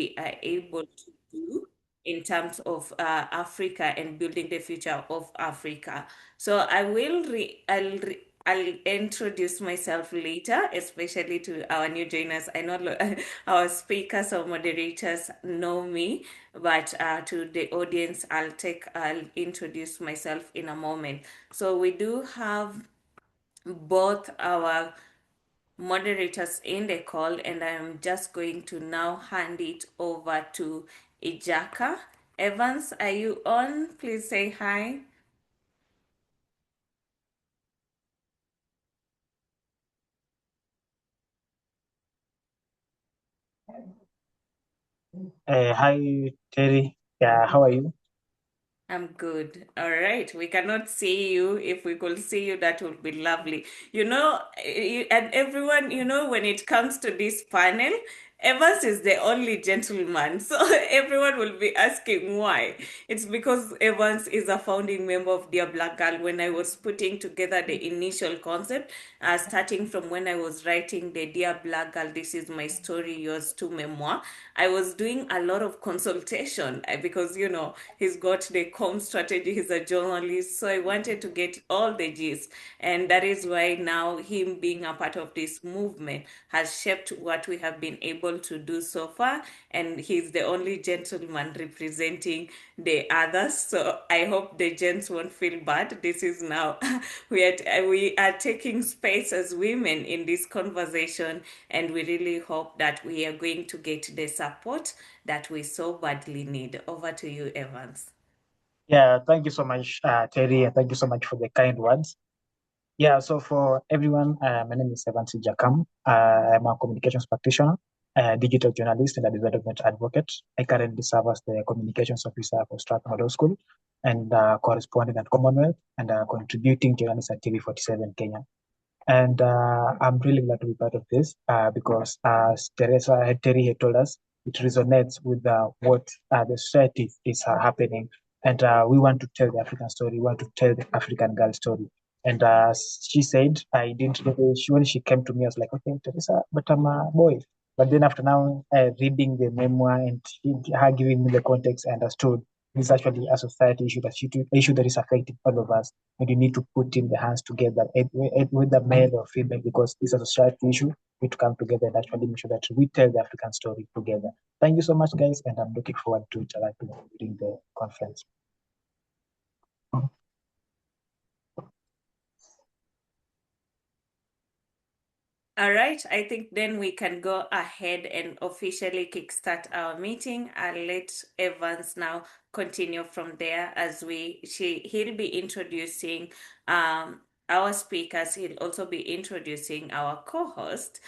we are able to do in terms of Africa and building the future of Africa. So I'll introduce myself later, especially to our new joiners. I know our speakers or moderators know me, but to the audience, I'll introduce myself in a moment. So we do have both our moderators in the call, and I'm just going to now hand it over to Ijaka. Evans, are you on? Please say hi. Hi, Terry. Yeah, how are you? I'm good. All right. We cannot see you. If we could see you, that would be lovely. And everyone, when it comes to this panel, Evans is the only gentleman. So everyone will be asking why. It's because Evans is a founding member of Dear Black Girl. When I was putting together the initial concept, starting from when I was writing the Dear Black Girl, This Is My Story, Yours Too memoir, I was doing a lot of consultation because, he's got the com strategy, he's a journalist. So I wanted to get all the gist. And that is why now him being a part of this movement has shaped what we have been able to do so far. And he's the only gentleman representing the others. So I hope the gents won't feel bad. This is now, we are taking space as women in this conversation. And we really hope that we are going to get the support that we so badly need. Over to you, Evans. Yeah, thank you so much, Terry, and thank you so much for the kind words. Yeah, so for everyone, my name is Evan Jakam. I'm a communications practitioner, a digital journalist, and a development advocate. I currently serve as the communications officer for Strathmore Law School and correspondent at Commonwealth and contributing journalist at TV47 Kenya. And I'm really glad to be part of this because, as Terry had told us, it resonates with what the society is happening. And we want to tell the African story. We want to tell the African girl story. And she said, I didn't, when she came to me, I was like, okay, Teresa, but I'm a boy. But then after now reading the memoir and her giving me the context, I understood this is actually a society issue that is affecting all of us, and you need to put in the hands together, whether male or female, because this is a society issue. We need to come together and actually make sure that we tell the African story together. Thank you so much, guys, and I'm looking forward to interacting during the conference. All right, I think then we can go ahead and officially kickstart our meeting. I'll let Evans now continue from there as he'll be introducing our speakers. He'll also be introducing our co-host,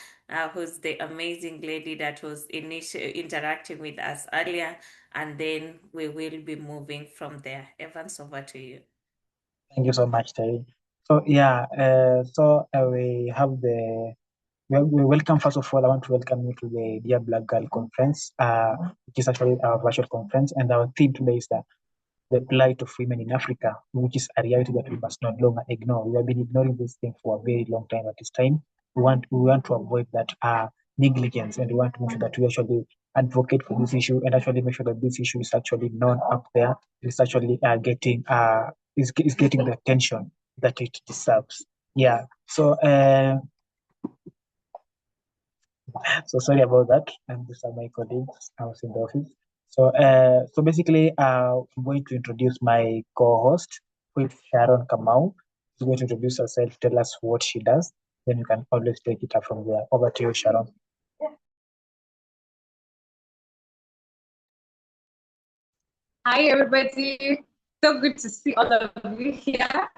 who's the amazing lady that was interacting with us earlier, and then we will be moving from there. Evans, over to you. Thank you so much, Terry. So yeah, we have we welcome, first of all, I want to welcome you to the Dear Black Girl conference, which is actually our virtual conference, and our theme today is the plight of women in Africa, which is a reality that we must no longer ignore. We have been ignoring this thing for a very long time. At this time, we want to avoid that negligence, and we want to make sure that we actually advocate for this issue and actually make sure that this issue is actually known up there. It's actually is getting the attention that it deserves. Yeah. So sorry about that. And these are my colleagues. I was in the office. So basically, I'm going to introduce my co-host, who is Sharon Kamau. She's going to introduce herself, tell us what she does. Then you can always take it up from there. Over to you, Sharon. Hi, everybody. So good to see all of you here.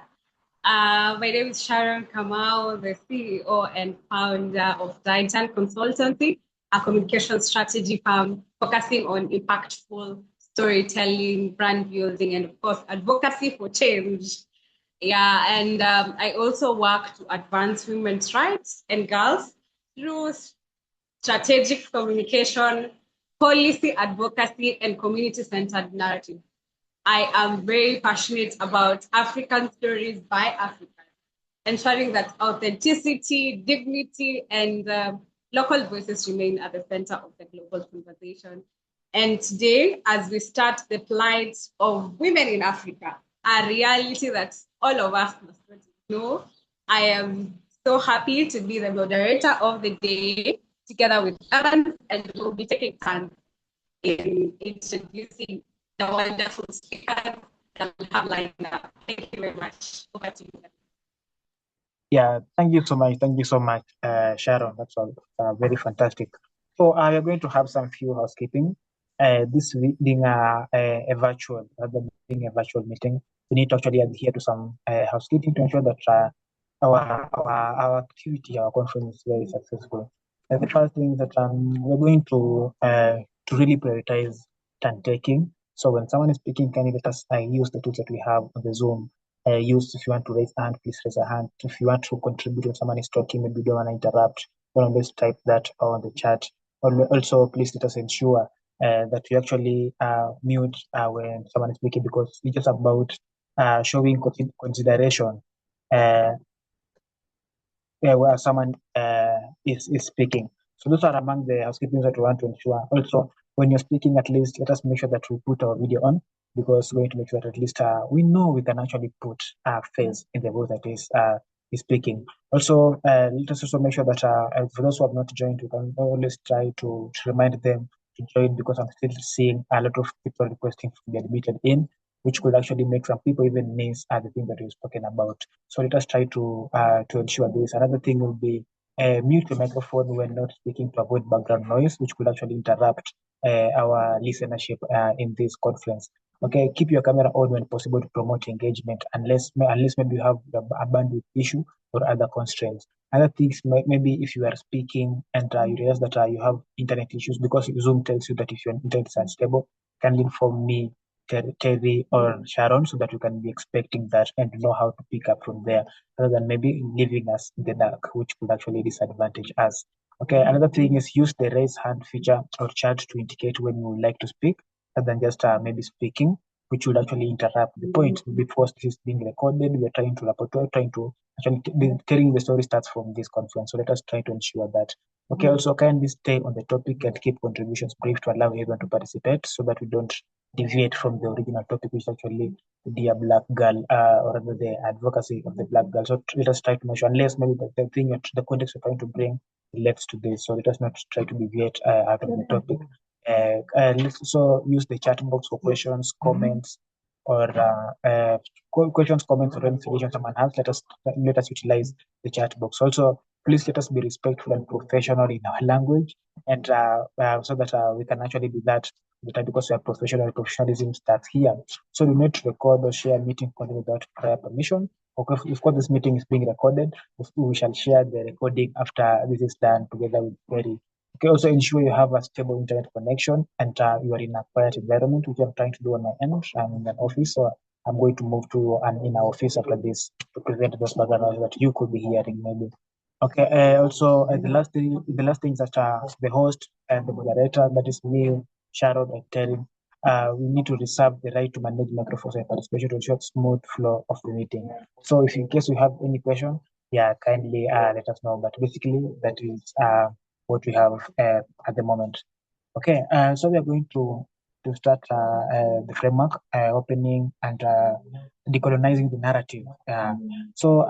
My name is Sharon Kamau, the CEO and founder of Titan Consultancy, a communication strategy firm focusing on impactful storytelling, brand building, and of course, advocacy for change. Yeah, and I also work to advance women's rights and girls through strategic communication, policy advocacy, and community-centered narrative. I am very passionate about African stories by Africans, ensuring that authenticity, dignity, and local voices remain at the center of the global conversation. And today, as we start the plight of women in Africa, a reality that all of us must know, I am so happy to be the moderator of the day together with Evan, and we'll be taking turns in introducing the wonderful speakers that we have lined up. Thank you very much. Over to you. Yeah, thank you so much. Thank you so much, Sharon. That's all very fantastic. So we are going to have some few housekeeping. This being a virtual, rather than being a virtual meeting, we need to actually adhere to some housekeeping to ensure that our activity, our conference is very successful. And the first thing is that we're going to really prioritize turn taking. So when someone is speaking, can you let us use the tools that we have on the Zoom use. If you want to raise a hand, please raise a hand. If you want to contribute when someone is talking, maybe you don't want to interrupt, you can always type that on the chat. Also, please let us ensure that you actually mute when someone is speaking, because it's just about showing consideration uh, where someone is speaking. So those are among the housekeeping that we want to ensure. Also, when you're speaking, at least let us make sure that we put our video on, because we're going to make sure that at least we know we can actually put our face in the voice that is speaking. Also, let us also make sure that for those who have not joined, we can always try to remind them to join, because I'm still seeing a lot of people requesting to be admitted in, which could actually make some people even miss the thing that we've spoken about. So let us try to ensure this. Another thing will be mute the microphone when not speaking to avoid background noise, which could actually interrupt our listenership in this conference. Okay, keep your camera on when possible to promote engagement, unless maybe you have a bandwidth issue or other constraints. Other things, maybe if you are speaking and you realize that you have internet issues, because Zoom tells you that if your internet is unstable, kindly inform me, Terry or Sharon, so that you can be expecting that and know how to pick up from there, rather than maybe leaving us in the dark, which could actually disadvantage us. Okay, another thing is use the raise hand feature or chat to indicate when you would like to speak, rather than just maybe speaking, which would actually interrupt the point. Before this is being recorded, we are trying to actually telling the story starts from this conference. So let us try to ensure that. Okay, also kindly stay on the topic and keep contributions brief to allow everyone to participate, so that we don't deviate from the original topic, which is actually the black girl, or rather the advocacy of the black girl. So let us try to measure, unless maybe the thing, the context we're trying to bring relates to this. So let us not try to deviate out of the topic. Let's also use the chat box for questions, comments, or questions, comments, or any suggestions someone has. Let us utilize the chat box. Also, please let us be respectful and professional in our language, and so that we can actually do that, because we are professional. Professionalism starts here. So we need to record or share meeting content without prior permission. Okay, of course, this meeting is being recorded. We shall share the recording after this is done together with Perry. Okay, also ensure you have a stable internet connection, and you are in a quiet environment, which I'm trying to do on my end. I'm in an office, so I'm going to move to an inner office after this to prevent those background noise that you could be hearing maybe. Okay. Also, the last thing is that the host and the moderator, that is me, Sharon, and Terry, we need to reserve the right to manage microphones and participation to ensure smooth flow of the meeting. So, if in case you have any question, yeah, kindly let us know. But basically, that is what we have at the moment. Okay. So we are going to start the framework, opening and decolonizing the narrative. So.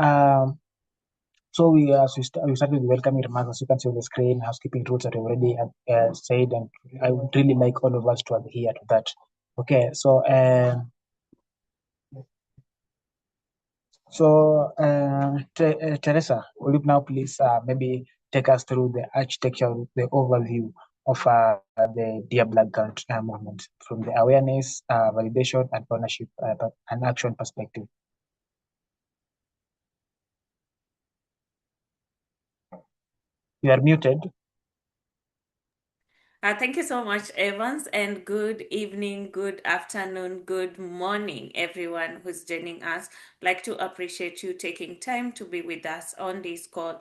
So we started with welcoming remarks. As you can see on the screen, housekeeping rules that I already said, and I would really like all of us to adhere to that. Okay, Teresa, will you now please maybe take us through the architecture, the overview of the Dear Black Girl movement from the awareness, validation, and ownership and action perspective. You are muted. Thank you so much, Evans, and good evening, good afternoon, good morning, everyone who's joining us. I'd like to appreciate you taking time to be with us on this call,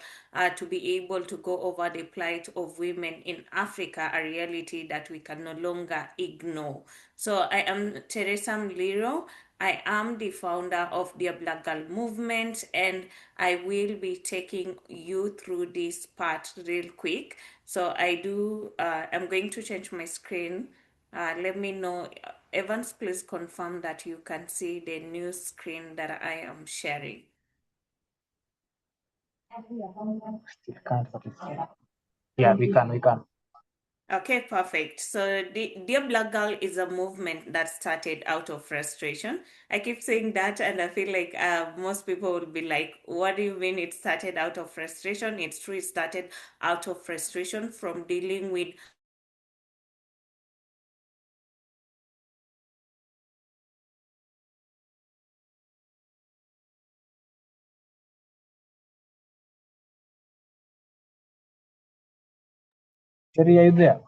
to be able to go over the plight of women in Africa, a reality that we can no longer ignore. So I am Teresa Muliro. I am the founder of the Black Girl Movement, and I will be taking you through this part real quick. So I'm going to change my screen Let me know. Evans, please confirm that you can see the new screen that I am sharing. Still can't, but yeah, we can. Okay, perfect. So, Dear Black Girl is a movement that started out of frustration. I keep saying that, and I feel like most people will be like, what do you mean it started out of frustration? It's true, it started out of frustration from dealing with Terry, are you there?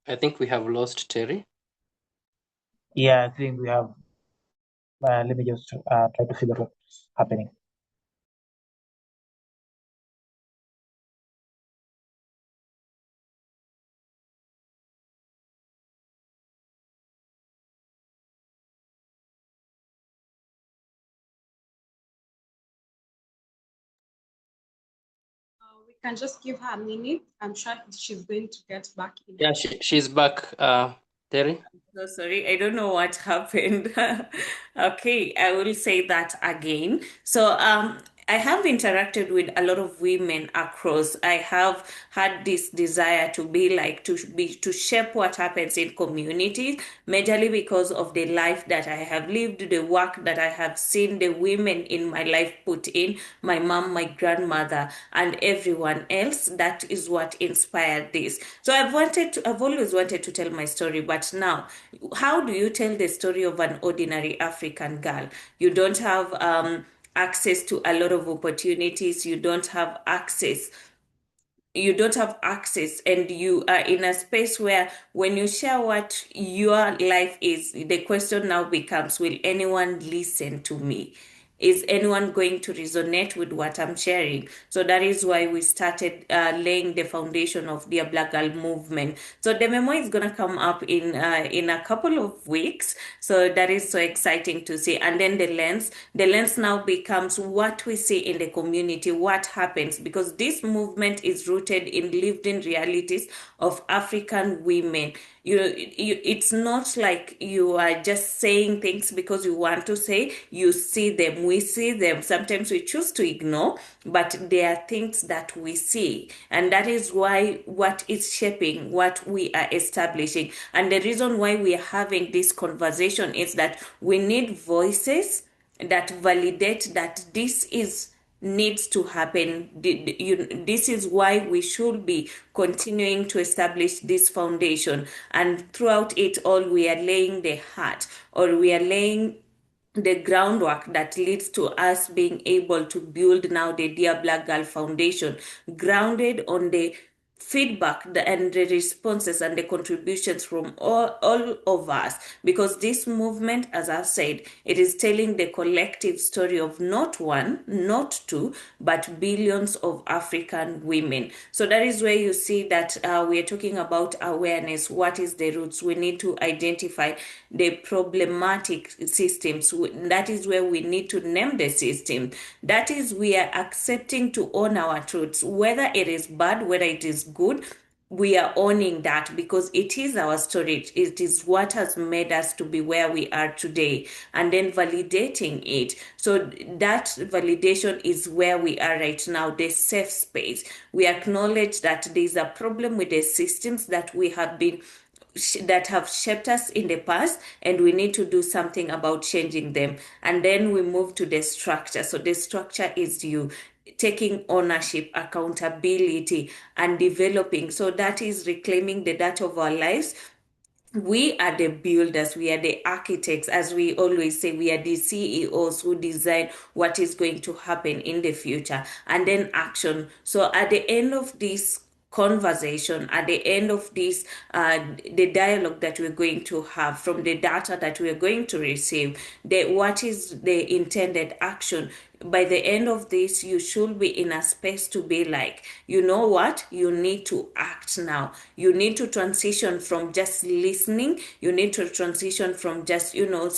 I think we have lost Terry. Yeah, I think we have. Let me just try to figure out what's happening. We can just give her a minute. I'm sure she's going to get back in. Yeah, she's back, Terry. So sorry, I don't know what happened. Okay, I will say that again. So, I have interacted with a lot of women across. I have had this desire to be like to shape what happens in communities, majorly because of the life that I have lived, the work that I have seen the women in my life put in, my mom, my grandmother, and everyone else. That is what inspired this. So I've always wanted to tell my story, but now, how do you tell the story of an ordinary African girl? You don't have access to a lot of opportunities. You don't have access and you are in a space where when you share what your life is, the question now becomes, will anyone listen to me? Is anyone going to resonate with what I'm sharing? So that is why we started laying the foundation of Dear Black Girl movement. So the memo is gonna come up in a couple of weeks. So that is so exciting to see. And then the lens now becomes what we see in the community, what happens, because this movement is rooted in lived-in realities of African women. It's not like you are just saying things because you want to say. You see them, we see them. Sometimes we choose to ignore, but there are things that we see, and that is why what is shaping what we are establishing. And the reason why we are having this conversation is that we need voices that validate that this is needs to happen. This is why we should be continuing to establish this foundation, and throughout it all we are laying the heart, or we are laying the groundwork that leads to us being able to build now the Dear Black Girl Foundation, grounded on the feedback and the responses and the contributions from all of us, because this movement, as I've said, it is telling the collective story of not one, not two, but billions of African women. So that is where you see that we are talking about awareness. What is the roots? We need to identify the problematic systems. That is where we need to name the system. That is, we are accepting to own our truths, whether it is bad, whether it is good. We are owning that because it is our story. It is what has made us to be where we are today, and then validating it. So that validation is where we are right now, the safe space. We acknowledge that there is a problem with the systems that we have been that have shaped us in the past, and we need to do something about changing them. And then we move to the structure. So the structure is you taking ownership, accountability, and developing. So that is reclaiming the data of our lives. We are the builders, we are the architects. As we always say, we are the CEOs who design what is going to happen in the future. And then action. So at the end of this conversation, at the end of this, the dialogue that we're going to have, from the data that we're going to receive, what is the intended action. By the end of this, you should be in a space to be like, you know what, you need to act now. You need to transition from just listening. You need to transition from just,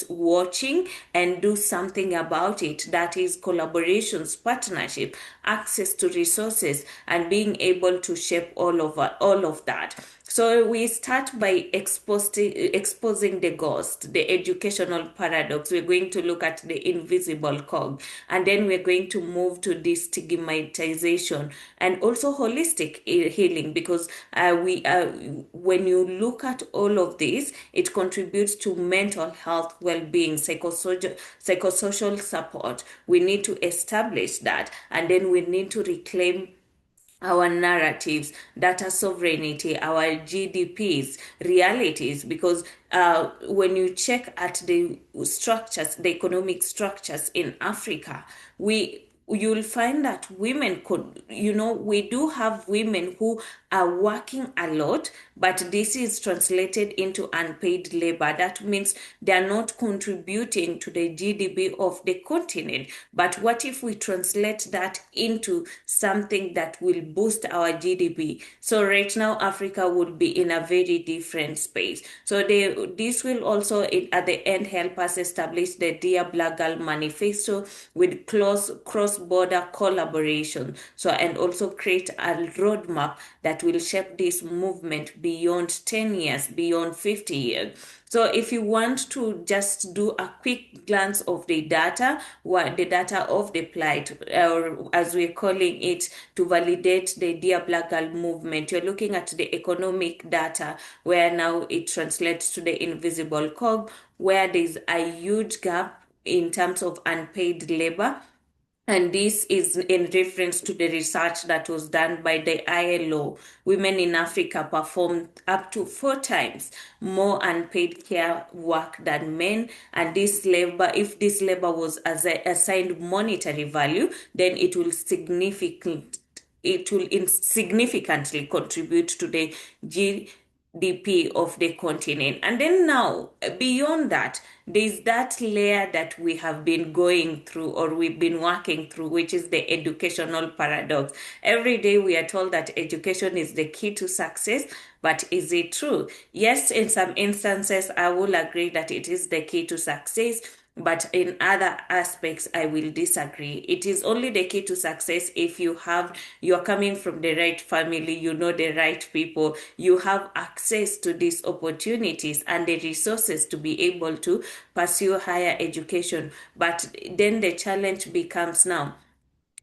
watching, and do something about it. That is collaborations, partnership, access to resources, and being able to shape all of that. So we start by exposing the ghost, the educational paradox. We're going to look at the invisible cog, and then we're going to move to destigmatization and also holistic healing, because when you look at all of this, it contributes to mental health, well-being, psychosocial support. We need to establish that, and then we need to reclaim our narratives, data sovereignty, our GDPs, realities, because when you check at the structures, the economic structures in Africa, you'll find that women we do have women who are working a lot, but this is translated into unpaid labor. That means they're not contributing to the GDP of the continent. But what if we translate that into something that will boost our GDP? So right now, Africa would be in a very different space. So this will also, at the end, help us establish the Dear Black Girl Manifesto with cross-border collaboration. So, and also create a roadmap that will shape this movement beyond 10 years, beyond 50 years. So if you want to just do a quick glance of the data, the data of the Plight, or as we're calling it, to validate the Dear Black Girl movement, you're looking at the economic data, where now it translates to the invisible cog, where there's a huge gap in terms of unpaid labor. And this is in reference to the research that was done by the ILO. Women in Africa performed up to 4 times more unpaid care work than men. And this labor, if this labor was assigned monetary value, then it will significantly contribute to the GDP of the continent. And then now, beyond that, there's that layer that we have been going through, or we've been working through, which is the educational paradox. Every day we are told that education is the key to success, but is it true? Yes, in some instances, I will agree that it is the key to success. But in other aspects, I will disagree. It is only the key to success if you're coming from the right family, you know the right people, you have access to these opportunities and the resources to be able to pursue higher education. But then the challenge becomes now,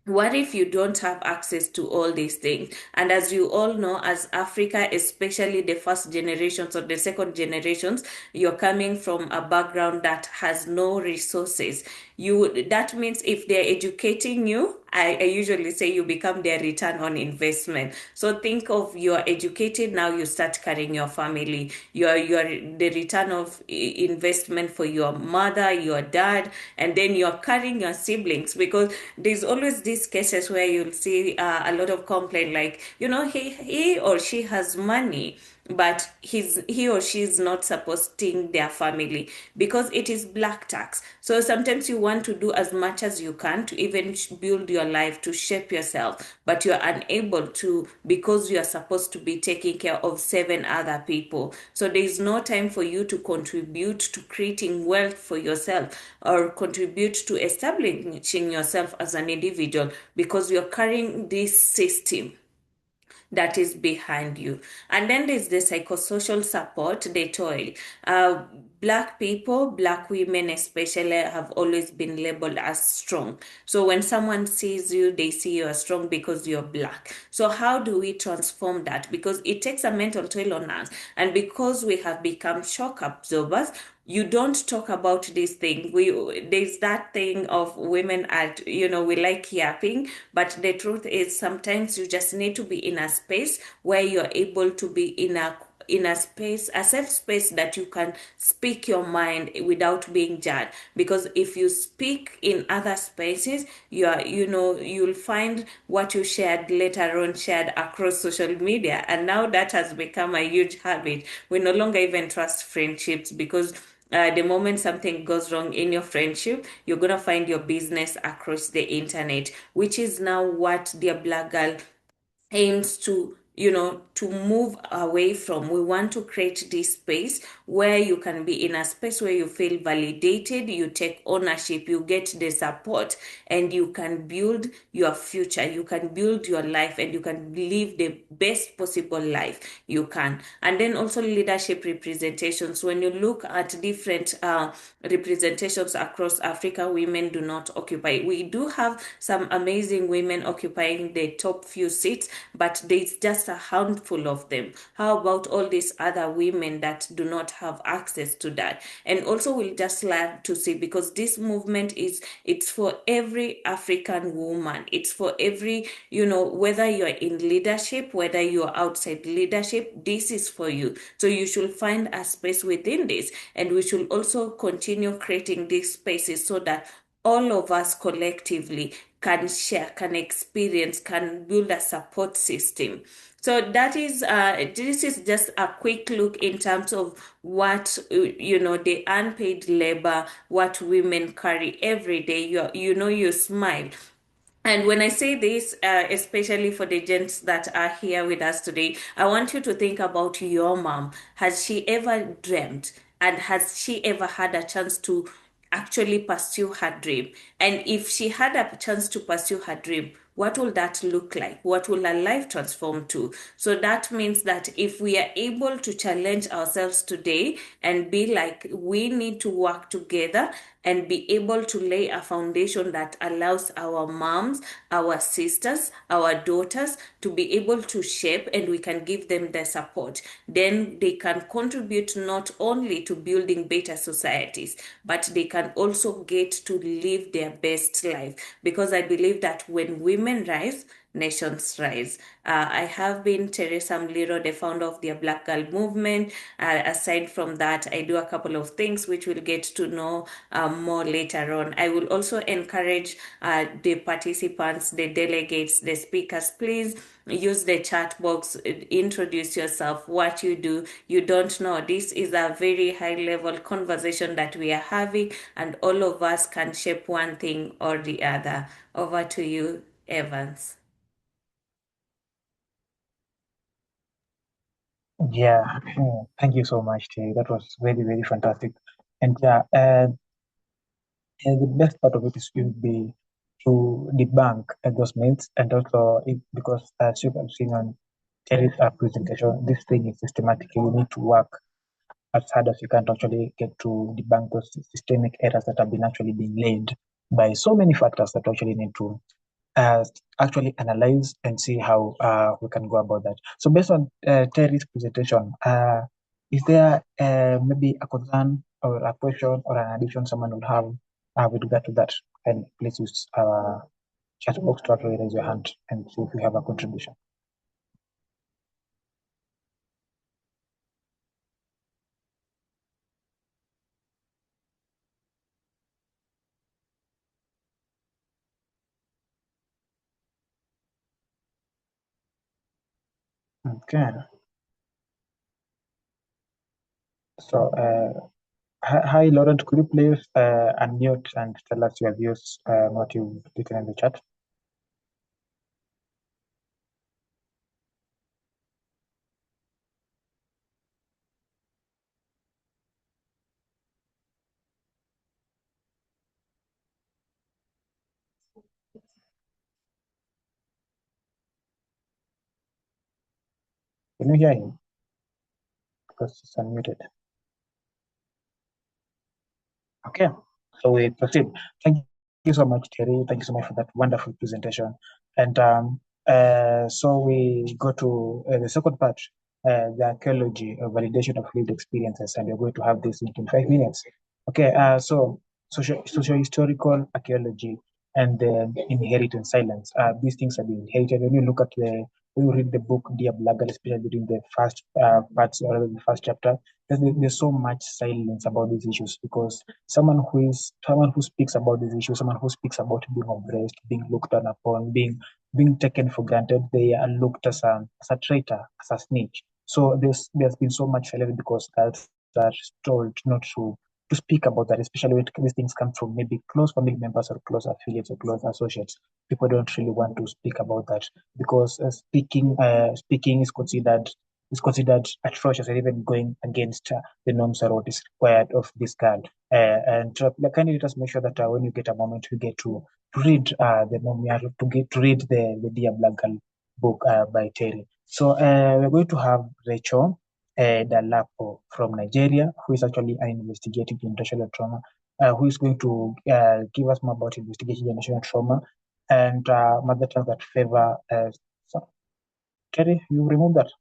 what if you don't have access to all these things? And as you all know, as Africa, especially the first generations or the second generations, you're coming from a background that has no resources. That means if they're educating you, I usually say you become their return on investment. So think of, you're educated, now you start carrying your family. You're the return of investment for your mother, your dad, and then you're carrying your siblings, because there's always these cases where you'll see a lot of complaint, like, he or she has money, but he or she is not supporting their family because it is black tax. So sometimes you want to do as much as you can to even build your life, to shape yourself, but you're unable to, because you are supposed to be taking care of 7 other people. So there is no time for you to contribute to creating wealth for yourself, or contribute to establishing yourself as an individual, because you're carrying this system that is behind you. And then there's the psychosocial support, the toil. Black people, Black women especially, have always been labeled as strong. So when someone sees you, they see you as strong because you're Black. So how do we transform that? Because it takes a mental toll on us. And because we have become shock absorbers, you don't talk about this thing. There's that thing of women we like yapping, but the truth is sometimes you just need to be in a space where you're able to be in a in a space, a safe space that you can speak your mind without being judged. Because if you speak in other spaces, you'll find what you shared later on shared across social media, and now that has become a huge habit. We no longer even trust friendships because the moment something goes wrong in your friendship, you're gonna find your business across the internet, which is now what Dear Black Girl aims to to move away from. We want to create this space where you can be in a space where you feel validated, you take ownership, you get the support, and you can build your future, you can build your life, and you can live the best possible life you can. And then also leadership representations. When you look at different representations across Africa, women do not occupy. We do have some amazing women occupying the top few seats, but there's just a handful of them. How about all these other women that do not have access to that? And also we'll just love to see, because this movement it's for every African woman. It's for every, whether you're in leadership, whether you're outside leadership, this is for you. So you should find a space within this, and we should also continue creating these spaces so that all of us collectively can share, can experience, can build a support system. So that is this is just a quick look in terms of what the unpaid labor, what women carry every day. You smile. And when I say this, especially for the gents that are here with us today, I want you to think about your mom. Has she ever dreamt? And has she ever had a chance to actually pursue her dream? And if she had a chance to pursue her dream, what will that look like? What will her life transform to? So that means that if we are able to challenge ourselves today and be like, we need to work together and be able to lay a foundation that allows our moms, our sisters, our daughters to be able to shape, and we can give them the support, then they can contribute not only to building better societies, but they can also get to live their best life. Because I believe that when women rise, nations rise. I have been Teresa Muliro, the founder of the Black Girl Movement. Aside from that, I do a couple of things which we'll get to know more later on. I will also encourage the participants, the delegates, the speakers, please use the chat box, introduce yourself, what you do. You don't know. This is a very high level conversation that we are having, and all of us can shape one thing or the other. Over to you, Evans. Yeah, thank you so much, Terry. That was very, very fantastic. And the best part of it is will be to debunk those myths, and also because as you have seen on Terry's presentation, this thing is systematic. You need to work as hard as you can to actually get to debunk those systemic errors that have been actually being laid by so many factors that actually need to actually analyze and see how we can go about that. So based on Terry's presentation, is there maybe a concern or a question or an addition someone would have with regard to that? And please use chat box to actually raise your hand and see if you have a contribution. Okay. So, hi, Laurent, could you please unmute and tell us your views, what you've written in the chat? Can you hear him? Because it's unmuted. Okay, so we proceed. Thank you so much, Terry. Thank you so much for that wonderful presentation. And so we go to the second part, the archaeology, validation of lived experiences, and we're going to have this in 25 minutes. Okay, so socio-historical archaeology and the inheritance silence. These things have been inherited. When you look at the when you read the book Dear Black Girl, especially during the first parts or the first chapter, there's so much silence about these issues, because someone who speaks about these issues, someone who speaks about being oppressed, being looked down upon, being taken for granted, they are looked as a traitor, as a snitch. So there's been so much silence because girls are told not to speak about that, especially when these things come from maybe close family members or close affiliates or close associates. People don't really want to speak about that because speaking is considered atrocious and even going against the norms or what is required of this girl. And kindly let us make sure that when you get a moment, you get to read to read the Dear Black Girl book by Terry. So we're going to have Rachel Dolapo from Nigeria, who is actually investigating generational trauma, who is going to give us more about investigating generational trauma and mother tongue that favor. Terry, you remove that.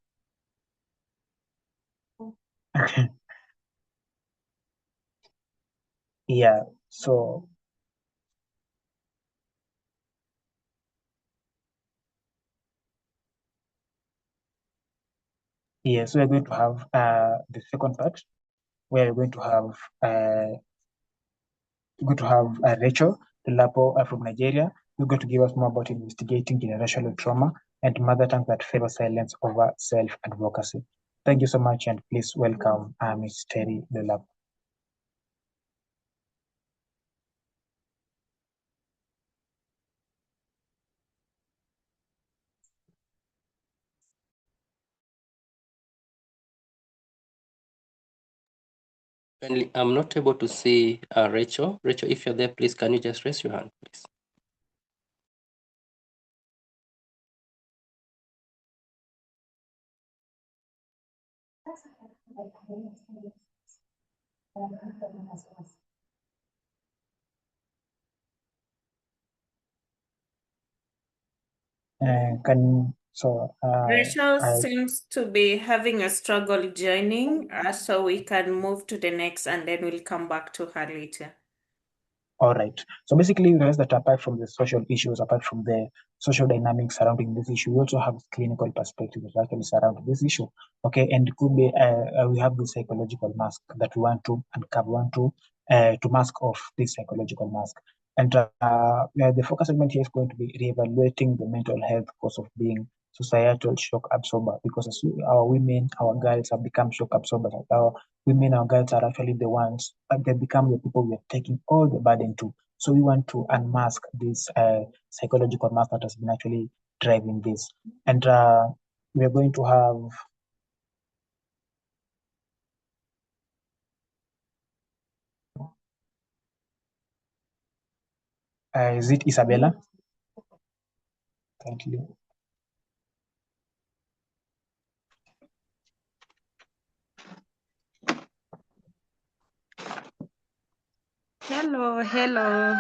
Okay. Yeah. So yeah. So we're going to have the second part, where we're going to have Rachel Dolapo from Nigeria, who's going to give us more about investigating generational trauma and mother tongue that favor silence over self-advocacy. Thank you so much, and please welcome Ms. Terry Dolapo. I'm not able to see Rachel. Rachel, if you're there, please, can you just raise your hand, please? Rachel seems to be having a struggle joining, so we can move to the next and then we'll come back to her later. All right. So basically, you realize that apart from the social issues, apart from the social dynamics surrounding this issue, we also have clinical perspective that actually surround this issue. Okay, and it could be we have the psychological mask that we want to uncover, to mask off this psychological mask. And the focus segment here is going to be reevaluating the mental health cause of being societal shock absorber, because as our women, our girls have become shock absorbers. Our women, our girls are actually the ones, they become the people we are taking all the burden to. So we want to unmask this psychological mask that has been actually driving this. And we are going to have, is it Isabella? Thank you. Hello.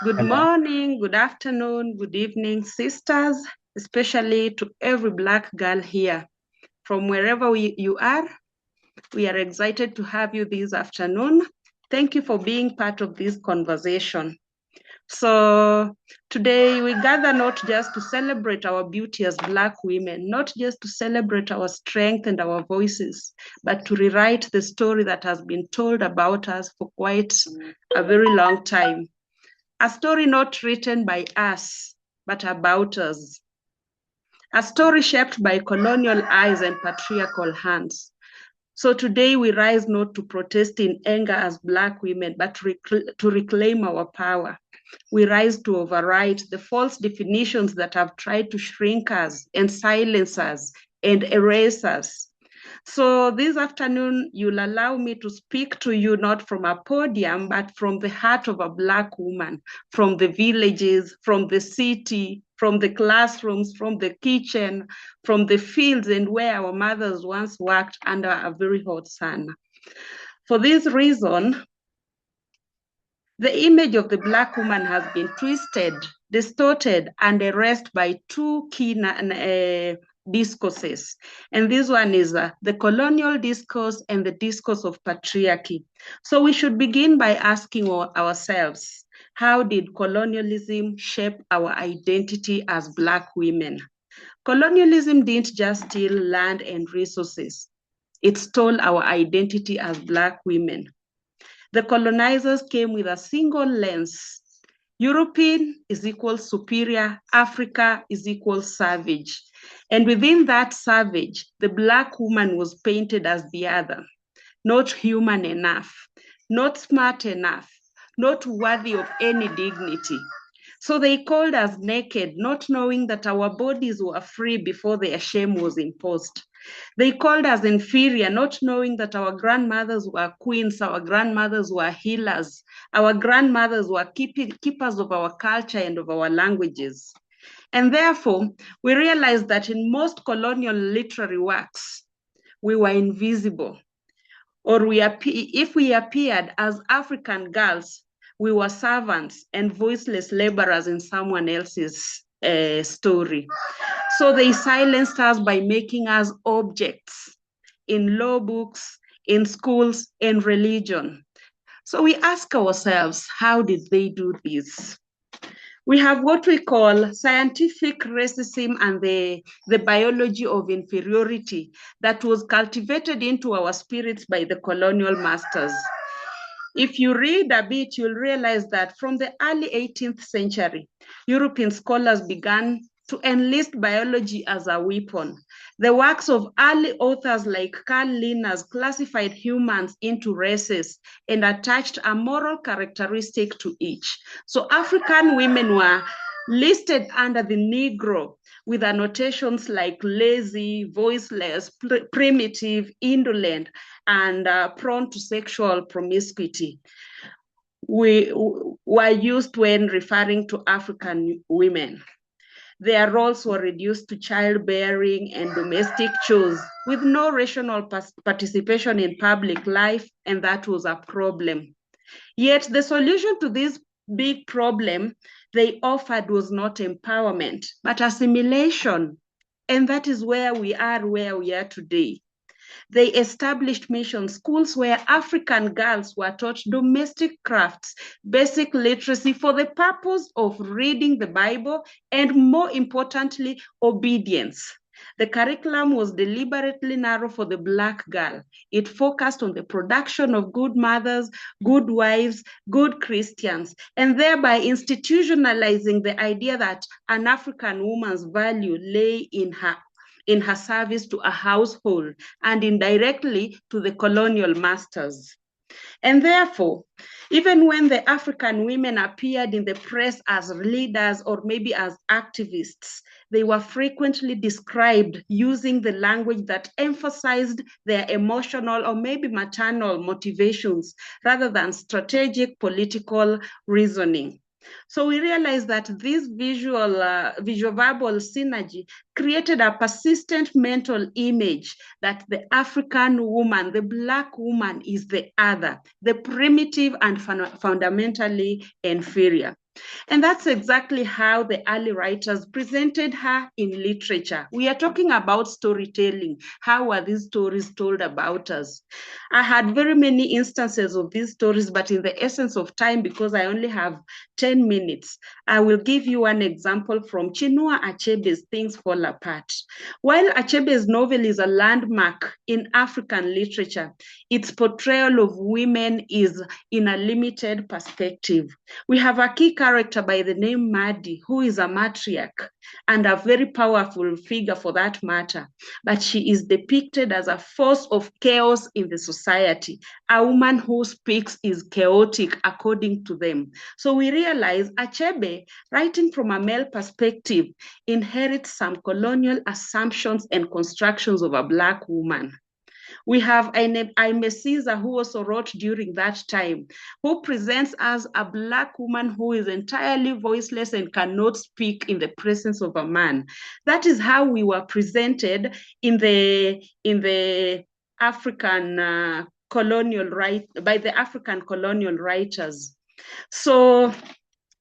Good morning, good afternoon, good evening, sisters, especially to every Black girl here. From wherever you are, we are excited to have you this afternoon. Thank you for being part of this conversation. So today we gather not just to celebrate our beauty as Black women, not just to celebrate our strength and our voices, but to rewrite the story that has been told about us for quite a very long time. A story not written by us, but about us. A story shaped by colonial eyes and patriarchal hands. So today we rise not to protest in anger as Black women, but to reclaim our power. We rise to overwrite the false definitions that have tried to shrink us and silence us and erase us. So this afternoon, you'll allow me to speak to you not from a podium, but from the heart of a Black woman, from the villages, from the city, from the classrooms, from the kitchen, from the fields, and where our mothers once worked under a very hot sun. For this reason, the image of the Black woman has been twisted, distorted, and erased by two key discourses. And this one is the colonial discourse and the discourse of patriarchy. So we should begin by asking ourselves, how did colonialism shape our identity as Black women? Colonialism didn't just steal land and resources. It stole our identity as Black women. The colonizers came with a single lens. European is equal superior, Africa is equal savage. And within that savage, the Black woman was painted as the other, not human enough, not smart enough, not worthy of any dignity. So they called us naked, not knowing that our bodies were free before their shame was imposed. They called us inferior, not knowing that our grandmothers were queens, our grandmothers were healers, our grandmothers were keepers of our culture and of our languages. And therefore, we realized that in most colonial literary works, we were invisible. Or if we appeared as African girls, we were servants and voiceless laborers in someone else's story. So they silenced us by making us objects in law books, in schools, in religion. So we ask ourselves, how did they do this? We have what we call scientific racism and the biology of inferiority that was cultivated into our spirits by the colonial masters. If you read a bit, you'll realize that from the early 18th century, European scholars began to enlist biology as a weapon. The works of early authors like Carl Linnaeus classified humans into races and attached a moral characteristic to each. So African women were listed under the Negro with annotations like lazy, voiceless, primitive, indolent, and prone to sexual promiscuity. Were used when referring to African women. Their roles were reduced to childbearing and domestic chores with no rational participation in public life, and that was a problem. Yet the solution to this big problem they offered was not empowerment, but assimilation. And that is where we are today. They established mission schools where African girls were taught domestic crafts, basic literacy for the purpose of reading the Bible, and more importantly, obedience. The curriculum was deliberately narrow for the Black girl. It focused on the production of good mothers, good wives, good Christians, and thereby institutionalizing the idea that an African woman's value lay in her service to a household and indirectly to the colonial masters. And therefore, even when the African women appeared in the press as leaders or maybe as activists, they were frequently described using the language that emphasized their emotional or maybe maternal motivations rather than strategic political reasoning. So we realized that this visual-verbal synergy created a persistent mental image that the African woman, the Black woman, is the other, the primitive and fundamentally inferior. And that's exactly how the early writers presented her in literature. We are talking about storytelling. How were these stories told about us? I had very many instances of these stories, but in the essence of time, because I only have 10 minutes, I will give you an example from Chinua Achebe's Things Fall Apart. While Achebe's novel is a landmark in African literature, its portrayal of women is in a limited perspective. We have a key character by the name Madi, who is a matriarch and a very powerful figure for that matter, but she is depicted as a force of chaos in the society. A woman who speaks is chaotic according to them. So we realize Achebe, writing from a male perspective, inherits some colonial assumptions and constructions of a Black woman. We have Aime Caesar, who also wrote during that time, who presents as a Black woman who is entirely voiceless and cannot speak in the presence of a man. That is how we were presented in the African colonial by the African colonial writers. So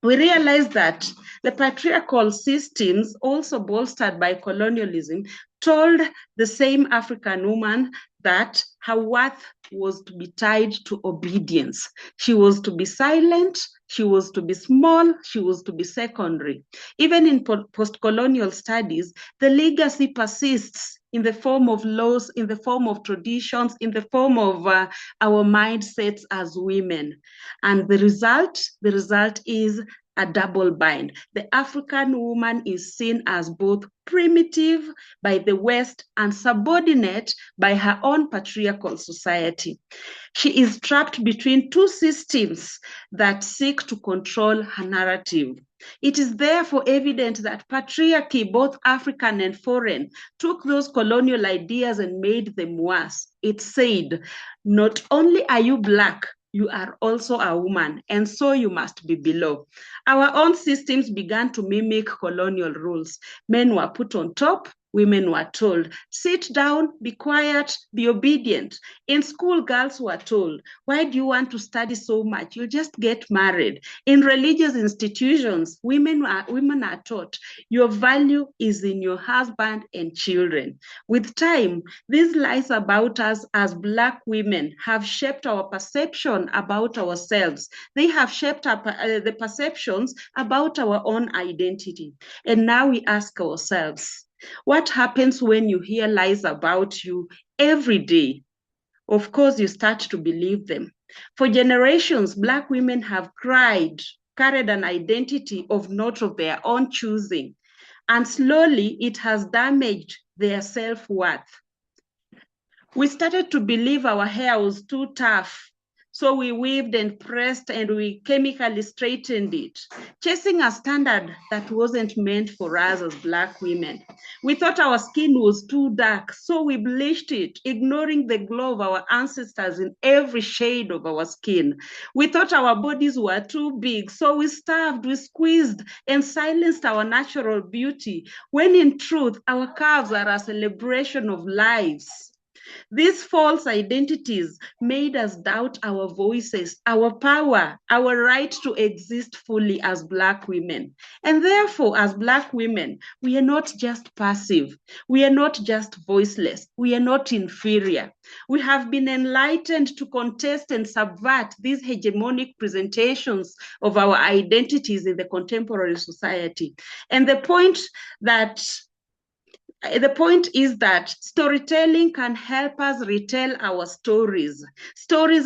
we realize that the patriarchal systems, also bolstered by colonialism, told the same African woman that her worth was to be tied to obedience. She was to be silent, She was to be small, she was to be secondary. Even in post-colonial studies, the legacy persists in the form of laws, in the form of traditions, in the form of our mindsets as women. And the result is a double bind. The African woman is seen as both primitive by the West and subordinate by her own patriarchal society. She is trapped between two systems that seek to control her narrative. It is therefore evident that patriarchy, both African and foreign, took those colonial ideas and made them worse. It said, not only are you Black, you are also a woman, and so you must be below. Our own systems began to mimic colonial rules. Men were put on top, women were told, sit down, be quiet, be obedient. In school, girls were told, why do you want to study so much? You'll just get married. In religious institutions, women are taught, your value is in your husband and children. With time, these lies about us as Black women have shaped our perception about ourselves. They have shaped the perceptions about our own identity. And now we ask ourselves, what happens when you hear lies about you every day? Of course, you start to believe them. For generations, Black women have carried an identity of not of their own choosing, and slowly it has damaged their self-worth. We started to believe our hair was too tough, so we weaved and pressed and we chemically straightened it, chasing a standard that wasn't meant for us as Black women. We thought our skin was too dark, so we bleached it, ignoring the glow of our ancestors in every shade of our skin. We thought our bodies were too big, so we starved, we squeezed, and silenced our natural beauty, when in truth, our curves are a celebration of lives. These false identities made us doubt our voices, our power, our right to exist fully as Black women. And therefore, as Black women, we are not just passive. We are not just voiceless. We are not inferior. We have been enlightened to contest and subvert these hegemonic presentations of our identities in the contemporary society. And the point is that storytelling can help us retell our stories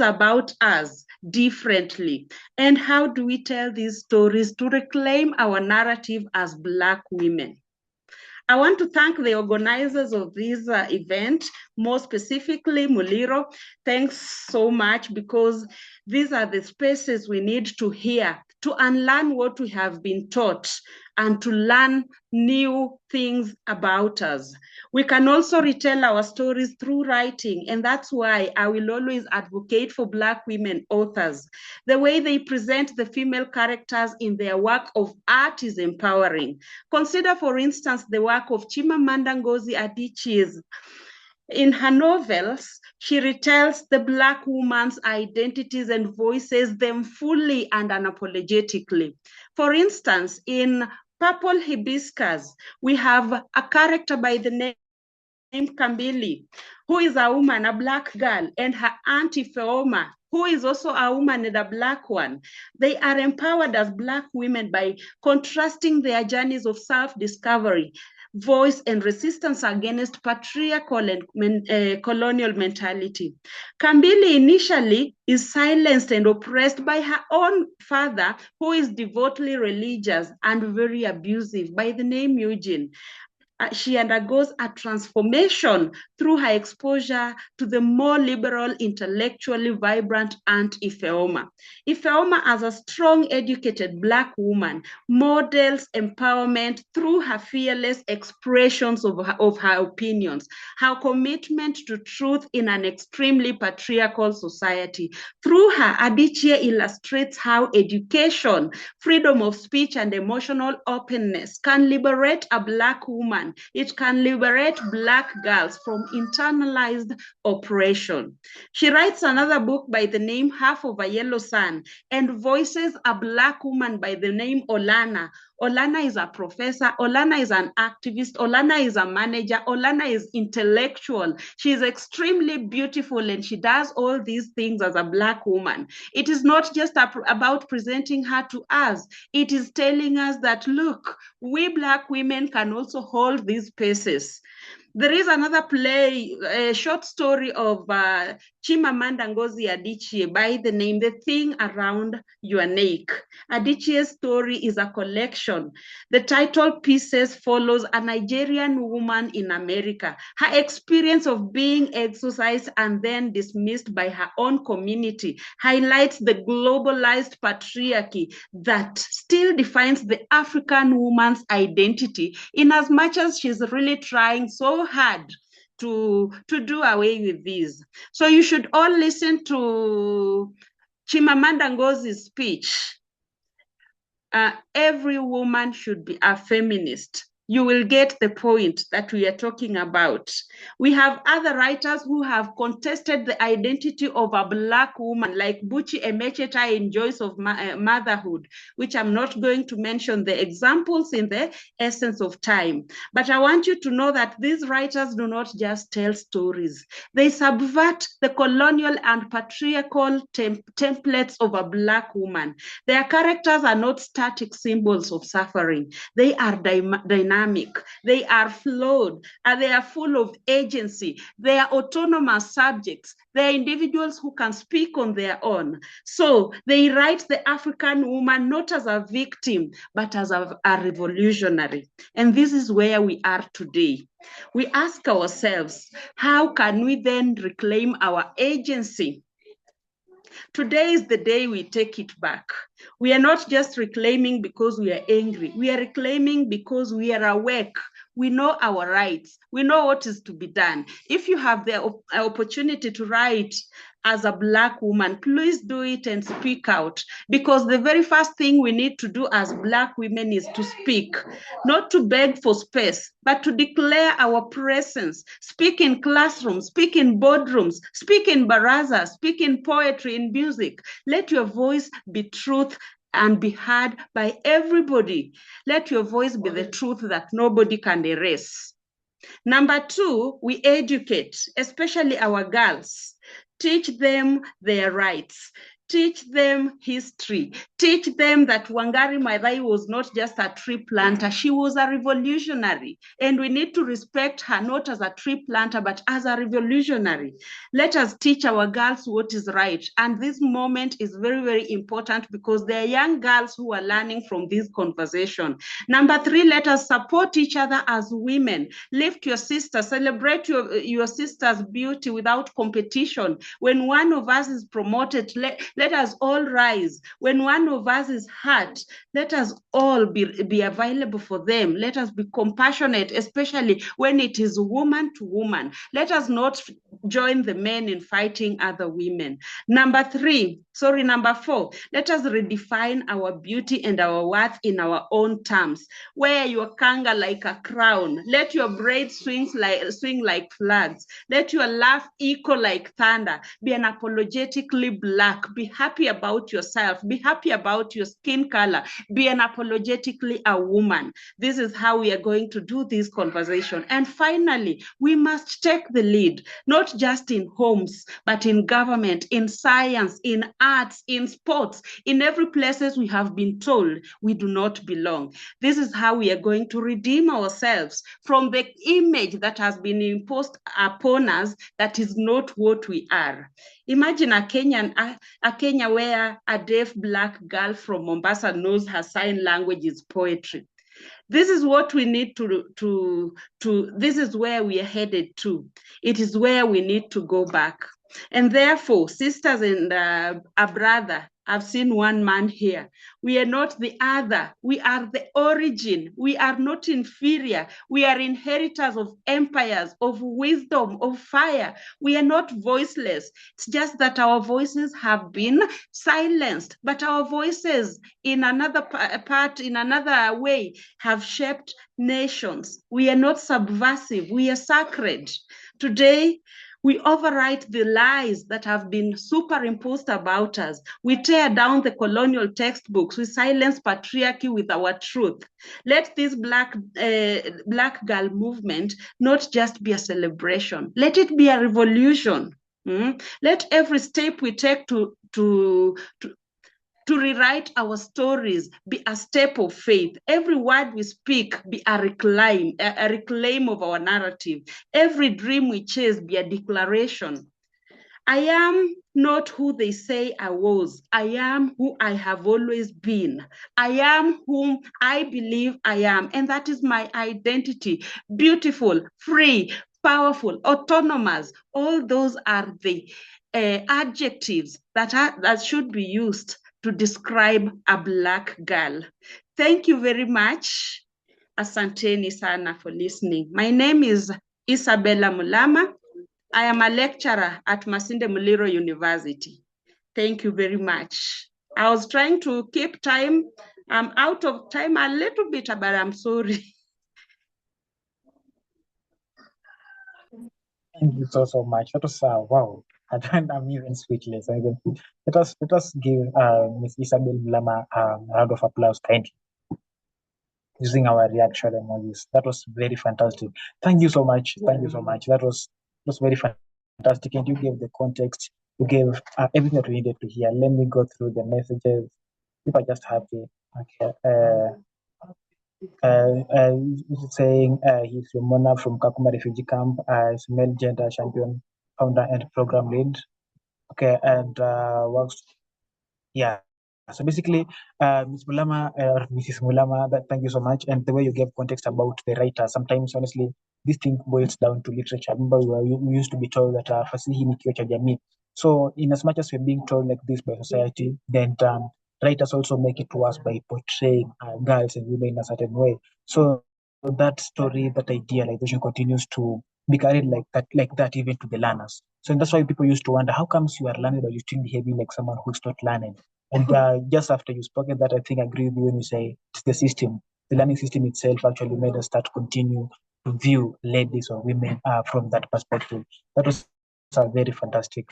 about us differently. And how do we tell these stories to reclaim our narrative as Black women? I want to thank the organizers of this event, more specifically Muliro. Thanks so much, because these are the spaces we need to hear, to unlearn what we have been taught, and to learn new things about us. We can also retell our stories through writing, and that's why I will always advocate for Black women authors. The way they present the female characters in their work of art is empowering. Consider, for instance, the work of Chimamanda Ngozi Adichie. In her novels, she retells the Black woman's identities and voices them fully and unapologetically. For instance, in Purple Hibiscus, we have a character by the name Kambili, who is a woman, a Black girl, and her aunt Tfwala, who is also a woman and a Black one. They are empowered as Black women by contrasting their journeys of self-discovery, voice, and resistance against patriarchal and colonial mentality. Kambili initially is silenced and oppressed by her own father, who is devotedly religious and very abusive, by the name Eugene. She undergoes a transformation through her exposure to the more liberal, intellectually vibrant Aunt Tfwala. Tfwala, as a strong, educated Black woman, models empowerment through her fearless expressions of her opinions, her commitment to truth in an extremely patriarchal society. Through her, Adichie illustrates how education, freedom of speech, and emotional openness can liberate a Black woman woman. It can liberate Black girls from internalized oppression. She writes another book by the name Half of a Yellow Sun and voices a Black woman by the name Olana. Olana is a professor. Olana is an activist. Olana is a manager. Olana is intellectual. She is extremely beautiful and she does all these things as a Black woman. It is not just about presenting her to us. It is telling us that, look, we Black women can also hold these spaces. There is another play, a short story of Chimamanda Ngozi Adichie by the name The Thing Around Your Neck. Adichie's story is a collection. The title pieces follows a Nigerian woman in America. Her experience of being exorcised and then dismissed by her own community highlights the globalized patriarchy that still defines the African woman's identity, in as much as she's really trying so hard to do away with these. So you should all listen to Chimamanda Ngozi's speech. Every woman should be a feminist. You will get the point that we are talking about. We have other writers who have contested the identity of a Black woman, like Buchi Emecheta in Joys of Motherhood, which I'm not going to mention the examples in the essence of time. But I want you to know that these writers do not just tell stories. They subvert the colonial and patriarchal templates of a Black woman. Their characters are not static symbols of suffering. They are dynamic. They are flawed, and they are full of agency. They are autonomous subjects. They are individuals who can speak on their own. So they write the African woman not as a victim, but as a revolutionary. And this is where we are today. We ask ourselves, how can we then reclaim our agency? Today is the day we take it back. We are not just reclaiming because we are angry. We are reclaiming because we are awake. We know our rights. We know what is to be done. If you have the opportunity to write as a Black woman, please do it and speak out, because the very first thing we need to do as Black women is to speak, not to beg for space, but to declare our presence. Speak in classrooms, speak in boardrooms, speak in barazas, speak in poetry, in music. Let your voice be truth and be heard by everybody. Let your voice be the truth that nobody can erase. Number two, we educate, especially our girls. Teach them their rights. Teach them history. Teach them that Wangari Maathai was not just a tree planter. She was a revolutionary. And we need to respect her not as a tree planter, but as a revolutionary. Let us teach our girls what is right. And this moment is very, very important because there are young girls who are learning from this conversation. Number three, let us support each other as women. Lift your sister. Celebrate your sister's beauty without competition. When one of us is promoted, let us all rise. When one of us is hurt, let us all be available for them. Let us be compassionate, especially when it is woman to woman. Let us not join the men in fighting other women. Number four, let us redefine our beauty and our worth in our own terms. Wear your kanga like a crown. Let your braids swing like flags. Let your laugh echo like thunder. Be unapologetically Black. Be happy about yourself. Be happy about your skin color. Be unapologetically a woman. This is how we are going to do this conversation. And finally, we must take the lead, not just in homes, but in government, in science, in arts, in sports, in every places we have been told we do not belong. This is how we are going to redeem ourselves from the image that has been imposed upon us that is not what we are. Imagine a Kenya where a deaf Black girl from Mombasa knows her sign language is poetry. This is what we need this is where we are headed to. It is where we need to go back. And therefore, sisters and a brother, I've seen one man here. We are not the other. We are the origin. We are not inferior. We are inheritors of empires, of wisdom, of fire. We are not voiceless. It's just that our voices have been silenced, but our voices in another part, in another way, have shaped nations. We are not subversive. We are sacred. Today, we overwrite the lies that have been superimposed about us. We tear down the colonial textbooks. We silence patriarchy with our truth. Let this black girl movement not just be a celebration. Let it be a revolution. Let every step we take to rewrite our stories be a step of faith. Every word we speak be a reclaim of our narrative. Every dream we chase be a declaration. I am not who they say I was. I am who I have always been. I am whom I believe I am. And that is my identity. Beautiful, free, powerful, autonomous. All those are the adjectives that should be used to describe a Black girl. Thank you very much. Asanteni sana for listening. My name is Isabella Mulama. I am a lecturer at Masinde Muliro University. Thank you very much. I was trying to keep time. I'm out of time a little bit, but I'm sorry. Thank you so much. That was wow. I'm even speechless. Let us give Miss Isabel Lama a round of applause kindly, using our reaction emojis. That was very fantastic. Thank you so much. Thank you so much. That was very fantastic. And you gave the context. You gave everything that we needed to hear. Let me go through the messages. If I just have the okay. Saying he's Mona from Kakuma refugee camp. Is male gender champion, founder and program lead. Okay, and works. Yeah. So basically, Ms. Mulama or Mrs. Mulama, thank you so much. And the way you gave context about the writer, sometimes honestly, this thing boils down to literature. Remember, we used to be told that fasihi ni kioo cha jamii. So, in as much as we're being told like this by society, then writers also make it worse by portraying girls and women in a certain way. So that story, that idealization continues to be carried like that even to the learners. So that's why people used to wonder, how comes you are learning but you still behaving like someone who's not learning? And just after you spoken that, I think I agree with you when you say it's the system. The learning system itself actually made us start continue to view ladies or women from that perspective. That was a very fantastic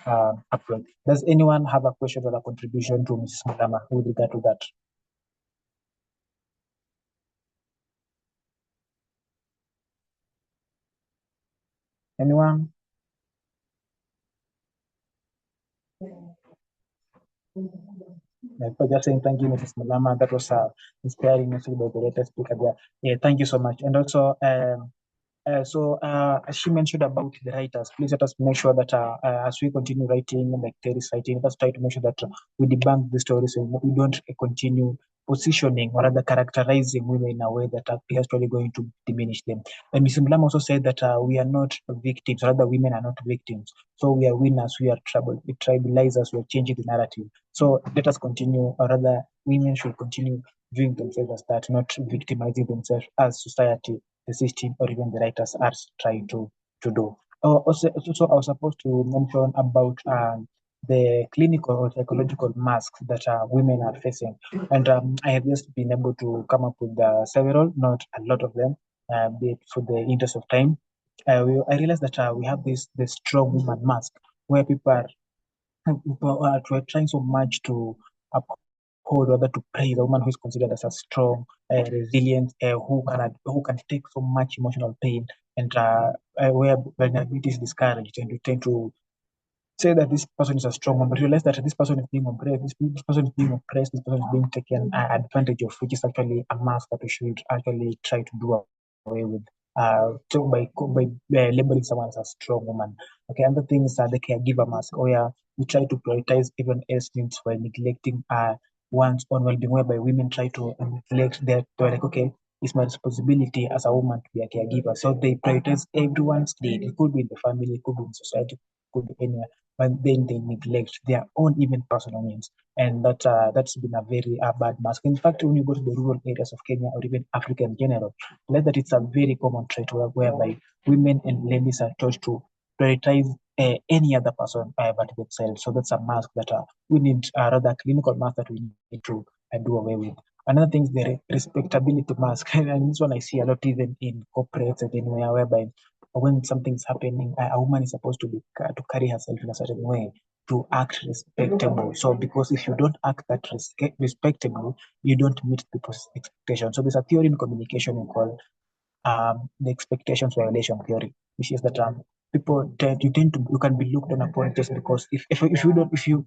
approach. Does anyone have a question or a contribution to Mrs. Mulama with regard to that? Anyone? Just saying thank you, Mrs. Mulama. That was inspiring message by the latest speaker there. Yeah, thank you so much. And also, as she mentioned about the writers, please let us make sure that as we continue writing, like Teresa writing, let's try to make sure that we debunk the stories and we don't continue positioning or rather characterizing women in a way that are actually going to diminish them. And Ms. Mlam also said that we are not victims, rather women are not victims. So we are winners, we are tribalizers, we are changing the narrative. So let us continue, or rather women should continue viewing themselves as that, not victimizing themselves as society, the system, or even the writers are trying to do. Also, I was supposed to mention about the clinical or psychological masks that women are facing. And I have just been able to come up with several, not a lot of them, for the interest of time. I realized that we have this strong woman mask where people are trying so much to uphold, rather to praise a woman who is considered as a strong, resilient, who can take so much emotional pain, and where vulnerability is discouraged, and we tend to say that this person is a strong one, but realize that this person is being oppressed, this person is being oppressed, this person is being taken advantage of, which is actually a mask that we should actually try to do away with. By labeling someone as a strong woman. Okay, another thing is the caregiver mask, where we try to prioritize everyone else's needs while neglecting one's own well-being, whereby women try to neglect they're like, okay, it's my responsibility as a woman to be a caregiver. So they prioritize everyone's need. It could be in the family, it could be in society, could be anywhere, but then they neglect their own even personal needs. And that's been a very bad mask. In fact, when you go to the rural areas of Kenya or even Africa in general, like that it's a very common trait whereby women and ladies are taught to prioritize any other person but themselves. So that's a mask that we need, rather clinical mask that we need to do away with. Another thing is the respectability mask, and this one I see a lot even in corporates and anywhere, whereby when something's happening, a woman is supposed to be to carry herself in a certain way, to act respectable. So because if you don't act that respectable, you don't meet people's expectations. So there's a theory in communication we call the expectations violation theory, which is that you can be looked on upon just because if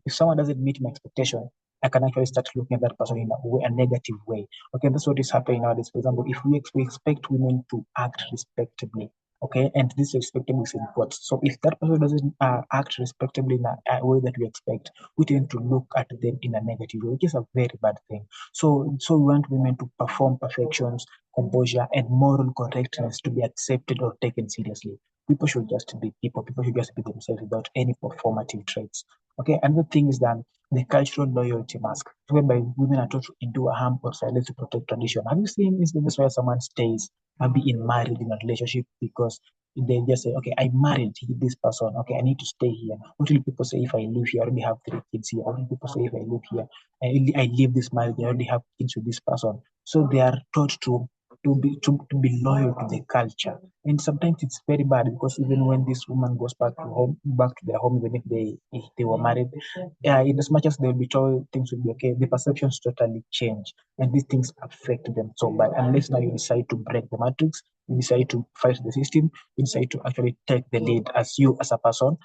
someone doesn't meet my expectation, I can actually start looking at that person in a negative way. Okay, that's what is happening nowadays. For example, if we expect women to act respectably, okay, and this respectable is in quotes. So if that person doesn't act respectably in a way that we expect, we tend to look at them in a negative way, which is a very bad thing. So we want women to perform perfections, composure, and moral correctness to be accepted or taken seriously. People should just be people. People should just be themselves without any performative traits. Okay, another thing is that the cultural loyalty mask, whereby women are taught to endure harm or silence to protect tradition. Have you seen instances where someone stays maybe in married in a relationship because they just say, okay, I married this person. Okay, I need to stay here. What will people say if I live here? I already have 3 kids here. What will people say if I live here? I leave this marriage. I already have kids with this person. So they are taught to be loyal to the culture. And sometimes it's very bad because even when this woman goes back to their home, even if they were married, in as much as they'll be told things will be okay, the perceptions totally change. And these things affect them so bad. Unless now you decide to break the matrix, you decide to fight the system, you decide to actually take the lead as you as a person,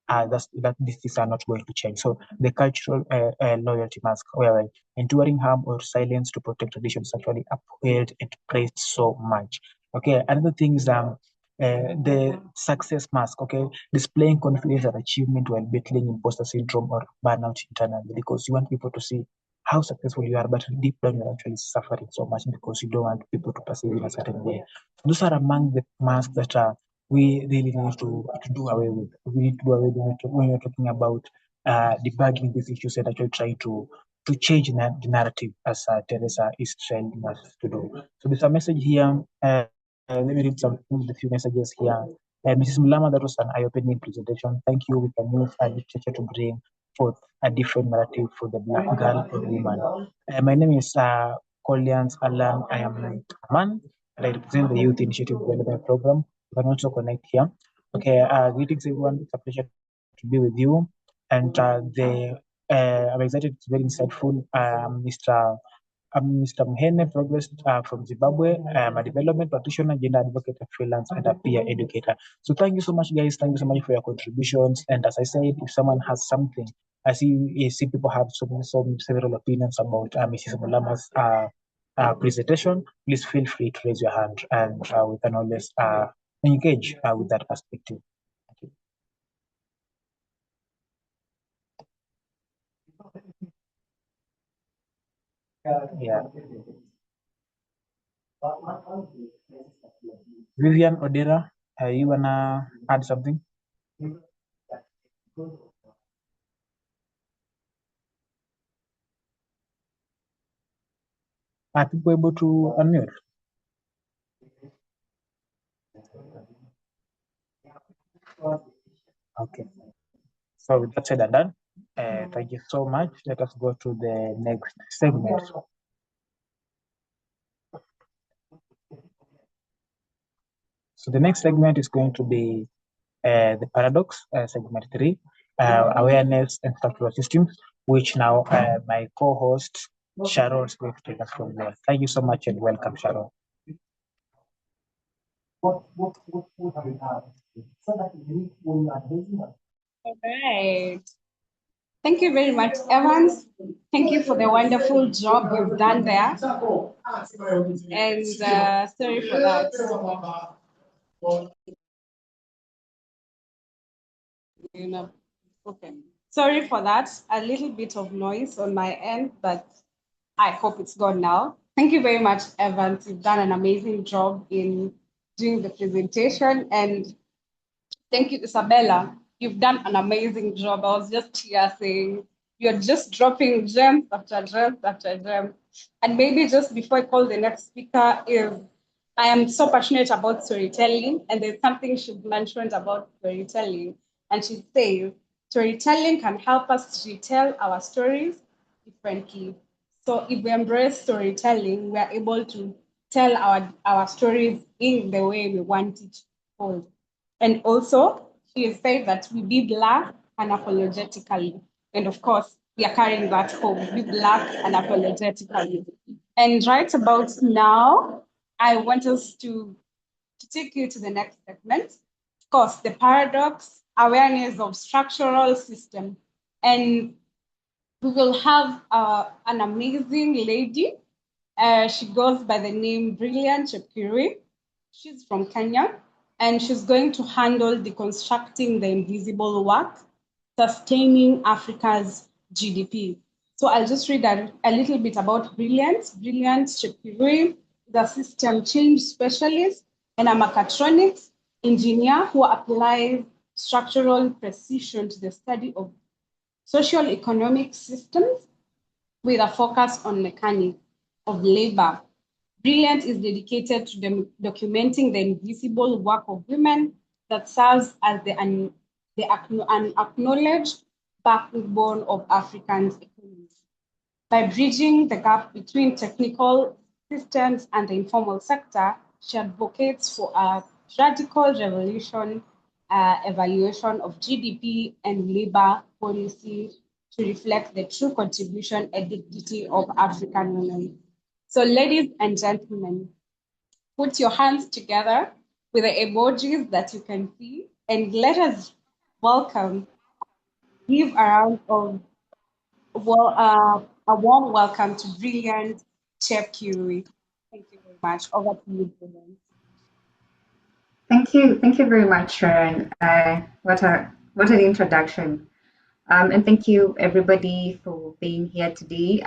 that these things are not going to change. So the cultural loyalty mask, where enduring harm or silence to protect traditions, actually upheld and praised so much. Okay, another thing is the success mask. Okay, displaying confidence and achievement while battling imposter syndrome or burnout internally, because you want people to see how successful you are, but deep down you're actually suffering so much because you don't want people to perceive in a certain way. Those are among the masks that are we really need to do away with. We need to do away with when you're talking about debugging these issues and actually trying to change the narrative as Teresa is trying us to do. So there's a message here. Let me read some of the few messages here. Mrs. Mulama, that was an eye-opening presentation. Thank you. We can use literature to bring forth a different narrative for the Black girl or woman. My name is Collians Alan. I am a man, and I represent the Youth Initiative Development Program. You can also connect here. Okay, greetings everyone. It's a pleasure to be with you. And I'm excited. It's very insightful. Mr. Muhene Progress from Zimbabwe. I'm a development practitioner, gender advocate, freelance, and a peer educator. So thank you so much, guys. Thank you so much for your contributions. And as I said, if someone has something, I see people have several opinions about Mrs. Mulama's presentation. Please feel free to raise your hand, and we can always engage with that perspective. Thank you. Yeah. Vivian Odera, you wanna add something? Are people able to unmute? Okay. So with that said and done, thank you so much. Let us go to the next segment. So the next segment is going to be the paradox, segment 3, awareness and structural systems, which now my co-host Sharon is going to take us from there. Thank you so much and welcome, Sharon. All right. Thank you very much, Evans. Thank you for the wonderful job you've done there. And sorry for that. Okay. Sorry for that. A little bit of noise on my end, but I hope it's gone now. Thank you very much, Evans. You've done an amazing job in doing the presentation. And thank you, Isabella. you've done an amazing job. I was just here saying, you're just dropping gems after gems after gems. And maybe just before I call the next speaker, is I am so passionate about storytelling, and there's something she mentioned about storytelling. And she says, storytelling can help us retell our stories differently. So if we embrace storytelling, we are able to tell our stories in the way we want it told. And also, she has said that we be Black unapologetically. And of course, we are carrying that home, be Black unapologetically. And right about now, I want us to take you to the next segment. Of course, the paradox, awareness of structural system. And we will have an amazing lady. She goes by the name Brilliant Chepkirui. She's from Kenya, and she's going to handle deconstructing the invisible work, sustaining Africa's GDP. So I'll just read a little bit about Brilliant. Brilliant Chepkirui is a system change specialist and a mechatronics engineer who applies structural precision to the study of social economic systems with a focus on mechanics of labor. Brilliant is dedicated to documenting the invisible work of women that serves as the unacknowledged backbone of African economies. By bridging the gap between technical systems and the informal sector, she advocates for a radical revolution evaluation of GDP and labor policy to reflect the true contribution and dignity of African women. So ladies and gentlemen, put your hands together with the emojis that you can see, and let us welcome, give a round of a warm welcome to Brilliant Chepkirui. Thank you very much. Over to you, Brilliant. Thank you very much, Sharon. What an introduction. And thank you everybody for being here today.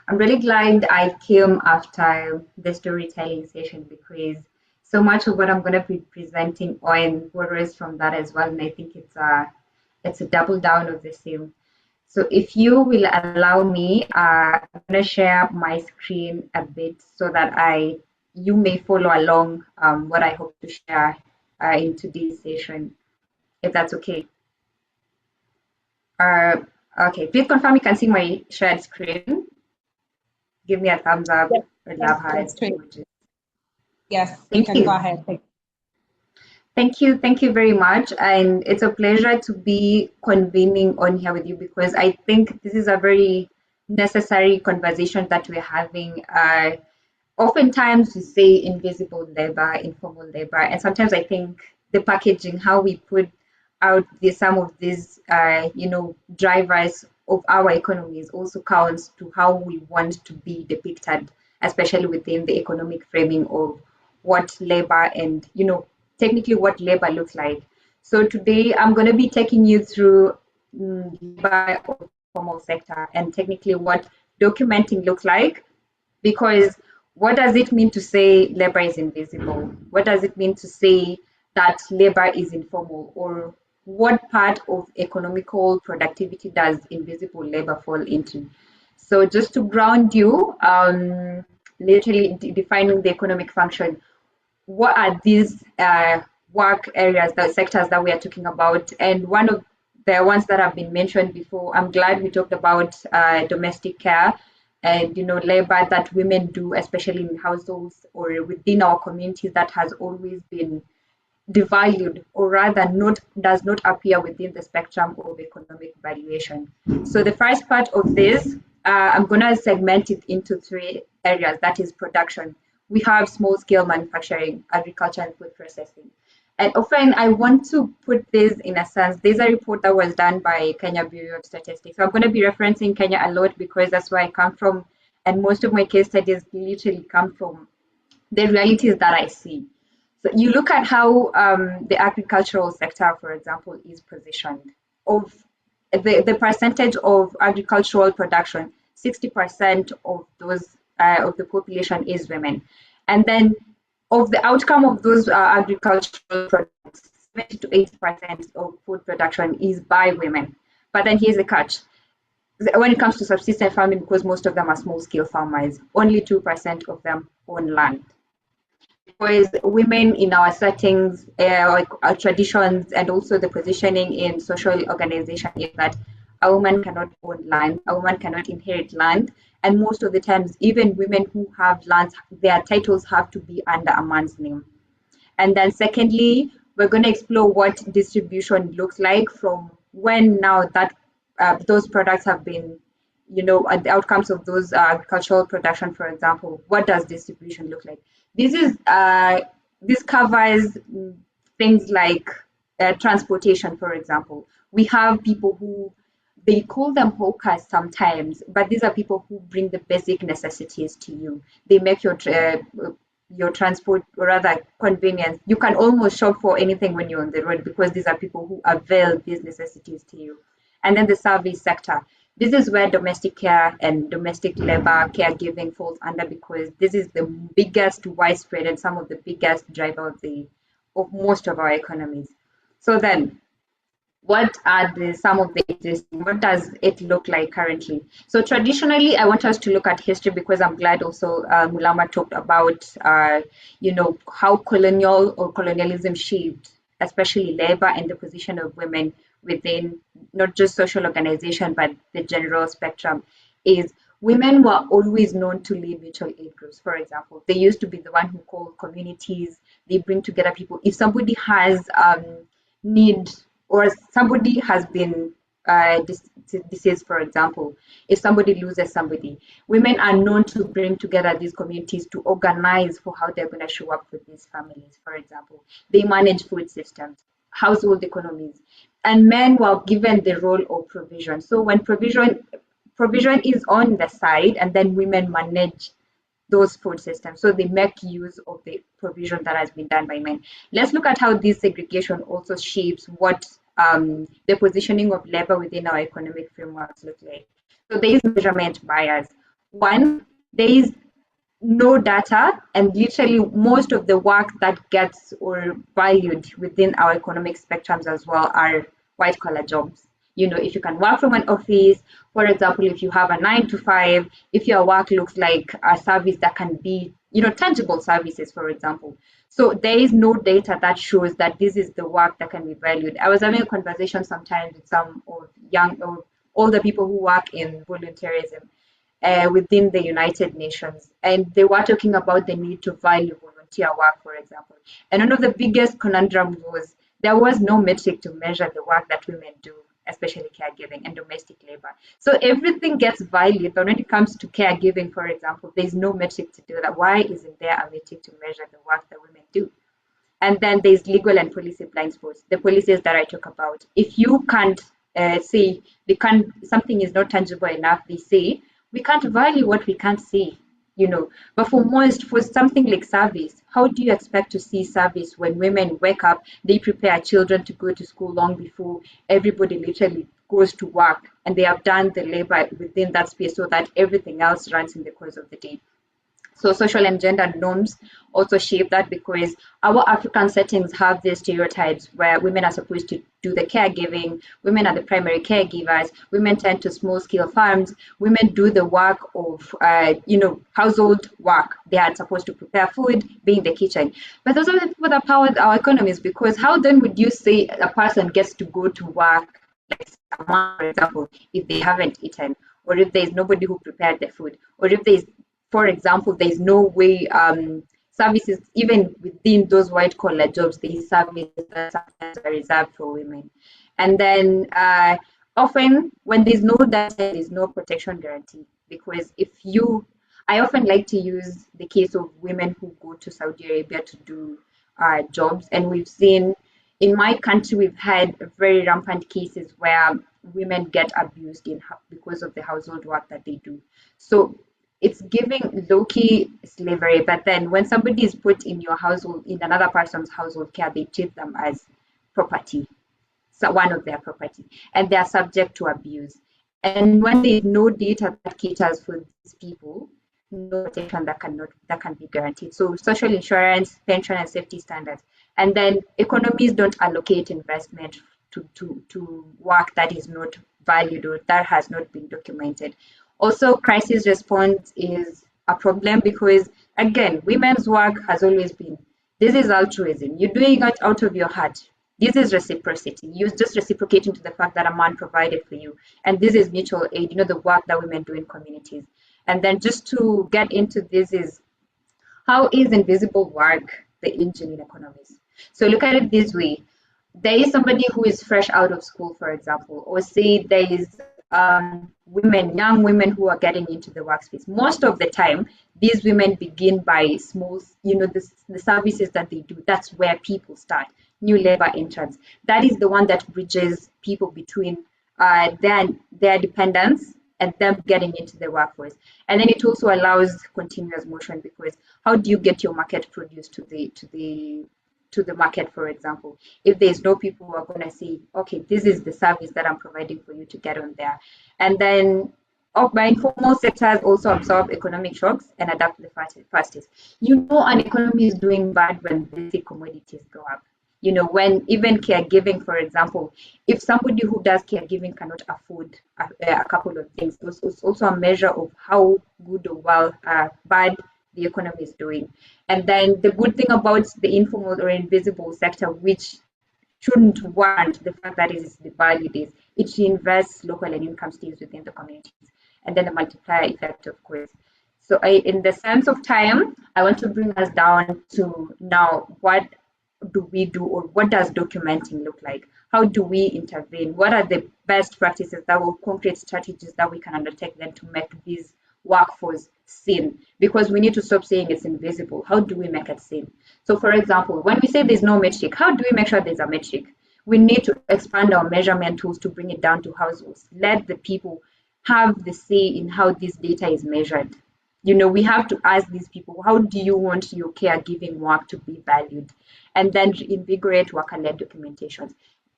I'm really glad I came after the storytelling session because so much of what I'm going to be presenting on borrows from that as well, and I think it's a double down of the same. So if you will allow me, I'm going to share my screen a bit so that you may follow along what I hope to share in today's session, if that's okay. Okay, please confirm you can see my shared screen. Give me a thumbs up. Yes, I'd love how yes, you can go ahead. Thank you very much. And it's a pleasure to be convening on here with you because I think this is a very necessary conversation that we're having. Oftentimes we say invisible labor, informal labor, and sometimes I think the packaging, how we put out some of these, drivers of our economies also counts to how we want to be depicted, especially within the economic framing of what labor and, technically what labor looks like. So today I'm going to be taking you through labor of the formal sector and technically what documenting looks like, because what does it mean to say labor is invisible? What does it mean to say that labor is informal? Or what part of economical productivity does invisible labor fall into? So just to ground you, literally defining the economic function, what are these work areas, the sectors that we are talking about? And one of the ones that have been mentioned before, I'm glad we talked about domestic care and labor that women do, especially in households or within our communities, that has always been devalued, or rather does not appear within the spectrum of economic valuation. So the first part of this, I'm going to segment it into three areas. That is production. We have small scale manufacturing, agriculture, and food processing. And often I want to put this in a sense. There's a report that was done by Kenya Bureau of Statistics. So I'm going to be referencing Kenya a lot because that's where I come from. And most of my case studies literally come from the realities that I see. So you look at how the agricultural sector, for example, is positioned. Of the percentage of agricultural production, 60% of those of the population is women. And then of the outcome of those agricultural products, 70 to 80% of food production is by women. But then here's the catch. When it comes to subsistence farming, because most of them are small-scale farmers, only 2% of them own land. Because women in our settings, like our traditions, and also the positioning in social organization is that a woman cannot own land, a woman cannot inherit land, and most of the times, even women who have lands, their titles have to be under a man's name. And then secondly, we're going to explore what distribution looks like from when now that those products have been, the outcomes of those agricultural production, for example, what does distribution look like? This covers things like transportation, for example. We have people who, they call them hawkers sometimes, but these are people who bring the basic necessities to you. They make your transport, or rather convenience. You can almost shop for anything when you're on the road because these are people who avail these necessities to you. And then the service sector. This is where domestic care and domestic labor caregiving falls under, because this is the biggest widespread and some of the biggest driver of most of our economies. So then, what are some of the existing, what does it look like currently? So traditionally, I want us to look at history because I'm glad also Mulama talked about, how colonialism shaped, especially labor and the position of women within not just social organization, but the general spectrum. Is women were always known to lead mutual aid groups, for example. They used to be the one who called communities. They bring together people. If somebody has need, or somebody has been deceased, for example, if somebody loses somebody, women are known to bring together these communities to organize for how they're going to show up with these families, for example. They manage food systems, household economies, and men were given the role of provision. So when provision is on the side, and then women manage those food systems. So they make use of the provision that has been done by men. Let's look at how this segregation also shapes what the positioning of labor within our economic frameworks look like. So there is measurement bias. One, there is no data, and literally most of the work that gets or valued within our economic spectrums as well are white collar jobs. If you can work from an office, for example, if you have a 9 to 5, if your work looks like a service that can be, tangible services, for example. So there is no data that shows that this is the work that can be valued. I was having a conversation sometimes with some of young or older people who work in volunteerism within the United Nations, and they were talking about the need to value volunteer work, for example. And one of the biggest conundrums was there was no metric to measure the work that women do, especially caregiving and domestic labor. So everything gets valued, but when it comes to caregiving, for example, there's no metric to do that. Why isn't there a metric to measure the work that women do? And then there's legal and policy blind spots, the policies that I talk about. If you can't say something is not tangible enough, they say we can't value what we can't see. But for something like service, how do you expect to see service when women wake up, they prepare children to go to school long before everybody literally goes to work, and they have done the labor within that space so that everything else runs in the course of the day? So social and gender norms also shape that, because our African settings have these stereotypes where women are supposed to do the caregiving, women are the primary caregivers, women tend to small-scale farms, women do the work of, household work. They are supposed to prepare food, be in the kitchen. But those are the people that power our economies, because how then would you say a person gets to go to work, like someone, for example, if they haven't eaten, or if there's nobody who prepared the food, or if there's, for example, there's no way services, even within those white collar jobs, these services that sometimes are reserved for women. And then often when there's no data, there's no protection guarantee. Because I often like to use the case of women who go to Saudi Arabia to do jobs. And we've seen, in my country, we've had very rampant cases where women get abused because of the household work that they do. So it's giving low-key slavery, but then when somebody is put in your household, in another person's household care, they treat them as property, so one of their property, and they are subject to abuse. And when there is no data that caters for these people, no protection that can be guaranteed. So social insurance, pension, and safety standards, And then economies don't allocate investment to work that is not valued or that has not been documented. Also, crisis response is a problem because, again, women's work has always been, this is altruism. You're doing it out of your heart. This is reciprocity. You're just reciprocating to the fact that a man provided for you. And this is mutual aid, the work that women do in communities. And then just to get into this is, how is invisible work the engine in economies? So look at it this way. There is somebody who is fresh out of school, for example, or say there is young women who are getting into the workspace. Most of the time, these women begin by small, the services that they do. That's where people start, new labor entrants. That is the one that bridges people between their dependence and them getting into the workforce. And then it also allows continuous motion, because how do you get your market produce to the market, for example, if there's no people who are going to say, okay, this is the service that I'm providing for you to get on there. And then my informal sectors also absorb economic shocks and adapt the fastest. An economy is doing bad when basic commodities go up. When even caregiving, for example, if somebody who does caregiving cannot afford a couple of things, it's also a measure of how good or bad the economy is doing. And then the good thing about the informal or invisible sector, which shouldn't warrant the fact that it is devalued, is it invests local and income stays within the communities. And then the multiplier effect, of course. So in the sense of time, I want to bring us down to now, what do we do, or what does documenting look like? How do we intervene? What are the best practices, that will concrete strategies that we can undertake then to make this workforce seen? Because we need to stop saying it's invisible. How do we make it seen? So for example, when we say there's no metric, how do we make sure there's a metric? We need to expand our measurement tools to bring it down to households. Let the people have the say in how this data is measured. We have to ask these people, how do you want your caregiving work to be valued? And then reinvigorate worker-led documentations.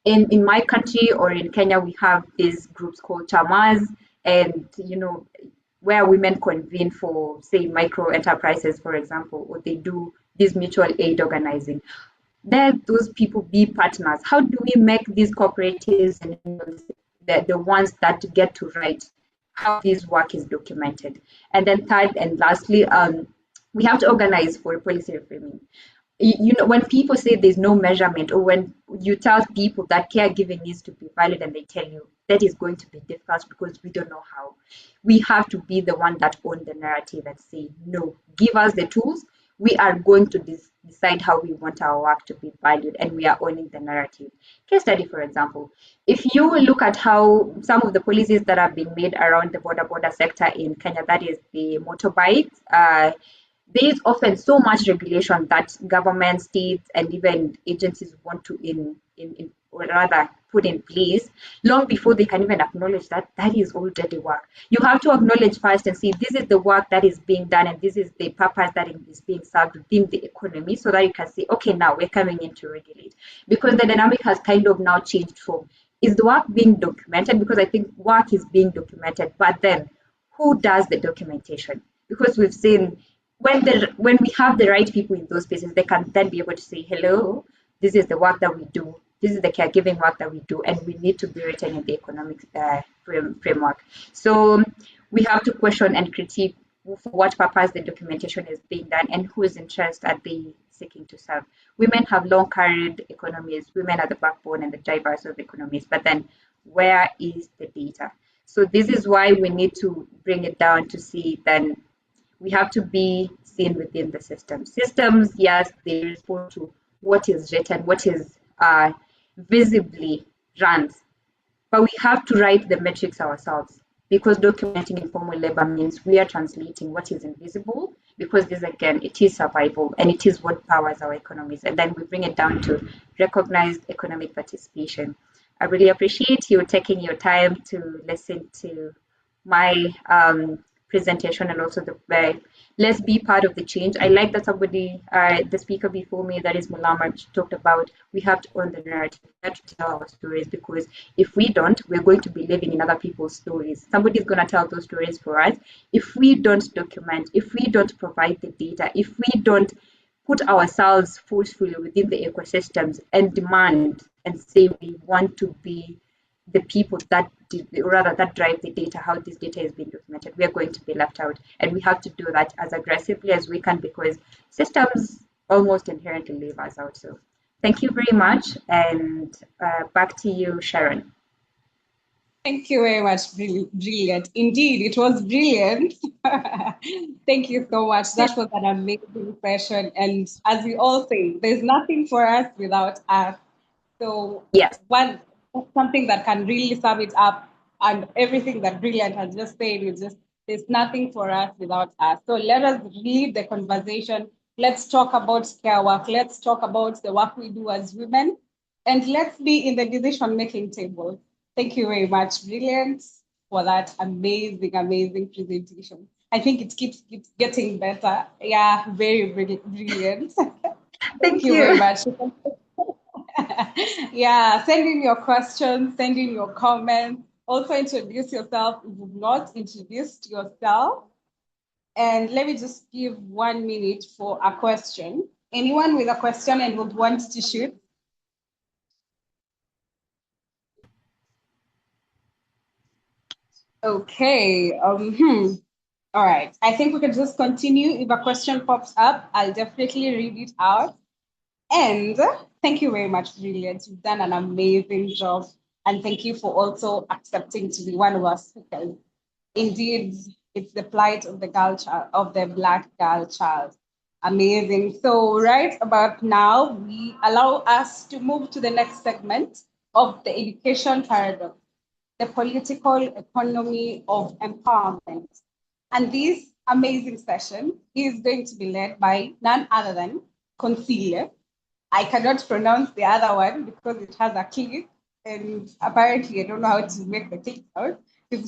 In my country, or in Kenya, we have these groups called chamas, and where women convene for, say, micro enterprises, for example, or they do this mutual aid organizing. Let those people be partners. How do we make these cooperatives and the ones that get to write how this work is documented? And then third and lastly, we have to organize for policy reframing. When people say there's no measurement, or when you tell people that caregiving needs to be valued and they tell you that is going to be difficult because we don't know how, we have to be the one that own the narrative and say, no, give us the tools. We are going to decide how we want our work to be valued, and we are owning the narrative. Case study, for example, if you look at how some of the policies that have been made around the border sector in Kenya, that is the motorbikes, there is often so much regulation that government, states, and even agencies want to or rather put in place long before they can even acknowledge that that is already work. You have to acknowledge first and see this is the work that is being done, and this is the purpose that is being served within the economy, so that you can say, okay, now we're coming in to regulate. Because the dynamic has kind of now changed from, is the work being documented? Because I think work is being documented, but then who does the documentation? Because we've seen when we have the right people in those spaces, they can then be able to say, hello, this is the work that we do. This is the caregiving work that we do, and we need to be written in the economic framework. So we have to question and critique for what purpose the documentation is being done and whose interest are they seeking to serve. Women have long carried economies. Women are the backbone and the drivers of economies. But then where is the data? So this is why we need to bring it down to see then we have to be seen within the system. Systems, yes, they respond to what is written, what is visibly runs, but we have to write the metrics ourselves, because documenting informal labor means we are translating what is invisible, because this, again, it is survival and it is what powers our economies, and then we bring it down to recognized economic participation. I really appreciate you taking your time to listen to my presentation, and also let's be part of the change. I like that somebody, the speaker before me, that is Mulama, talked about we have to own the narrative, we have to tell our stories, because if we don't, we're going to be living in other people's stories. Somebody's going to tell those stories for us. If we don't document, if we don't provide the data, if we don't put ourselves forcefully within the ecosystems and demand and say we want to be the people that that drive the data, how this data is being documented, we are going to be left out. And we have to do that as aggressively as we can because systems almost inherently leave us out. So thank you very much. And back to you, Sharon. Thank you very much. Brilliant. Indeed, it was brilliant. Thank you so much. That was an amazing session. And as we all say, there's nothing for us without us. So yes, something that can really sum it up, and everything that Brilliant has just said is just, there's nothing for us without us. So let us lead the conversation. Let's talk about care work. Let's talk about the work we do as women. And let's be in the decision-making table. Thank you very much, Brilliant, for that amazing presentation. I think it keeps getting better. Yeah, very brilliant. Thank you very much. Yeah, send in your questions, send in your comments. Also introduce yourself if you've not introduced yourself. And let me just give 1 minute for a question. Anyone with a question and would want to shoot? Okay. All right. I think we can just continue. If a question pops up, I'll definitely read it out. And thank you very much, Brilliant. You've done an amazing job. And thank you for also accepting to be one of our speakers. Indeed, it's the plight of the girl child, of the Black girl child. Amazing. So right about now, we allow us to move to the next segment of the education paradox, the political economy of empowerment. And this amazing session is going to be led by none other than Colisile. I cannot pronounce the other one because it has a click, and apparently I don't know how to make the click sound.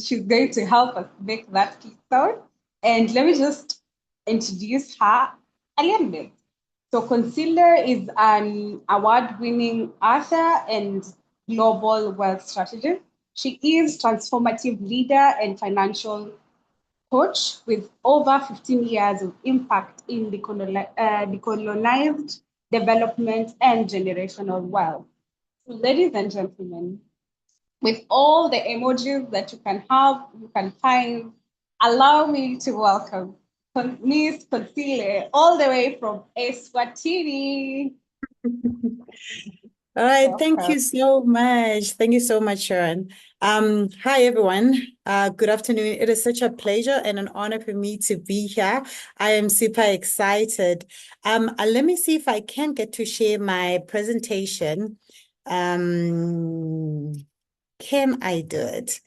She's going to help us make that click sound. And let me just introduce her a little bit. So Colisile is an award-winning author and global wealth strategist. She is transformative leader and financial coach with over 15 years of impact in decolonized development and generational wealth. So ladies and gentlemen, with all the emojis that you can find, allow me to welcome Miss Colisile all the way from Eswatini. All right, thank you so much. Thank you so much, Sharon. Hi, everyone. Good afternoon. It is such a pleasure and an honor for me to be here. I am super excited. Let me see if I can get to share my presentation. Can I do it?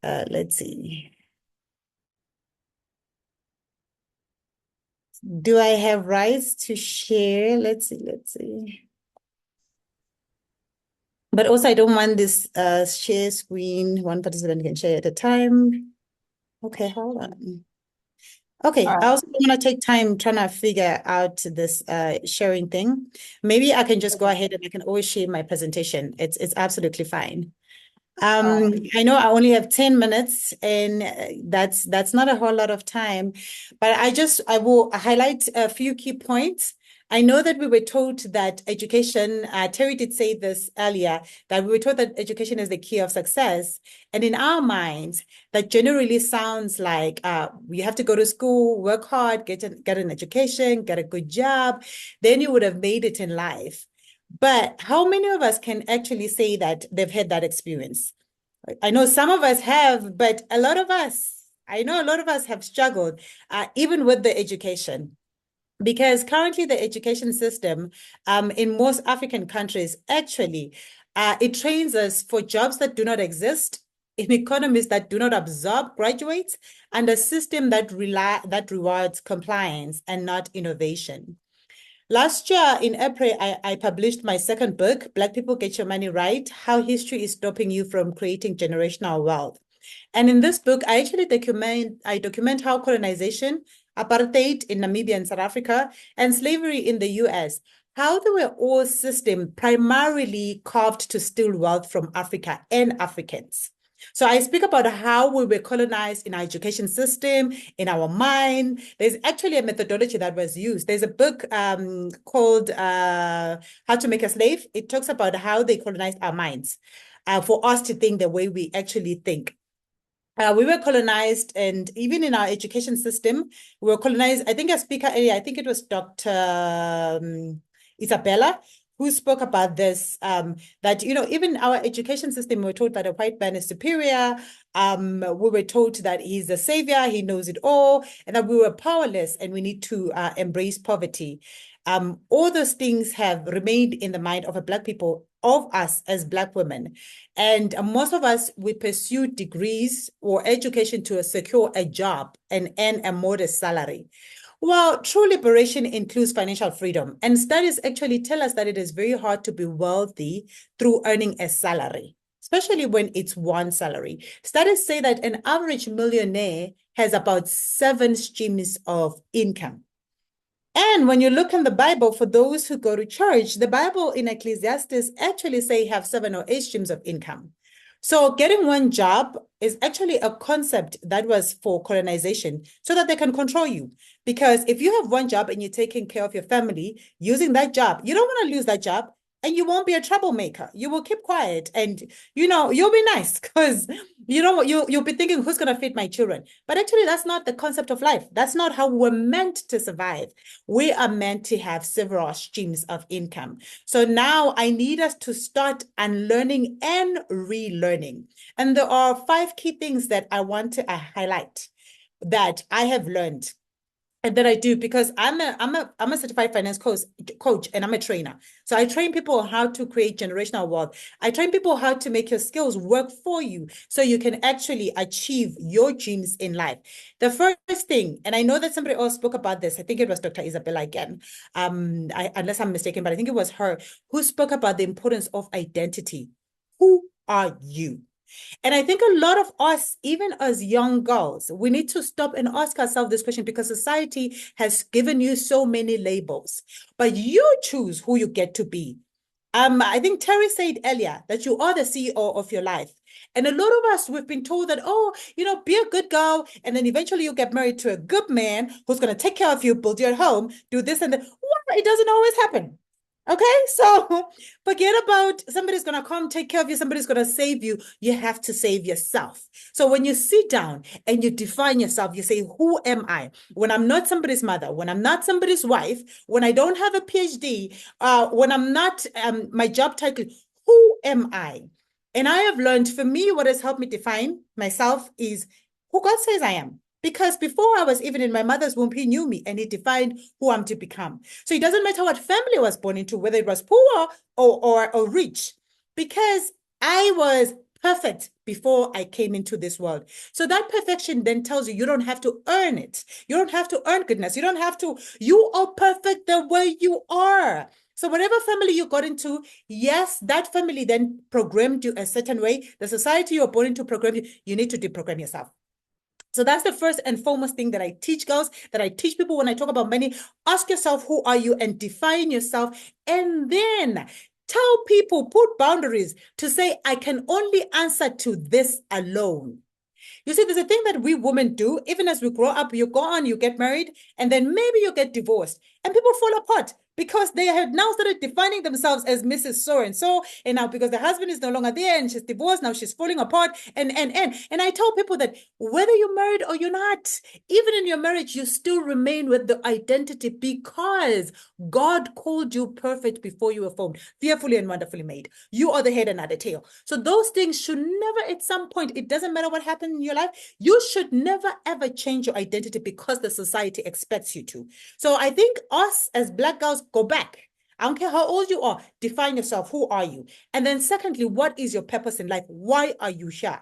Let's see. Do I have rights to share? Let's see. But also, I don't want this share screen. One participant can share at a time. Okay, hold on. Okay, I also don't want to take time trying to figure out this sharing thing. Maybe I can just go ahead and I can always share my presentation. It's absolutely fine. I know I only have 10 minutes and that's not a whole lot of time, but I will highlight a few key points. I know that we were told that education, Terry did say this earlier, that we were told that education is the key of success. And in our minds, that generally sounds like you have to go to school, work hard, get an education, get a good job, then you would have made it in life. But how many of us can actually say that they've had that experience? I know some of us have, but I know a lot of us have struggled, even with the education. Because currently the education system in most African countries, actually, it trains us for jobs that do not exist, in economies that do not absorb graduates, and a system that rewards compliance and not innovation. Last year in April, I published my second book, Black People Get Your Money Right, How History is Stopping You from Creating Generational Wealth. And in this book, I actually document how colonization, apartheid in Namibia and South Africa, and slavery in the US, how they were all systems primarily carved to steal wealth from Africa and Africans. So I speak about how we were colonized in our education system, in our mind. There's actually a methodology that was used. There's a book called How to Make a Slave. It talks about how they colonized our minds for us to think the way we actually think. We were colonized, and even in our education system, we were colonized. I think a speaker earlier, I think it was Dr. Isabella, who spoke about this, that, even our education system, we were told that a white man is superior. We were told that he's a savior, he knows it all, and that we were powerless and we need to embrace poverty. All those things have remained in the mind of Black people, of us as Black women. And most of us, we pursue degrees or education to secure a job and earn a modest salary. Well, true liberation includes financial freedom. And studies actually tell us that it is very hard to be wealthy through earning a salary, especially when it's one salary. Studies say that an average millionaire has about 7 streams of income. And when you look in the Bible, for those who go to church, the Bible in Ecclesiastes actually say have 7 or 8 streams of income. So getting one job is actually a concept that was for colonization so that they can control you. Because if you have one job and you're taking care of your family using that job, you don't want to lose that job. And you won't be a troublemaker. You will keep quiet and, you'll be nice because, you'll be thinking, who's going to feed my children? But actually, that's not the concept of life. That's not how we're meant to survive. We are meant to have several streams of income. So now I need us to start unlearning and relearning. And there are 5 key things that I want to highlight that I have learned. And that I do because I'm a certified finance coach and I'm a trainer. So I train people how to create generational wealth. I train people how to make your skills work for you so you can actually achieve your dreams in life. The first thing, and I know that somebody else spoke about this, I think it was Dr. Isabella again, unless I'm mistaken, but I think it was her who spoke about the importance of identity. Who are you? And I think a lot of us, even as young girls, we need to stop and ask ourselves this question because society has given you so many labels, but you choose who you get to be. I think Terry said earlier that you are the CEO of your life. And a lot of us, we've been told that, be a good girl. And then eventually you get married to a good man who's going to take care of you, build your home, do this and that. Well, it doesn't always happen. Okay, so forget about somebody's going to come take care of you, somebody's going to save you. You have to save yourself. So when you sit down and you define yourself, you say, who am I? When I'm not somebody's mother, when I'm not somebody's wife, when I don't have a PhD, when I'm not my job title, who am I? And I have learned, for me, what has helped me define myself is who God says I am. Because before I was even in my mother's womb, he knew me and he defined who I'm to become. So it doesn't matter what family I was born into, whether it was poor or rich, because I was perfect before I came into this world. So that perfection then tells you don't have to earn it. You don't have to earn goodness. You are perfect the way you are. So whatever family you got into, yes, that family then programmed you a certain way. The society you're born into programmed you. You need to deprogram yourself. So that's the first and foremost thing that I teach girls, that I teach people when I talk about money. Ask yourself, who are you, and define yourself. And then tell people, put boundaries to say, I can only answer to this alone. You see, there's a thing that we women do, even as we grow up, you go on, you get married, and then maybe you get divorced, and people fall apart because they had now started defining themselves as Mrs. So-and-so, and now because the husband is no longer there and she's divorced, now she's falling apart, and I tell people that whether you're married or you're not, even in your marriage, you still remain with the identity because God called you perfect before you were formed, fearfully and wonderfully made. You are the head and not the tail. So those things should never, at some point, it doesn't matter what happened in your life, you should never ever change your identity because the society expects you to. So I think us as Black girls, go back. I don't care how old you are, define yourself. Who are you? And then secondly, what is your purpose in life? Why are you here?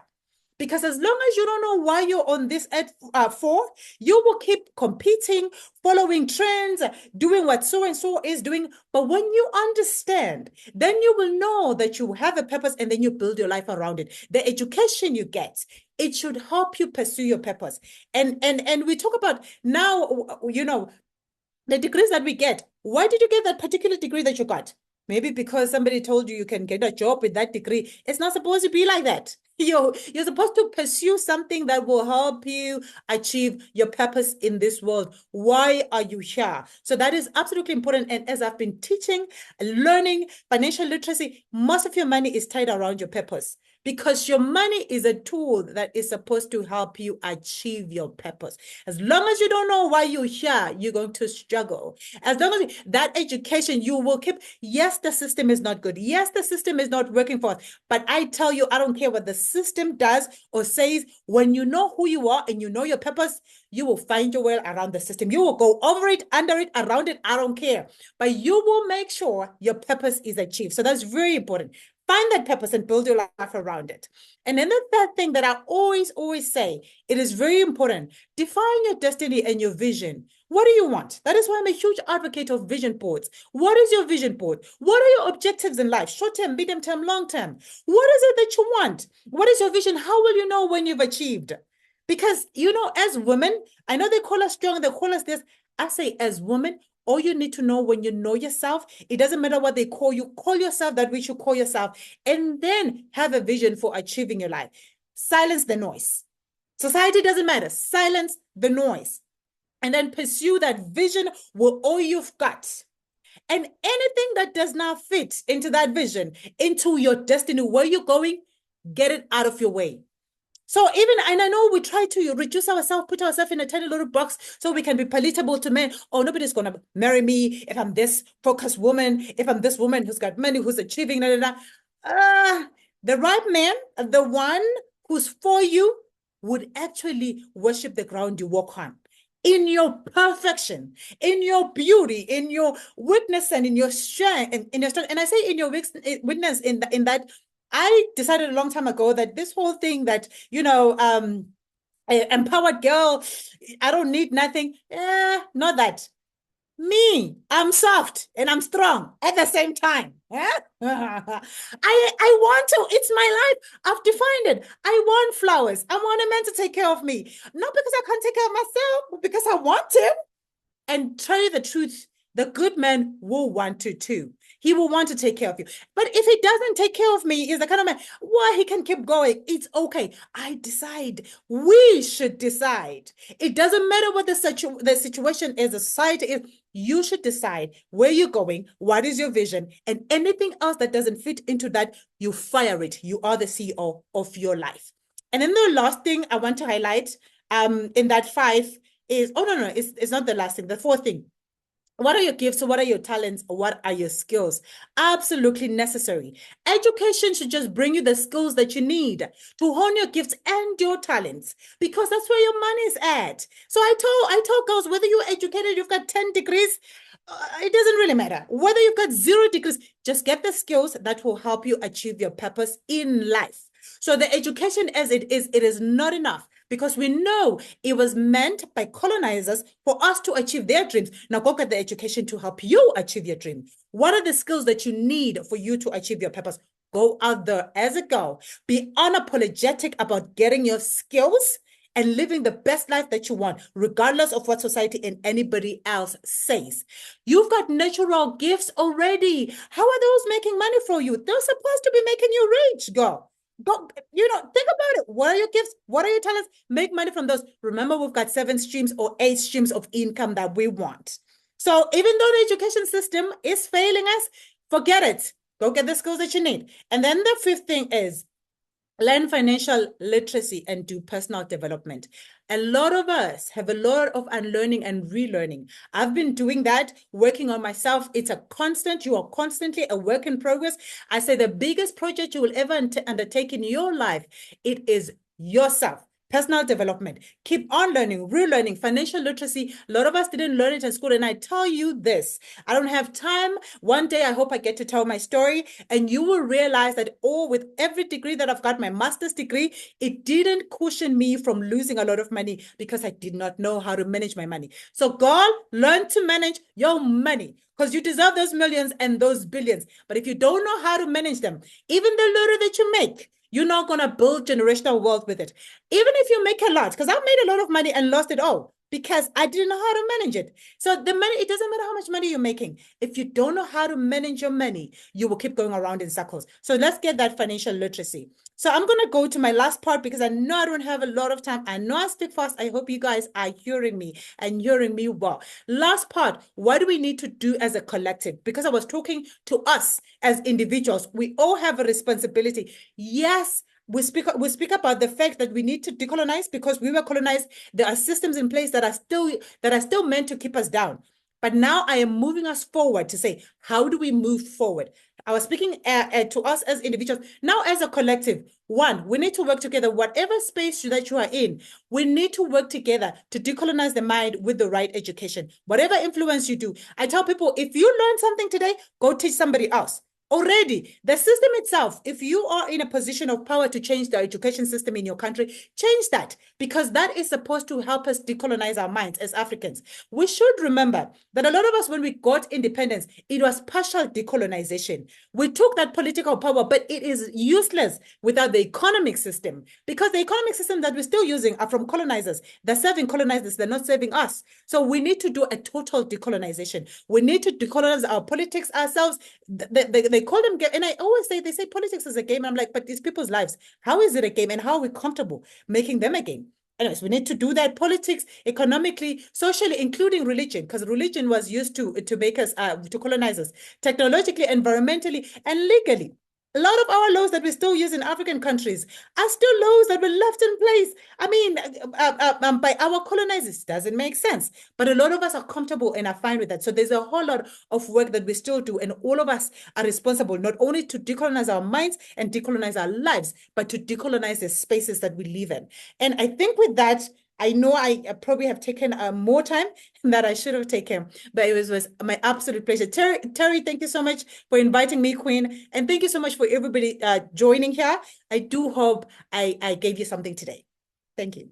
Because as long as you don't know why you're on this earth for, you will keep competing, following trends, doing what so-and-so is doing. But when you understand, then you will know that you have a purpose and then you build your life around it. The education you get, it should help you pursue your purpose. And we talk about now, the degrees that we get. Why did you get that particular degree that you got? Maybe because somebody told you can get a job with that degree. It's not supposed to be like that. You're supposed to pursue something that will help you achieve your purpose in this world. Why are you here? So that is absolutely important. And as I've been teaching, learning financial literacy, most of your money is tied around your purpose, because your money is a tool that is supposed to help you achieve your purpose. As long as you don't know why you're here, you're going to struggle. As long as that education, you will keep, yes, the system is not good. Yes, the system is not working for us. But I tell you, I don't care what the system does or says. When you know who you are and you know your purpose, you will find your way around the system. You will go over it, under it, around it. I don't care. But you will make sure your purpose is achieved. So that's very important. Find that purpose and build your life around it. And then the third thing that I always say, it is very important. Define your destiny and your vision. What do you want? That is why I'm a huge advocate of vision boards. What is your vision board? What are your objectives in life? Short term, medium term, long term. What is it that you want? What is your vision? How will you know when you've achieved? Because, as women, I know they call us strong, they call us this. I say, as women, all you need to know when you know yourself, it doesn't matter what they call you, call yourself that which you call yourself, and then have a vision for achieving your life. Silence the noise. Society doesn't matter. Silence the noise. And then pursue that vision with all you've got. And anything that does not fit into that vision, into your destiny, where you're going, get it out of your way. So even, and I know we try to reduce ourselves, put ourselves in a tiny little box so we can be palatable to men. Oh, nobody's going to marry me if I'm this focused woman, if I'm this woman who's got money, who's achieving, the right man, the one who's for you, would actually worship the ground you walk on. In your perfection, in your beauty, in your witness, and in your strength, and in your strength. And I say in your witness, in that, I decided a long time ago that this whole thing that, empowered girl, I don't need nothing. Not that. Me, I'm soft and I'm strong at the same time. I want to, it's my life. I've defined it. I want flowers. I want a man to take care of me. Not because I can't take care of myself, but because I want to. And tell you the truth, the good man will want to too. He will want to take care of you. But if he doesn't take care of me, he's the kind of man, well, he can keep going. It's okay. I decide. We should decide. It doesn't matter what the situation is, the society is. You should decide where you're going, what is your vision, and anything else that doesn't fit into that, you fire it. You are the CEO of your life. And then the last thing I want to highlight in that 5 is, it's not the last thing, the 4th thing. What are your gifts? What are your talents? What are your skills? Absolutely necessary. Education should just bring you the skills that you need to hone your gifts and your talents, because that's where your money is at. So I told girls, whether you're educated, you've got 10 degrees, it doesn't really matter. Whether you've got 0 degrees, just get the skills that will help you achieve your purpose in life. So the education as it is not enough, because we know it was meant by colonizers for us to achieve their dreams. Now go get the education to help you achieve your dream. What are the skills that you need for you to achieve your purpose? Go out there as a girl. Be unapologetic about getting your skills and living the best life that you want, regardless of what society and anybody else says. You've got natural gifts already. How are those making money for you? They're supposed to be making you rich, girl. Go, think about it. What are your gifts? What are your talents? Make money from those. Remember, we've got 7 streams or 8 streams of income that we want. So even though the education system is failing us, forget it. Go get the skills that you need. And then the 5th thing is learn financial literacy and do personal development. A lot of us have a lot of unlearning and relearning. I've been doing that, working on myself. It's a constant. You are constantly a work in progress. I say the biggest project you will ever undertake in your life, it is yourself. Personal development. Keep on learning, relearning, financial literacy. A lot of us didn't learn it in school. And I tell you this, I don't have time. One day, I hope I get to tell my story. And you will realize that, with every degree that I've got, my master's degree, it didn't cushion me from losing a lot of money because I did not know how to manage my money. So girl, learn to manage your money, because you deserve those millions and those billions. But if you don't know how to manage them, even the little that you make, you're not going to build generational wealth with it. Even if you make a lot, because I've made a lot of money and lost it all. because I didn't know how to manage it. So the money, it doesn't matter how much money you're making. If you don't know how to manage your money, you will keep going around in circles. So let's get that financial literacy. So I'm going to go to my last part because I know I don't have a lot of time. I know I speak fast. I hope you guys are hearing me and hearing me well. Last part, what do we need to do as a collective? Because I was talking to us as individuals. We all have a responsibility. Yes, we speak about the fact that we need to decolonize because we were colonized. There are systems in place that are still meant to keep us down. But now I am moving us forward to say, how do we move forward? I was speaking to us as individuals. Now, as a collective, one, we need to work together. Whatever space that you are in, we need to work together to decolonize the mind with the right education. Whatever influence you do, I tell people, if you learn something today, go teach somebody else. Already, the system itself, if you are in a position of power to change the education system in your country, change that, because that is supposed to help us decolonize our minds as Africans. We should remember that a lot of us, when we got independence, it was partial decolonization. We took that political power, but it is useless without the economic system, because the economic system that we're still using are from colonizers. They're serving colonizers, they're not serving us. So we need to do a total decolonization. We need to decolonize our politics ourselves. They call them game, and I always say, they say politics is a game. I'm like, but it's people's lives. How is it a game, and how are we comfortable making them a game? Anyways, we need to do that politics, economically, socially, including religion, because religion was used to make us, to colonize us, technologically, environmentally, and legally. A lot of our laws that we still use in African countries are still laws that were left in place. I mean, by our colonizers. Doesn't make sense. But a lot of us are comfortable and are fine with that. So there's a whole lot of work that we still do. And all of us are responsible, not only to decolonize our minds and decolonize our lives, but to decolonize the spaces that we live in. And I think with that, I know I probably have taken more time than I should have taken, but it was my absolute pleasure. Terry, thank you so much for inviting me, Queen. And thank you so much for everybody joining here. I do hope I gave you something today. Thank you.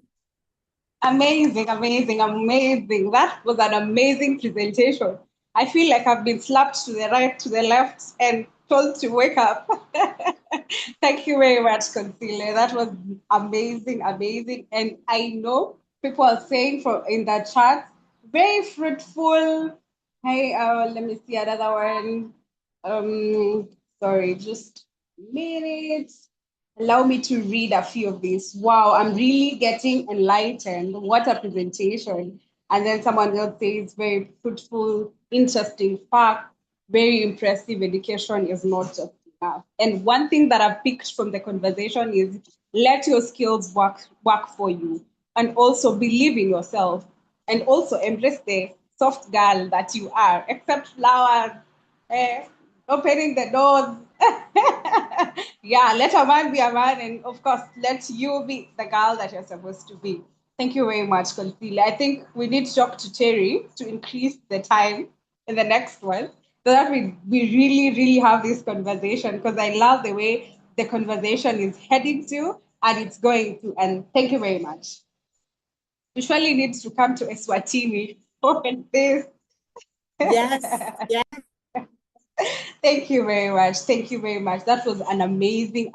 Amazing, amazing, amazing. That was an amazing presentation. I feel like I've been slapped to the right, to the left, and told to wake up. Thank you very much, Colisile. That was amazing, amazing. And I know people are saying in the chat, very fruitful. Hey, let me see another one. Sorry, just a minute. Allow me to read a few of these. Wow, I'm really getting enlightened. What a presentation. And then someone else says, very fruitful, interesting fact, very impressive. Education is not just enough. And one thing that I've picked from the conversation is let your skills work for you, and also believe in yourself, and also embrace the soft girl that you are. Accept flowers, opening the doors. Yeah, let a man be a man, and of course, let you be the girl that you're supposed to be. Thank you very much, Colisile. I think we need to talk to Terry to increase the time in the next one, so that we really, really have this conversation, because I love the way the conversation is heading to and it's going to. And thank you very much. You surely need to come to Eswatini for this. Yes, yes. Thank you very much. Thank you very much. That was an amazing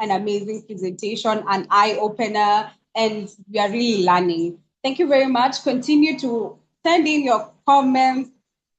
presentation, an eye-opener, and we are really learning. Thank you very much. Continue to send in your comments,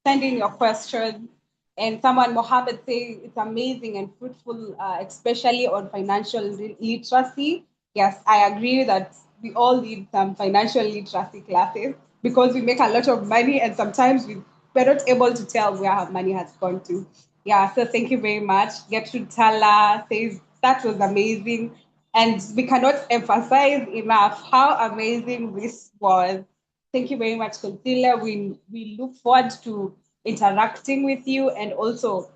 send in your questions. And someone, Mohammed, says it's amazing and fruitful, especially on financial literacy. Yes, I agree that we all need some financial literacy classes, because we make a lot of money and sometimes we're not able to tell where our money has gone to. Yeah, so thank you very much. Gertrude Tala says that was amazing. And we cannot emphasize enough how amazing this was. Thank you very much, Colisile. We look forward to interacting with you and also,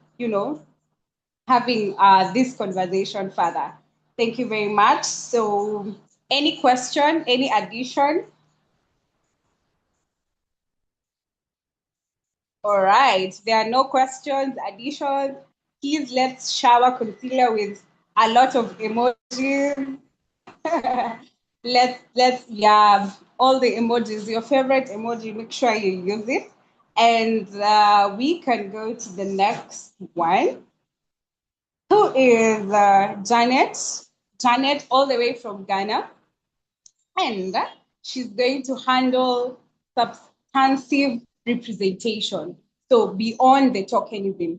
having this conversation further. Thank you very much. So any question, any addition? All right, there are no questions, additions. Please let's shower Colisile with a lot of emojis. let's all the emojis, your favorite emoji, make sure you use it. And we can go to the next one, who is Janet, all the way from Ghana. And she's going to handle substantive representation. So beyond the tokenism,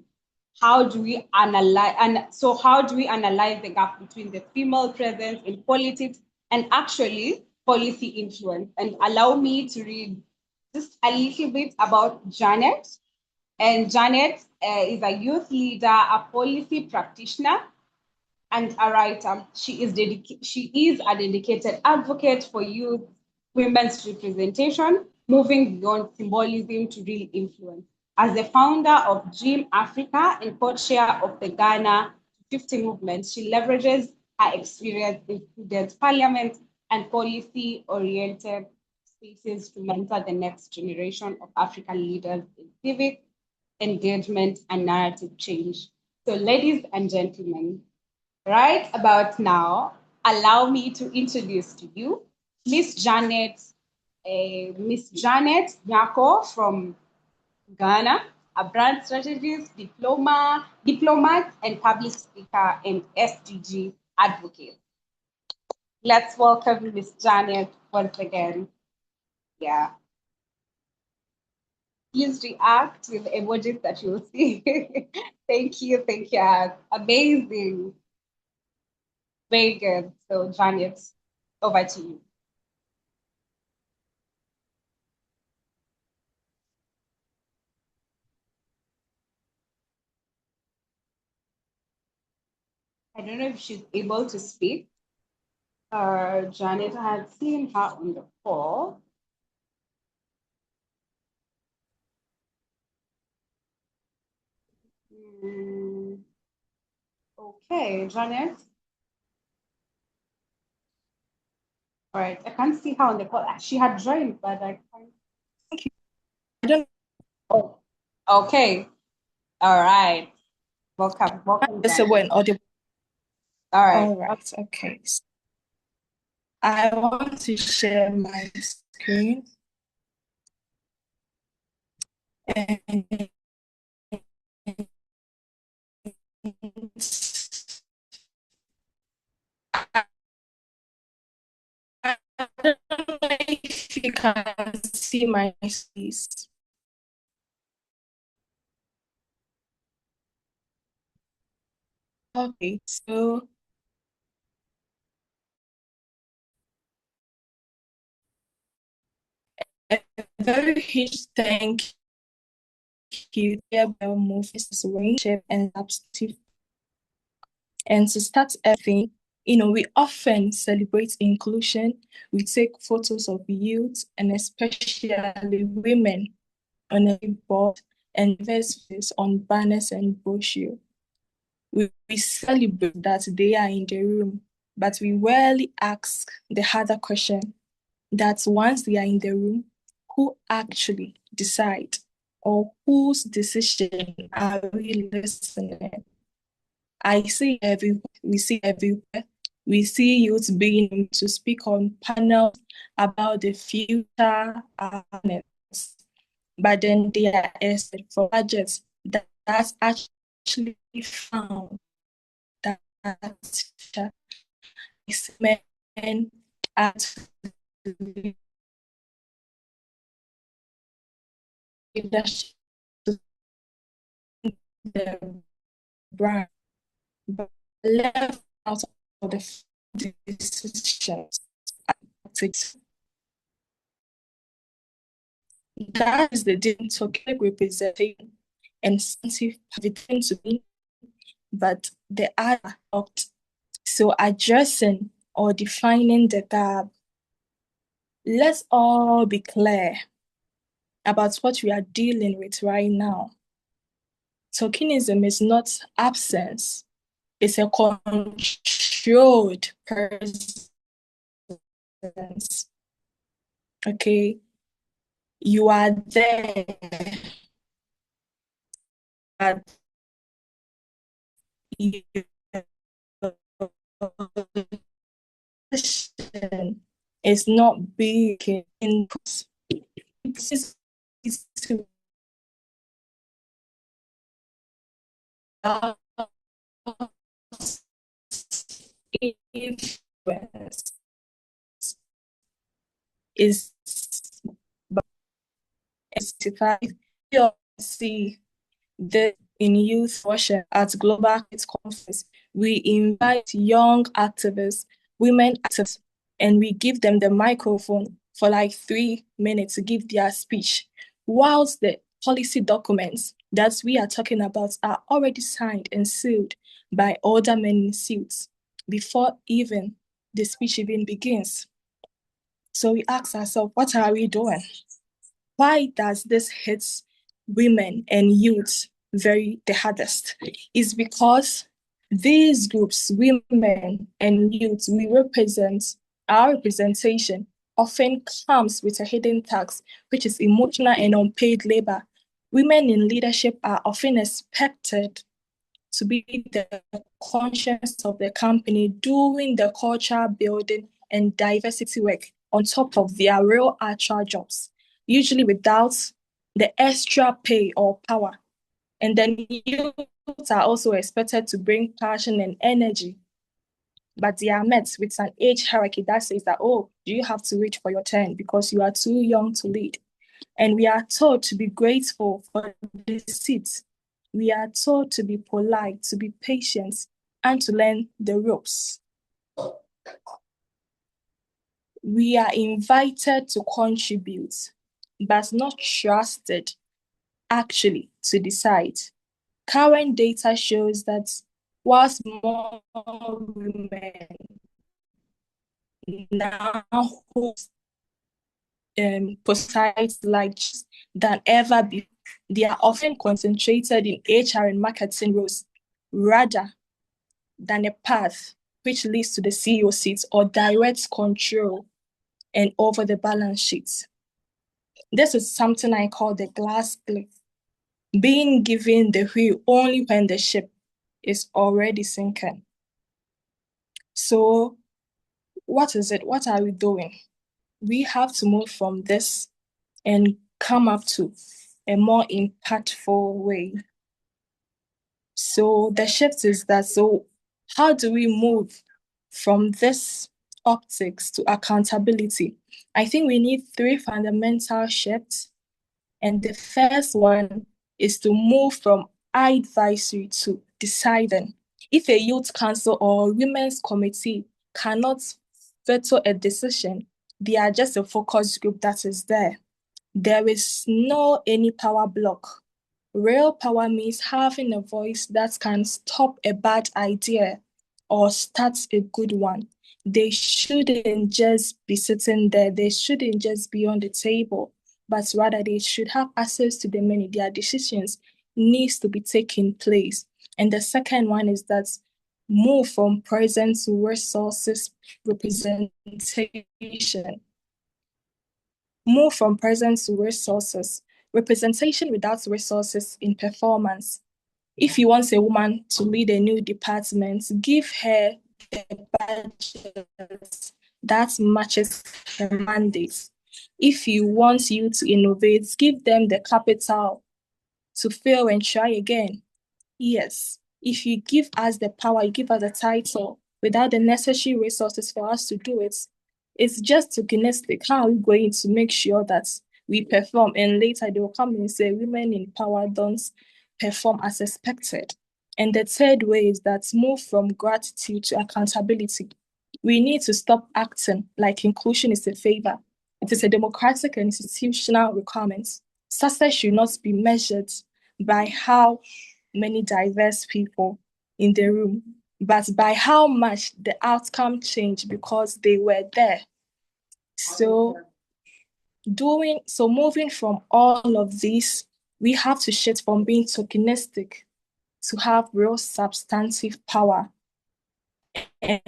how do we analyze the gap between the female presence in politics and actually policy influence? And allow me to read just a little bit about Janet. And Janet is a youth leader, a policy practitioner, and a writer. She is a dedicated advocate for youth women's representation, moving beyond symbolism to real influence. As the founder of Dream Africa and co-chair of the Ghana 50 movement, she leverages her experience in student parliament and policy-oriented spaces to mentor the next generation of African leaders in civic engagement and narrative change. So, ladies and gentlemen, right about now, allow me to introduce to you Miss Janet Nyarko from Ghana, a brand strategist, diplomat, and public speaker and SDG advocate. Let's welcome Miss Janet once again. Yeah. Please react with the emojis that you'll see. Thank you. Amazing. Very good. So, Janet, over to you. I don't know if she's able to speak. Janet, I had seen her on the call. Okay, Janet. All right, I can't see her on the call. She had joined, but I can't. I don't. Oh, okay. All right. Welcome. So when audible. All right. All right. Okay. I want to share my screen. And I don't know if you can see my face. Okay, so a very huge thank you to the movies range and substantive. And to start everything, we often celebrate inclusion. We take photos of youth and especially women on a board and verses on banners and brochures. We celebrate that they are in the room, but we rarely ask the harder question that once they are in the room, who actually decide or whose decision are we listening? I see everywhere. We see everywhere. We see youth being to speak on panels about the future awareness, but then they are asked for budgets that's actually found that men at leadership the brand, but left out of the decisions. That is the token representation and sensitive to me, but the other opt. So addressing or defining the gap. Let's all be clear about what we are dealing with right now. Tokenism is not absence. It's a controlled presence. Okay? You are there. But is not big in influence. Is You see the in youth worship at Global Kids Conference. We invite young activists, women activists, and we give them the microphone for like 3 minutes to give their speech, whilst the policy documents that we are talking about are already signed and sealed by older men in suits before even the speech even begins. So we ask ourselves, what are we doing? Why does this hit women and youth the hardest? Is because these groups, women and youth, our representation often comes with a hidden tax, which is emotional and unpaid labor. Women in leadership are often expected to be the conscience of the company, doing the culture building and diversity work on top of their real actual jobs, usually without the extra pay or power. And then youth are also expected to bring passion and energy, but they are met with an age hierarchy that says that, oh, you have to wait for your turn because you are too young to lead. And we are told to be grateful for the seats. We are told to be polite, to be patient, and to learn the ropes. We are invited to contribute, but not trusted, actually, to decide. Current data shows that whilst more women now host positions like than ever before, they are often concentrated in HR and marketing roles rather than a path which leads to the CEO seat or direct control and over the balance sheets. This is something I call the glass cliff, being given the wheel only when the ship is already sinking. So what is it? What are we doing? We have to move from this and come up to a more impactful way. So the shift is that, so how do we move from this optics to accountability? I think we need 3 fundamental shifts. And the first one is to move from advisory to deciding. If a youth council or women's committee cannot veto a decision, they are just a focus group that is there. There is no any power block. Real power means having a voice that can stop a bad idea or start a good one. They shouldn't just be sitting there. They shouldn't just be on the table, but rather they should have access to the money. Their decisions needs to be taking place. And the second one is that move from present to resources representation. Move from present to resources. Representation without resources in performance. If you want a woman to lead a new department, give her the budget that matches her mandate. If you want you to innovate, give them the capital to fail and try again. Yes, if you give us the power, you give us the title without the necessary resources for us to do it, it's just tokenistic. How are we going to make sure that we perform? And later they will come and say women in power don't perform as expected. And the third way is that move from gratitude to accountability. We need to stop acting like inclusion is a favor. It is a democratic and institutional requirement. Success should not be measured by how many diverse people in the room, but by how much the outcome changed because they were there. So moving from all of these, we have to shift from being tokenistic to have real substantive power. And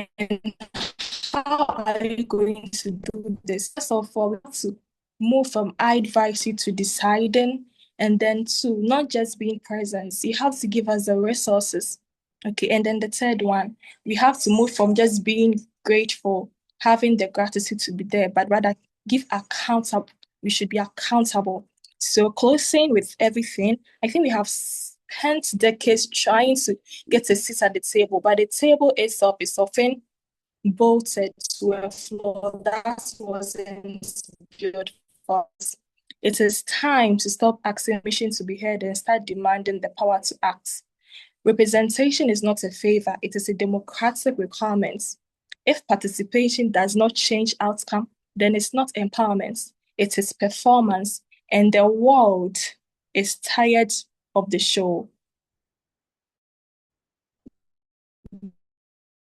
how are you going to do this? First of all, we have to move from advisory to deciding, and then to not just being present. You have to give us the resources. Okay, and then the third one, we have to move from just being grateful, having the gratitude to be there, but rather give accountable. We should be accountable. So closing with everything, I think we have spent decades trying to get a seat at the table, but the table itself is often bolted to a floor that wasn't built for us. It is time to stop asking permission to be heard and start demanding the power to act. Representation is not a favor, it is a democratic requirement. If participation does not change outcome, then it's not empowerment, it is performance, and the world is tired of the show.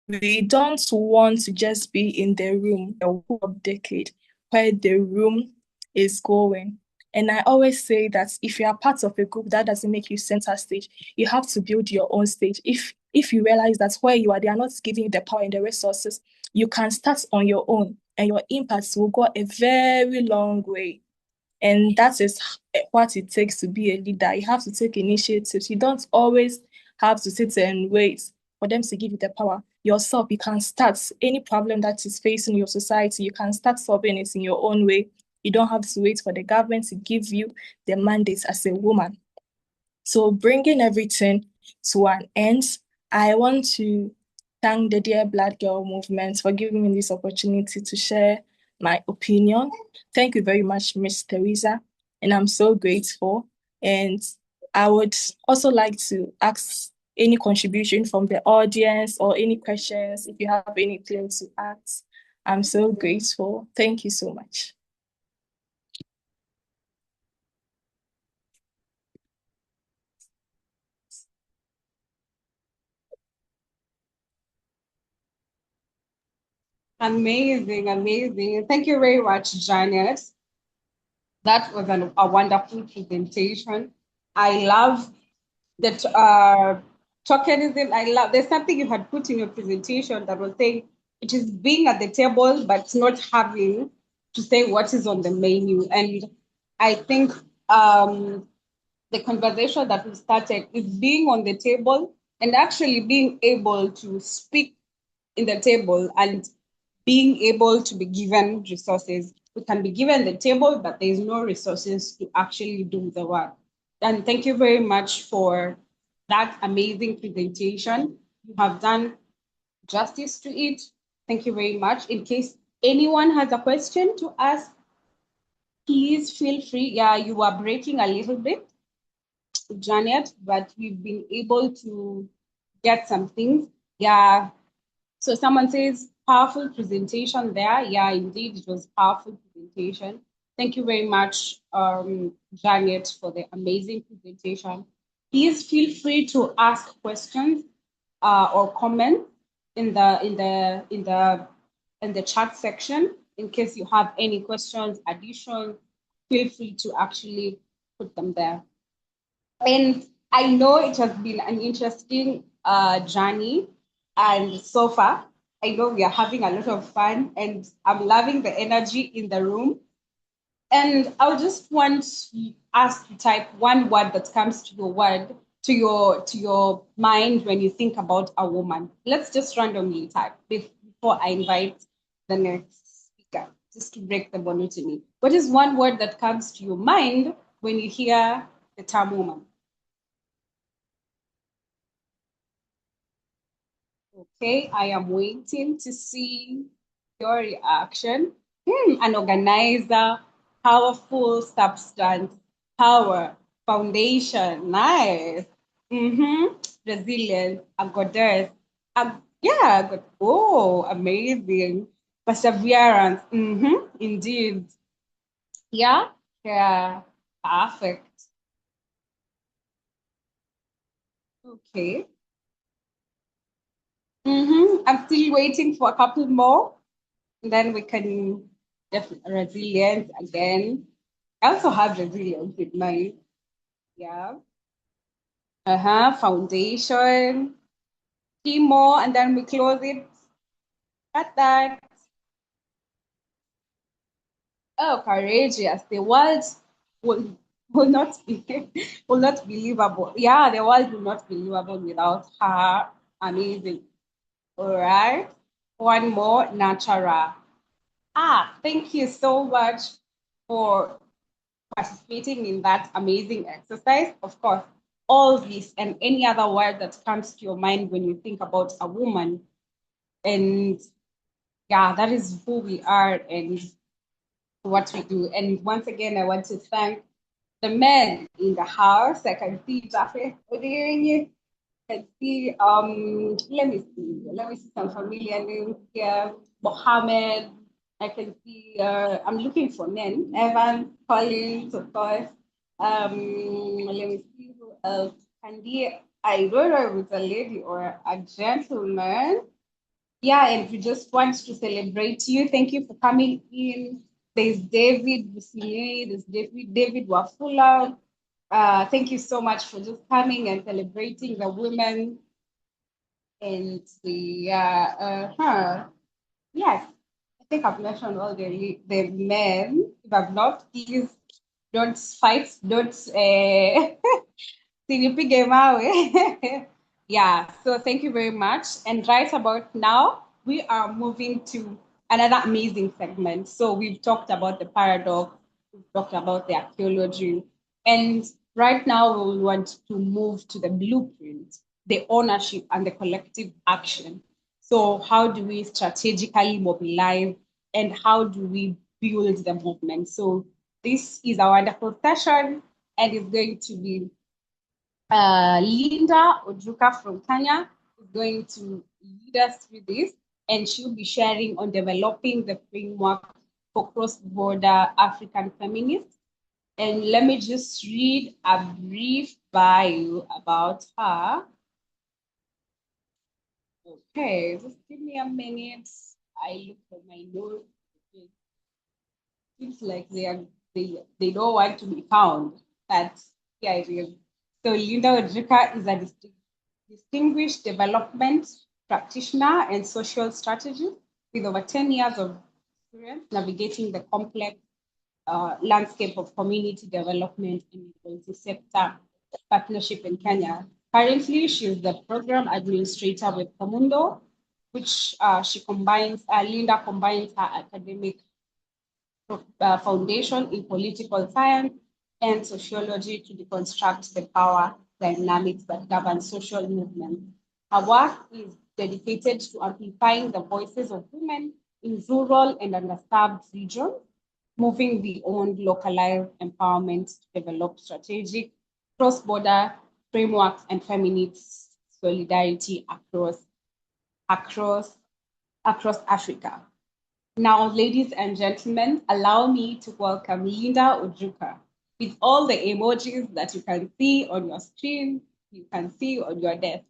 We don't want to just be in the room a whole decade where the room is going. And I always say that if you are part of a group, that doesn't make you center stage. You have to build your own stage. If you realize that where you are, they are not giving you the power and the resources, you can start on your own and your impacts will go a very long way. And that is what it takes to be a leader. You have to take initiatives. You don't always have to sit and wait for them to give you the power. Yourself, you can start any problem that is facing your society. You can start solving it in your own way. You don't have to wait for the government to give you the mandate as a woman. So bringing everything to an end, I want to thank the Dear Black Girl movement for giving me this opportunity to share my opinion. Thank you very much, Miss Teresa, and I'm so grateful. And I would also like to ask any contribution from the audience or any questions if you have anything to ask. I'm so grateful. Thank you so much. Amazing, amazing. Thank you very much, Janet. That was a wonderful presentation. I love that tokenism. There's something you had put in your presentation that was saying it is being at the table, but not having to say what is on the menu. And I think the conversation that we started is being on the table and actually being able to speak in the table and being able to be given resources. We can be given the table, but there's no resources to actually do the work. And thank you very much for that amazing presentation. You have done justice to it. Thank you very much. In case anyone has a question to ask, please feel free. Yeah, you are breaking a little bit, Janet, but we've been able to get some things. Yeah. So someone says, powerful presentation there. Yeah, indeed, it was powerful presentation. Thank you very much, Janet, for the amazing presentation. Please feel free to ask questions or comments in the chat section. In case you have any questions, additions, feel free to actually put them there. And I know it has been an interesting journey, and so far, I know we are having a lot of fun, and I'm loving the energy in the room. And I just want us to type one word that comes to your mind when you think about a woman. Let's just randomly type before I invite the next speaker, just to break the monotony. What is one word that comes to your mind when you hear the term woman? Okay, I am waiting to see your reaction. An organizer, powerful substance, power, foundation, nice. Resilience, a goddess. Yeah, oh, amazing. Perseverance, indeed. Yeah, perfect. Okay. I'm still waiting for a couple more. And then we can definitely resilience again. I also have resilience with mine. Yeah. Foundation. 3 more, and then we close it. Got that. Oh, courageous. The world will not be livable. Yeah, the world will not be livable without her. Amazing. All right. One more, natural. Thank you so much for participating in that amazing exercise. Of course, all this and any other word that comes to your mind when you think about a woman. And yeah, that is who we are. And what we do. And once again, I want to thank the men in the house. I can see Jaffe. I can see, let me see some familiar names here. Mohammed. I can see, I'm looking for men. Evan, Collins, of course. Let me see who else. Candy, I don't know if it's a lady or a gentleman. Yeah, and we just want to celebrate you. Thank you for coming in. There's David Busile, there's David Wafula. Thank you so much for just coming and celebrating the women and the yes, I think I've mentioned all the men. If I've not, please don't fight, don't sinipige mawe. Yeah, so thank you very much. And right about now, we are moving to another amazing segment. So we've talked about the paradox, we've talked about the archaeology, and right now we want to move to the blueprint, the ownership and the collective action. So how do we strategically mobilize and how do we build the movement? So this is a wonderful session and it's going to be Linda Ojuka from Kenya is going to lead us through this, and she'll be sharing on developing the framework for cross-border African feminists. And let me just read a brief bio about her. Okay, just give me a minute. I look for my notes. It seems like they don't want to be found. But yeah, it is. So Linda Ojuka is a distinguished development practitioner and social strategist with over 10 years of experience navigating the complex landscape of community development and multi-sector partnership in Kenya. Currently, she is the program administrator with Kamundo, which Linda combines her academic foundation in political science and sociology to deconstruct the power dynamics that govern social movements. Her work is dedicated to amplifying the voices of women in rural and underserved regions, moving beyond localized empowerment to develop strategic cross-border frameworks and feminist solidarity across Africa. Now, ladies and gentlemen, allow me to welcome Linda Ojuka with all the emojis that you can see on your screen, you can see on your desk.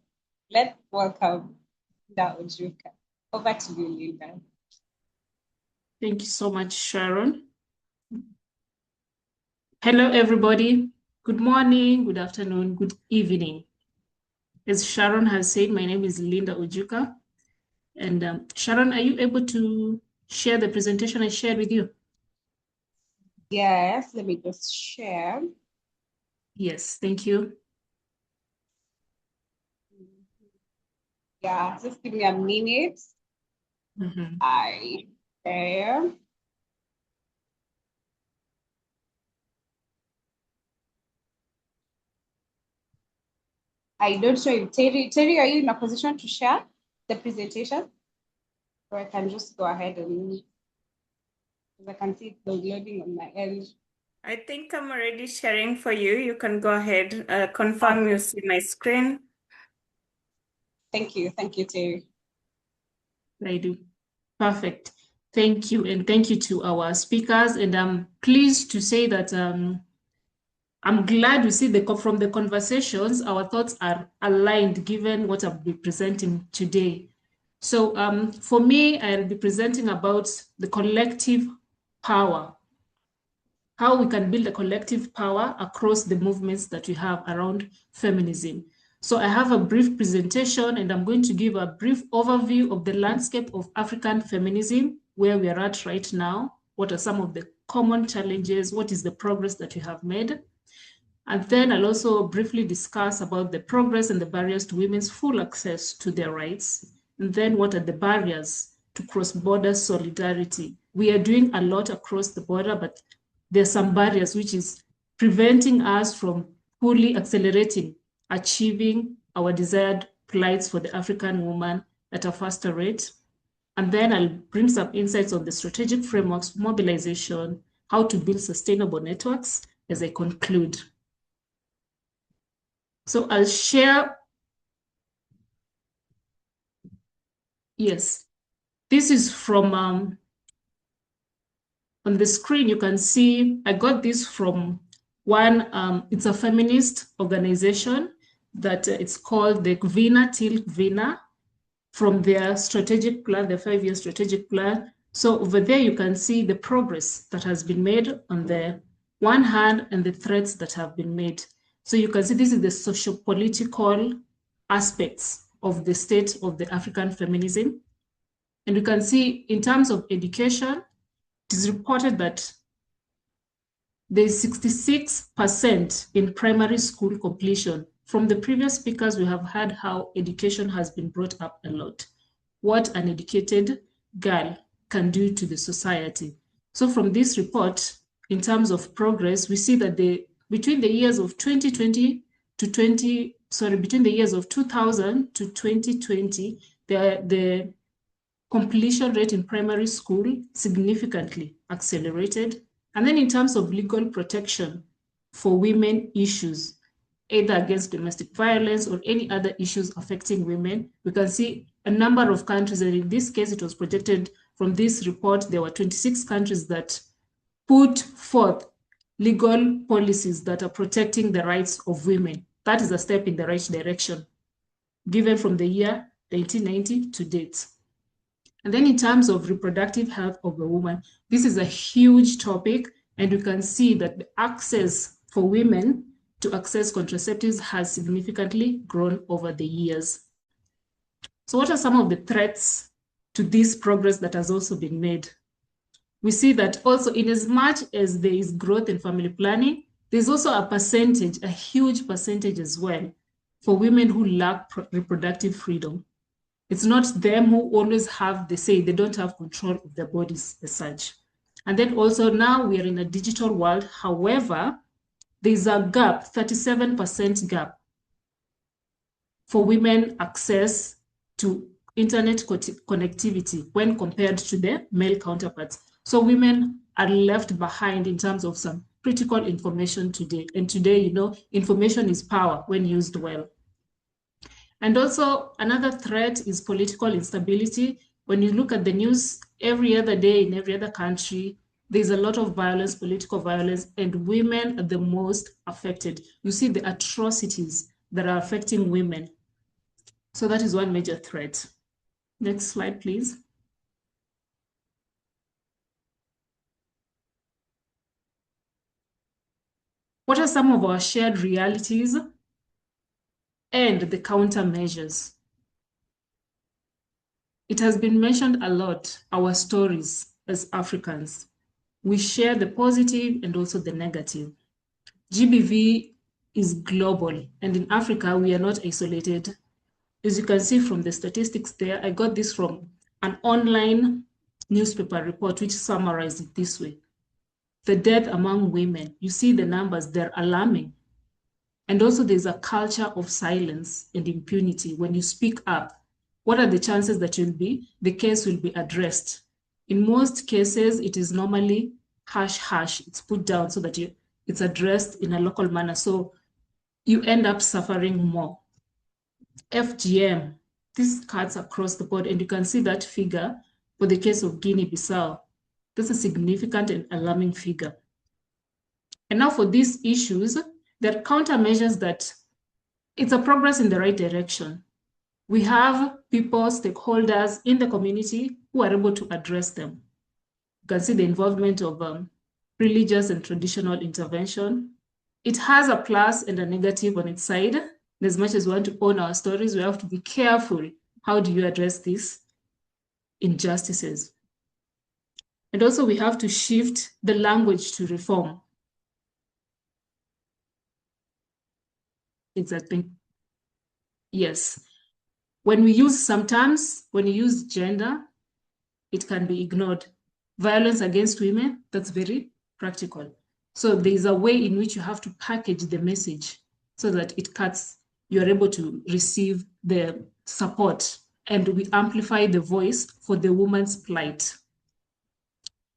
Let's welcome Linda Ojuka. Over to you, Linda. Thank you so much, Sharon. Hello, everybody. Good morning, good afternoon, good evening. As Sharon has said, my name is Linda Ojuka. And Sharon, are you able to share the presentation I shared with you? Yes, let me just share. Yes, thank you. Yeah, just give me a minute. I share. I don't know if Terry, are you in a position to share the presentation? Or I can just go ahead and I can see it downloading on my end. I think I'm already sharing for you. You can go ahead, confirm you see my screen. Thank you, Terry. I do. Perfect. Thank you. And thank you to our speakers. And I'm pleased to say that I'm glad to see from the conversations, our thoughts are aligned given what I'll be presenting today. So for me, I'll be presenting about the collective power, how we can build a collective power across the movements that we have around feminism. So I have a brief presentation and I'm going to give a brief overview of the landscape of African feminism, where we are at right now, what are some of the common challenges, what is the progress that we have made. And then I'll also briefly discuss about the progress and the barriers to women's full access to their rights. And then what are the barriers to cross-border solidarity? We are doing a lot across the border, but there's some barriers which is preventing us from fully accelerating, achieving our desired plights for the African woman at a faster rate. And then I'll bring some insights on the strategic frameworks, mobilization, how to build sustainable networks as I conclude. So I'll share. Yes, this is from, on the screen, you can see, I got this from one, it's a feminist organization that it's called the Gvina from their strategic plan, the 5-year strategic plan. So over there, you can see the progress that has been made on the one hand and the threats that have been made. So you can see this is the socio-political aspects of the state of the African feminism. And you can see in terms of education, it is reported that there's 66% in primary school completion. From the previous speakers, we have heard how education has been brought up a lot. What an educated girl can do to the society. So from this report, in terms of progress, we see that between the years of 2020 to between the years of 2000 to 2020, the completion rate in primary school significantly accelerated. And then in terms of legal protection for women issues, either against domestic violence or any other issues affecting women, we can see a number of countries, and in this case, it was projected from this report, there were 26 countries that put forth legal policies that are protecting the rights of women. That is a step in the right direction, given from the year 1990 to date. And then in terms of reproductive health of a woman, this is a huge topic, and you can see that the access for women to access contraceptives has significantly grown over the years. So what are some of the threats to this progress that has also been made? We see that also in as much as there is growth in family planning, there's also a percentage, a huge percentage as well, for women who lack reproductive freedom. It's not them who always have the say, they don't have control of their bodies as such. And then also now we are in a digital world. However, there's a gap, 37% gap for women access to internet connectivity when compared to their male counterparts. So women are left behind in terms of some critical information today. And today, you know, information is power when used well. And also another threat is political instability. When you look at the news every other day in every other country, there's a lot of violence, political violence, and women are the most affected. You see the atrocities that are affecting women. So that is one major threat. Next slide, please. What are some of our shared realities and the countermeasures? It has been mentioned a lot, our stories as Africans. We share the positive and also the negative. GBV is global, and in Africa, we are not isolated. As you can see from the statistics there, I got this from an online newspaper report which summarized it this way. The death among women, you see the numbers, they're alarming. And also there's a culture of silence and impunity. When you speak up, what are the chances that the case will be addressed? In most cases, it is normally hush, it's put down so that it's addressed in a local manner. So you end up suffering more. FGM, this cuts across the board, and you can see that figure for the case of Guinea-Bissau. That's a significant and alarming figure. And now for these issues, there are countermeasures that it's a progress in the right direction. We have people, stakeholders in the community who are able to address them. You can see the involvement of religious and traditional intervention. It has a plus and a negative on its side. And as much as we want to own our stories, we have to be careful. How do you address these injustices? And also we have to shift the language to reform. Exactly. Yes. When we use sometimes, when you use gender, it can be ignored. Violence against women, that's very practical. So there's a way in which you have to package the message so that you're able to receive the support and we amplify the voice for the woman's plight.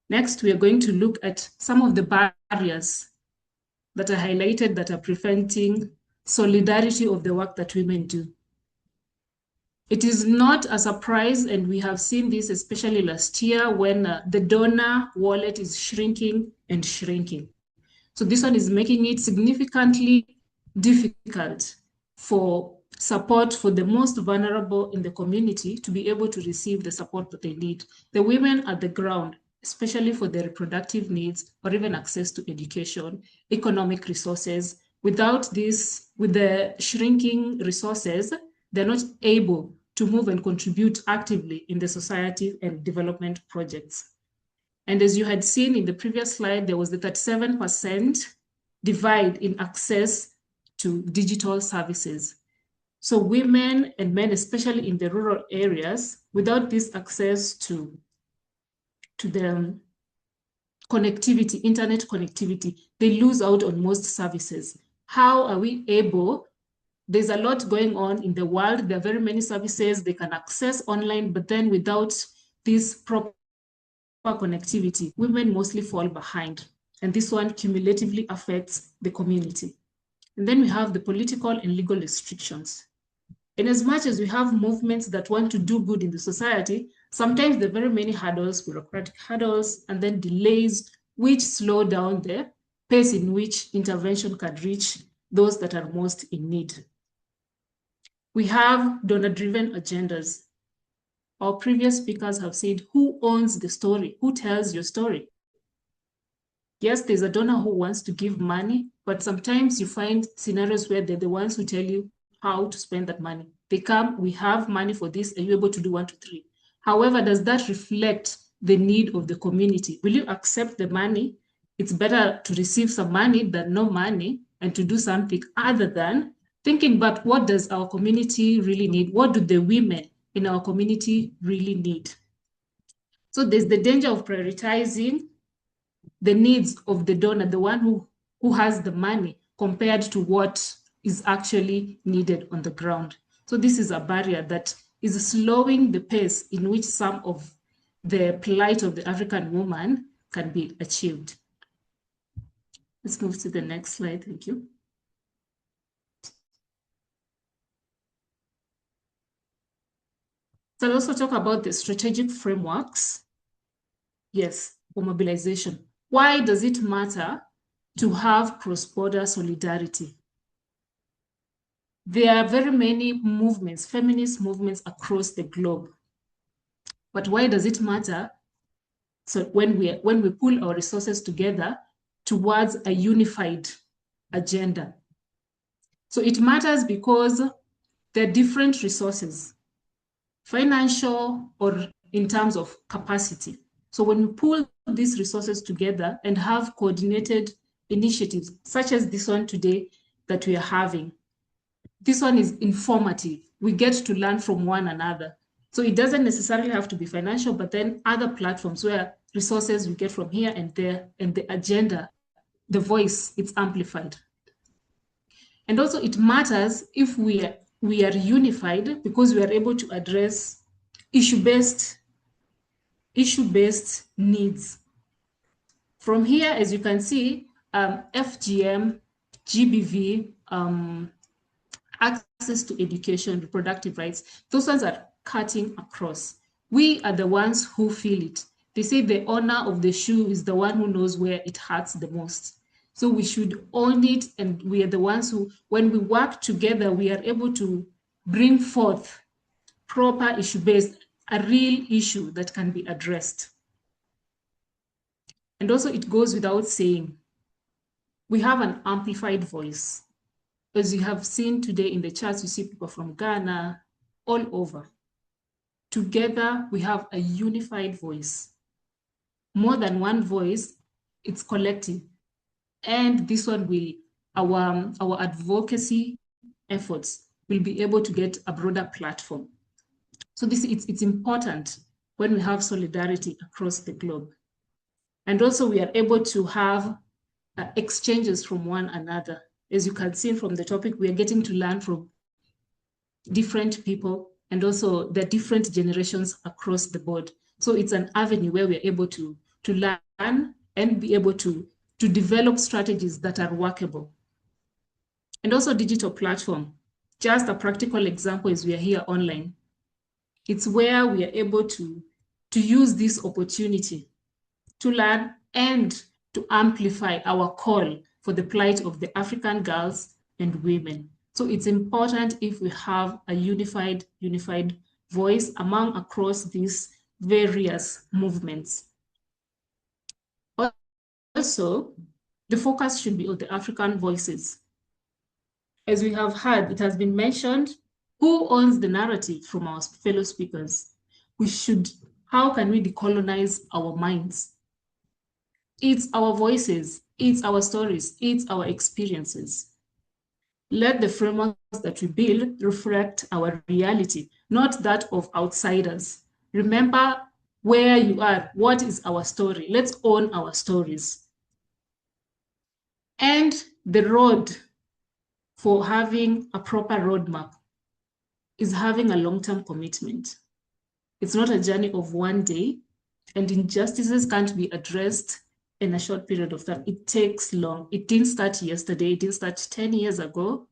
Next, we are going to look at some of the barriers that are highlighted that are preventing solidarity of the work that women do. It is not a surprise, and we have seen this especially last year when the donor wallet is shrinking and shrinking. So this one is making it significantly difficult for support for the most vulnerable in the community to be able to receive the support that they need. The women at the ground, especially for their reproductive needs or even access to education, economic resources. Without this, with the shrinking resources, they're not able to move and contribute actively in the society and development projects. And as you had seen in the previous slide, there was the 37% divide in access to digital services. So women and men, especially in the rural areas, without this access to the connectivity, internet connectivity, they lose out on most services. How are we able? There's a lot going on in the world. There are very many services they can access online, but then without this proper connectivity, women mostly fall behind. And this one cumulatively affects the community. And then we have the political and legal restrictions. And as much as we have movements that want to do good in the society, sometimes there are very many hurdles, bureaucratic hurdles, and then delays, which slow down the pace in which intervention can reach those that are most in need. We have donor-driven agendas. Our previous speakers have said, who owns the story? Who tells your story? Yes, there's a donor who wants to give money, but sometimes you find scenarios where they're the ones who tell you how to spend that money. They come, we have money for this, are you able to do 1, 2, 3? However, does that reflect the need of the community? Will you accept the money? It's better to receive some money than no money and to do something other than thinking about what does our community really need? What do the women in our community really need? So there's the danger of prioritizing the needs of the donor, the one who has the money, compared to what is actually needed on the ground. So this is a barrier that is slowing the pace in which some of the plight of the African woman can be achieved. Let's move to the next slide, thank you. So I'll also talk about the strategic frameworks. Yes, for mobilization. Why does it matter to have cross-border solidarity? There are very many movements, feminist movements across the globe. But why does it matter? So when we pull our resources together towards a unified agenda. So it matters because there are different resources, financial or in terms of capacity. So when we pull these resources together and have coordinated initiatives, such as this one today that we are having, this one is informative. We get to learn from one another. So it doesn't necessarily have to be financial, but then other platforms where resources we get from here and there, and the agenda, the voice, it's amplified. And also it matters if we are unified, because we are able to address issue-based needs. From here, as you can see, FGM, GBV, access to education, reproductive rights, those ones are cutting across. We are the ones who feel it. They say the owner of the shoe is the one who knows where it hurts the most. So we should own it, and we are the ones who, when we work together, we are able to bring forth proper issue-based, a real issue that can be addressed. And also it goes without saying, we have an amplified voice. As you have seen today in the charts, you see people from Ghana, all over. Together, we have a unified voice. More than one voice, it's collective. And this one will, our advocacy efforts will be able to get a broader platform. So it's important when we have solidarity across the globe. And also we are able to have exchanges from one another. As you can see from the topic, we are getting to learn from different people, and also the different generations across the board. So it's an avenue where we're able to learn and be able to develop strategies that are workable. And also digital platform. Just a practical example is we are here online. It's where we are able to use this opportunity to learn and to amplify our call for the plight of the African girls and women. So it's important if we have a unified voice across these various movements. Also, the focus should be on the African voices. As we have heard, it has been mentioned, who owns the narrative from our fellow speakers? How can we decolonize our minds? It's our voices, it's our stories, it's our experiences. Let the frameworks that we build reflect our reality, not that of outsiders. Remember where you are, what is our story? Let's own our stories. And the road for having a proper roadmap is having a long-term commitment. It's not a journey of one day, and injustices can't be addressed in a short period of time. It takes long. It didn't start yesterday. It didn't start 10 years ago.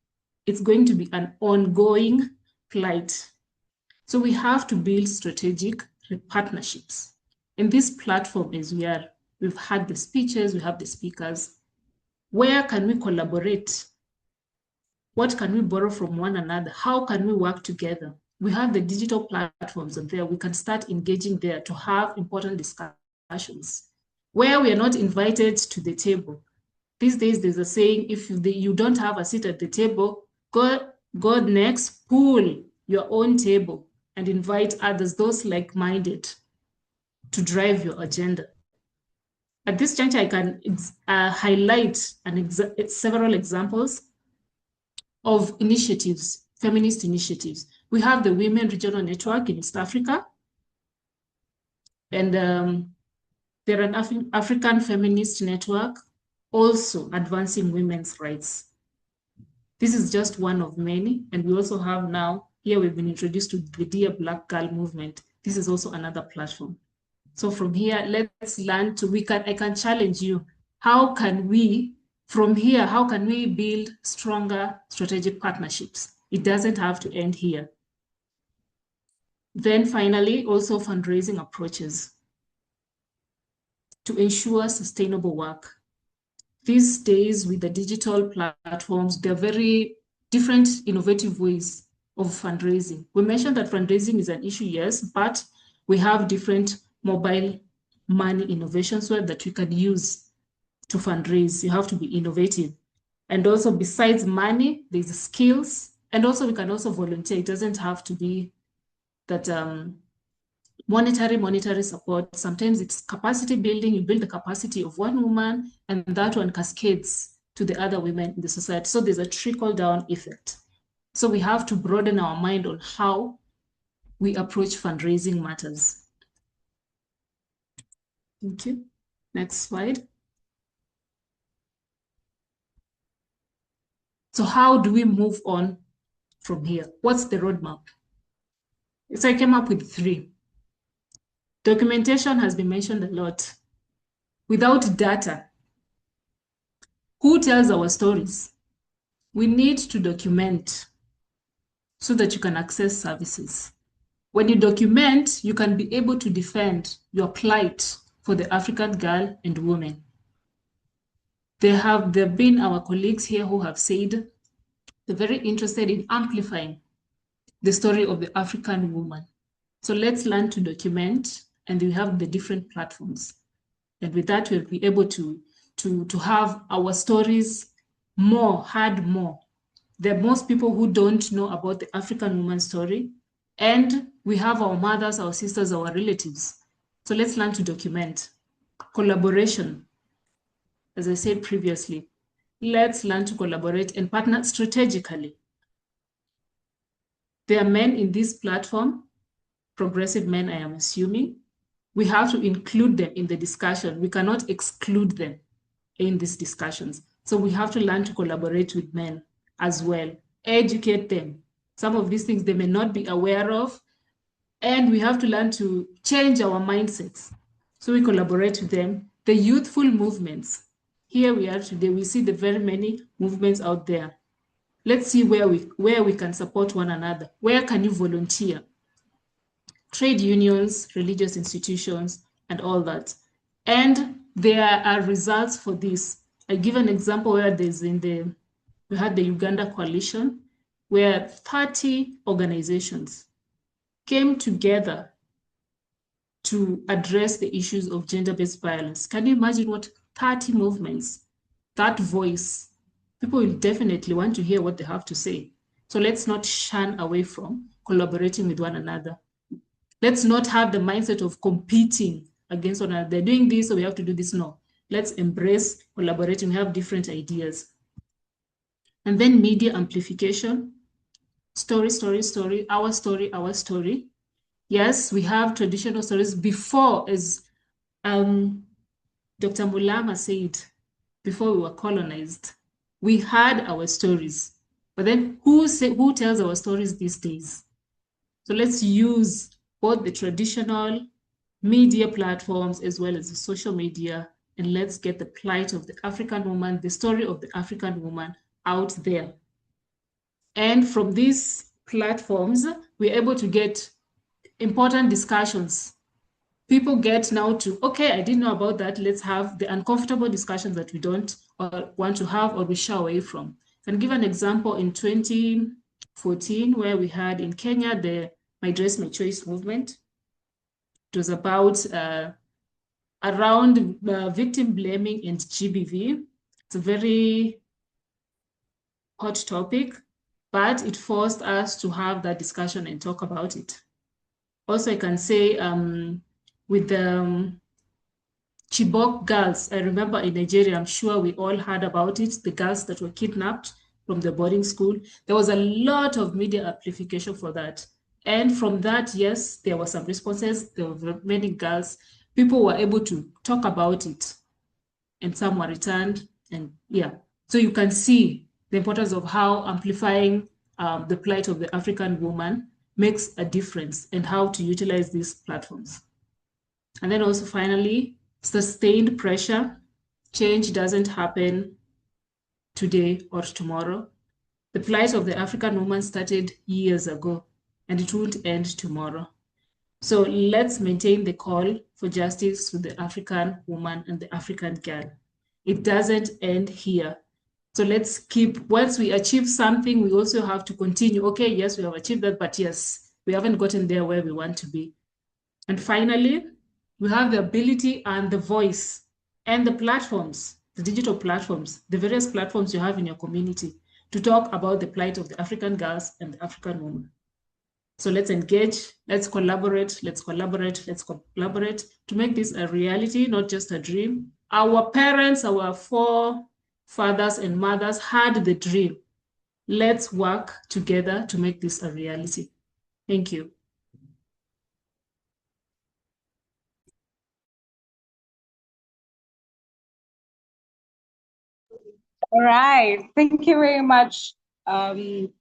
It's going to be an ongoing plight. So we have to build strategic partnerships. And this platform is where we've had the speeches, we have the speakers. Where can we collaborate? What can we borrow from one another? How can we work together? We have the digital platforms and there we can start engaging there to have important discussions. Where we are not invited to the table. These days there's a saying, if you don't have a seat at the table, go next, pull your own table and invite others, those like-minded, to drive your agenda. At this juncture, I can highlight several examples of initiatives, feminist initiatives. We have the Women Regional Network in East Africa, and they're an African feminist network also advancing women's rights. This is just one of many, and we also have now, here we've been introduced to the Dear Black Girl movement. This is also another platform. So from here, let's learn I can challenge you. How can we, from here, how can we build stronger strategic partnerships? It doesn't have to end here. Then finally, also fundraising approaches to ensure sustainable work. These days with the digital platforms, there are very different innovative ways of fundraising. We mentioned that fundraising is an issue, yes, but we have different mobile money innovations that you can use to fundraise. You have to be innovative. And also besides money, there's skills, and also we can also volunteer. It doesn't have to be that monetary support. Sometimes it's capacity building. You build the capacity of one woman and that one cascades to the other women in the society. So there's a trickle-down effect. So we have to broaden our mind on how we approach fundraising matters. Thank you. Next slide. So how do we move on from here? What's the roadmap? So I came up with 3. Documentation has been mentioned a lot. Without data, who tells our stories? We need to document so that you can access services. When you document, you can be able to defend your plight for the African girl and woman. There have been our colleagues here who have said they're very interested in amplifying the story of the African woman. So let's learn to document, and we have the different platforms. And with that, we'll be able to have our stories heard more. There are most people who don't know about the African woman story, and we have our mothers, our sisters, our relatives. So let's learn to document. Collaboration, as I said previously, let's learn to collaborate and partner strategically. There are men in this platform, progressive men, I am assuming. We have to include them in the discussion. We cannot exclude them in these discussions. So we have to learn to collaborate with men as well, educate them, Some of these things they may not be aware of, and we have to learn to change our mindsets. So we collaborate with them. The youthful movements. Here we are today. We see the very many movements out there. Let's see where we can support one another. Where can you volunteer? Trade unions, religious institutions, and all that. And there are results for this. I give an example where we had the Uganda coalition, where 30 organizations came together to address the issues of gender-based violence. Can you imagine what 30 movements, that voice? People will definitely want to hear what they have to say. So let's not shun away from collaborating with one another. Let's not have the mindset of competing against one another. They're doing this, so we have to do this. No, let's embrace collaborating, have different ideas. And then media amplification, story, our story. Yes, we have traditional stories before, as Dr. Mulama said, before we were colonized, we had our stories. But then who tells our stories these days? So let's use both the traditional media platforms as well as the social media, and let's get the plight of the African woman, the story of the African woman out there. And from these platforms, we're able to get important discussions. People get now to, okay, I didn't know about that. Let's have the uncomfortable discussions that we don't want to have or we shy away from. I can give an example in 2014, where we had in Kenya, the My Dress, My Choice movement. It was about around victim blaming and GBV. It's a very hot topic, but it forced us to have that discussion and talk about it. Also, I can say with the Chibok girls, I remember in Nigeria, I'm sure we all heard about it, the girls that were kidnapped from the boarding school. There was a lot of media amplification for that. And from that, yes, there were some responses. There were many girls. People were able to talk about it, and some were returned. And yeah, so you can see the importance of how amplifying the plight of the African woman makes a difference, and how to utilize these platforms. And then also finally, sustained pressure. Change doesn't happen today or tomorrow. The plight of the African woman started years ago, and it won't end tomorrow. So let's maintain the call for justice to the African woman and the African girl. It doesn't end here. So let's keep, once we achieve something, we also have to continue. Okay, yes, we have achieved that, but yes, we haven't gotten there where we want to be. And finally, we have the ability and the voice and the platforms, the digital platforms, the various platforms you have in your community to talk about the plight of the African girls and the African woman. So let's engage, let's collaborate to make this a reality, not just a dream. Our parents, our forefathers and mothers had the dream. Let's work together to make this a reality. Thank you. All right. Thank you very much,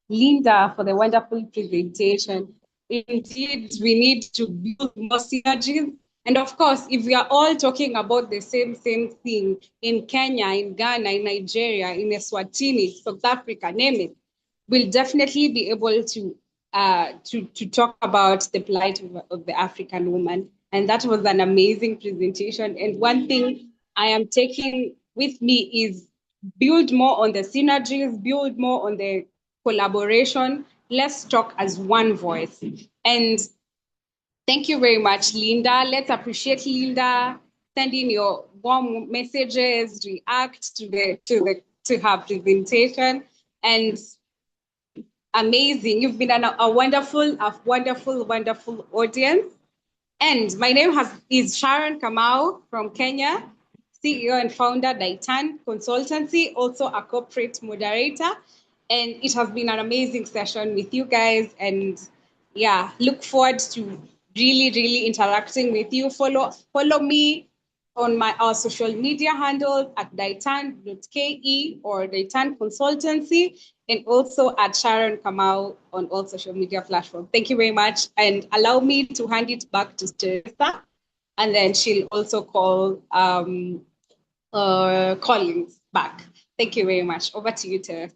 Linda, for the wonderful presentation. Indeed, we need to build more synergies. And of course, if we are all talking about the same thing in Kenya, in Ghana, in Nigeria, in Eswatini, South Africa, name it, we'll definitely be able to talk about the plight of the African woman. And that was an amazing presentation. And one thing I am taking with me is build more on the synergies, build more on the collaboration. Let's talk as one voice. And thank you very much, Linda. Let's appreciate Linda. Send in your warm messages, react to her presentation. And amazing. You've been a wonderful audience. And my name is Sharon Kamau from Kenya, CEO and founder, Daitan Consultancy, also a corporate moderator. And it has been an amazing session with you guys. And yeah, look forward to really interacting with you. Follow me on our social media handles at daitan.ke or Daitan Consultancy, and also at Sharon Kamau on all social media platforms. Thank you very much. And allow me to hand it back to Teresa, and then she'll also call Collins back. Thank you very much. Over to you, Teresa.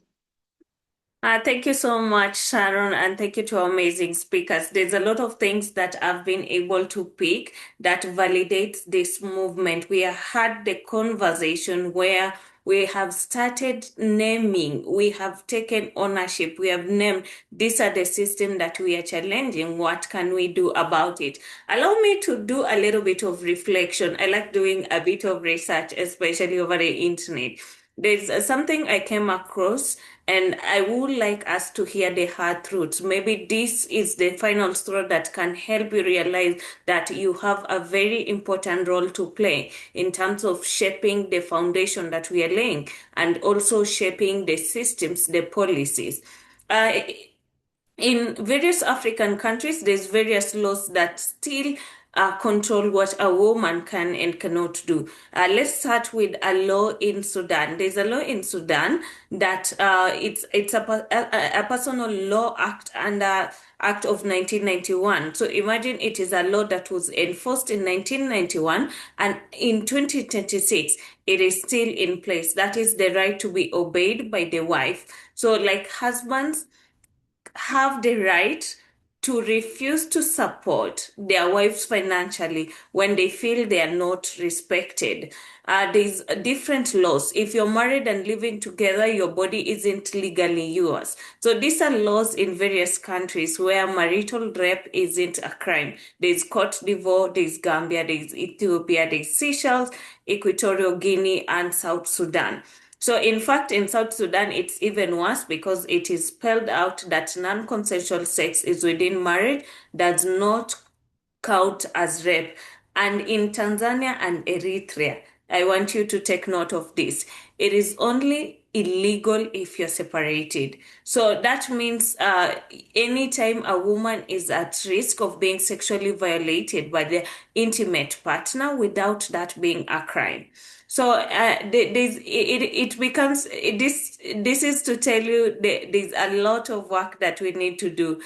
Thank you so much, Sharon, and thank you to our amazing speakers. There's a lot of things that I've been able to pick that validates this movement. We had the conversation where we have started naming, we have taken ownership, we have named, these are the system that we are challenging. What can we do about it? Allow me to do a little bit of reflection. I like doing a bit of research, especially over the internet. There's something I came across, and I would like us to hear the hard truths. Maybe this is the final straw that can help you realize that you have a very important role to play in terms of shaping the foundation that we are laying and also shaping the systems, the policies. In various African countries, there's various laws that still control what a woman can and cannot do. Let's start with a law in Sudan. There's a law in Sudan that it's a personal law act under Act of 1991. So imagine it is a law that was enforced in 1991, and in 2026 it is still in place. That is the right to be obeyed by the wife. So like husbands have the right to refuse to support their wives financially when they feel they are not respected. There's different laws. If you're married and living together, your body isn't legally yours. So these are laws in various countries where marital rape isn't a crime. There's Cote d'Ivoire, there's Gambia, there's Ethiopia, there's Seychelles, Equatorial Guinea, and South Sudan. So in fact, in South Sudan, it's even worse because it is spelled out that non-consensual sex is within marriage does not count as rape. And in Tanzania and Eritrea, I want you to take note of this. It is only illegal if you're separated. So that means anytime a woman is at risk of being sexually violated by their intimate partner without that being a crime. So it becomes this. This is to tell you there's a lot of work that we need to do.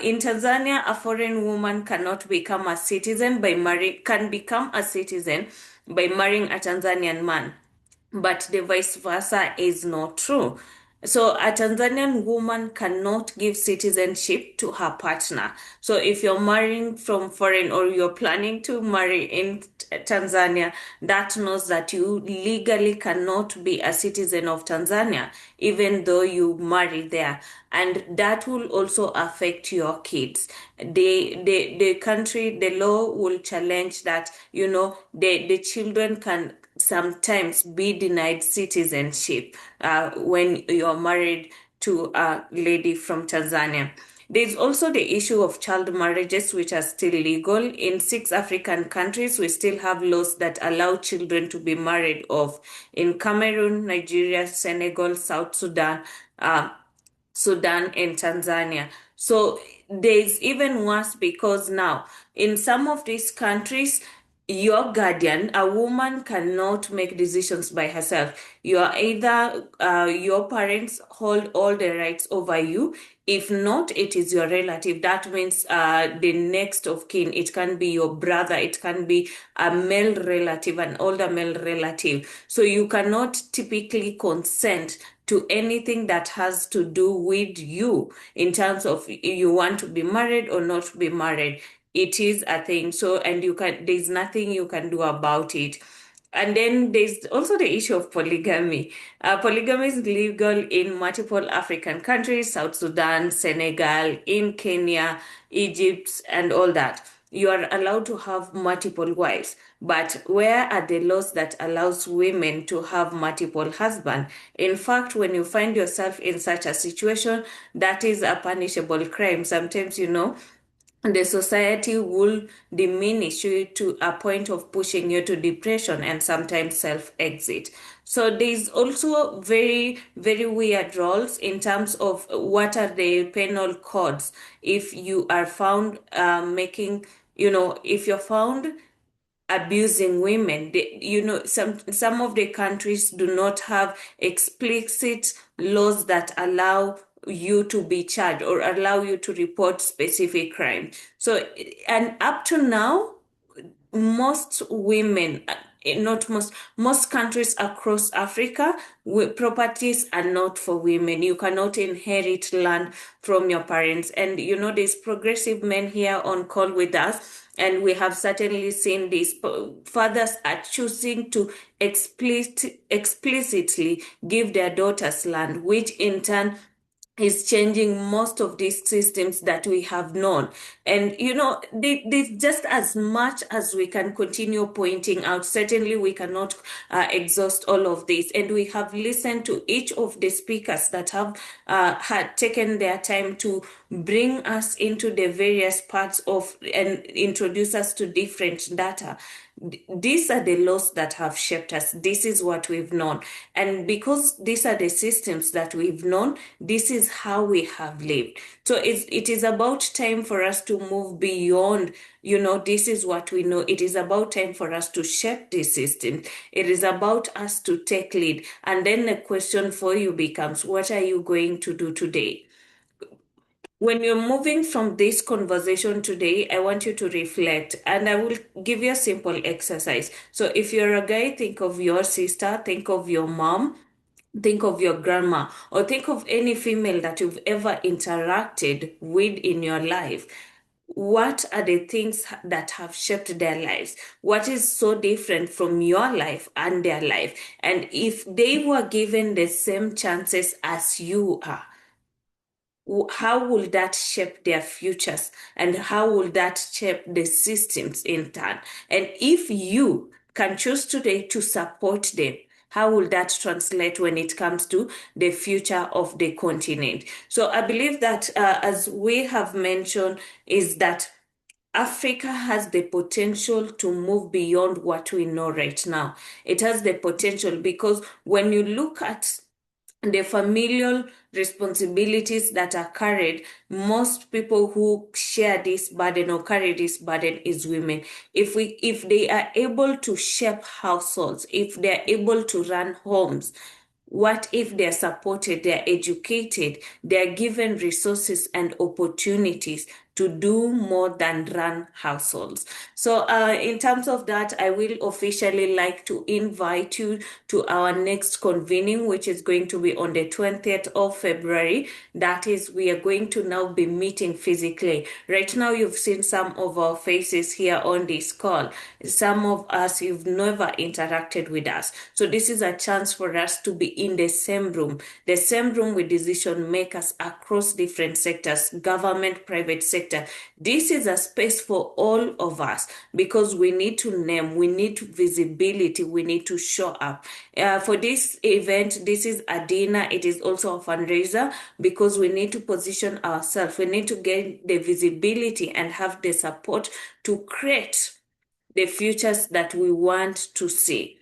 In Tanzania, a foreign woman cannot become a citizen can become a citizen by marrying a Tanzanian man, but the vice versa is not true. So a Tanzanian woman cannot give citizenship to her partner. So if you're marrying from foreign or you're planning to marry in Tanzania, that knows that you legally cannot be a citizen of Tanzania, even though you marry there. And that will also affect your kids. The country, the law will challenge that, the children can sometimes be denied citizenship when you're married to a lady from Tanzania. There's also the issue of child marriages, which are still legal. In 6 African countries, we still have laws that allow children to be married off. In Cameroon, Nigeria, Senegal, South Sudan, Sudan, and Tanzania. So there's even worse because now in some of these countries, your guardian, a woman cannot make decisions by herself. You are either your parents hold all the rights over you. If not, it is your relative. That means the next of kin. It can be your brother. It can be a male relative, an older male relative. So you cannot typically consent to anything that has to do with you in terms of you want to be married or not be married. It is a thing. So, and there's nothing you can do about it. And then there's also the issue of polygamy. Polygamy is legal in multiple African countries, South Sudan, Senegal, in Kenya, Egypt, and all that. You are allowed to have multiple wives. But where are the laws that allows women to have multiple husbands? In fact, when you find yourself in such a situation, that is a punishable crime. Sometimes, the society will diminish you to a point of pushing you to depression and sometimes self-exit. So there's also very, very weird roles in terms of what are the penal codes. If you are found if you're found abusing women. Some of the countries do not have explicit laws that allow you to be charged or allow you to report specific crime. So, and up to now, most women, not most countries across Africa, properties are not for women. You cannot inherit land from your parents. And there's progressive men here on call with us, and we have certainly seen this. Fathers are choosing to explicitly give their daughters land, which in turn is changing most of these systems that we have known. And, just as much as we can continue pointing out, certainly we cannot exhaust all of this. And we have listened to each of the speakers that have had taken their time to bring us into the various parts of and introduce us to different data. These are the laws that have shaped us. This is what we've known. And because these are the systems that we've known, this is how we have lived. So it is about time for us to move beyond, this is what we know. It is about time for us to shape this system. It is about us to take lead. And then the question for you becomes, what are you going to do today? When you're moving from this conversation today, I want you to reflect, and I will give you a simple exercise. So if you're a guy, think of your sister, think of your mom, think of your grandma, or think of any female that you've ever interacted with in your life. What are the things that have shaped their lives? What is so different from your life and their life? And if they were given the same chances as you are, how will that shape their futures, and how will that shape the systems in turn? And if you can choose today to support them, how will that translate when it comes to the future of the continent? So I believe that, as we have mentioned, is that Africa has the potential to move beyond what we know right now. It has the potential because when you look at the familial responsibilities that are carried, most people who share this burden or carry this burden is women. If they are able to shape households, if they're able to run homes, what if they're supported, they're educated, they're given resources and opportunities to do more than run households? So in terms of that, I will officially like to invite you to our next convening, which is going to be on the 20th of February. That is, we are going to now be meeting physically. Right now, you've seen some of our faces here on this call. Some of us, you've never interacted with us. So this is a chance for us to be in the same room with decision makers across different sectors, government, private sector. This is a space for all of us because we need to name, we need visibility, we need to show up. For this event, this is a dinner. It is also a fundraiser because we need to position ourselves. We need to get the visibility and have the support to create the futures that we want to see.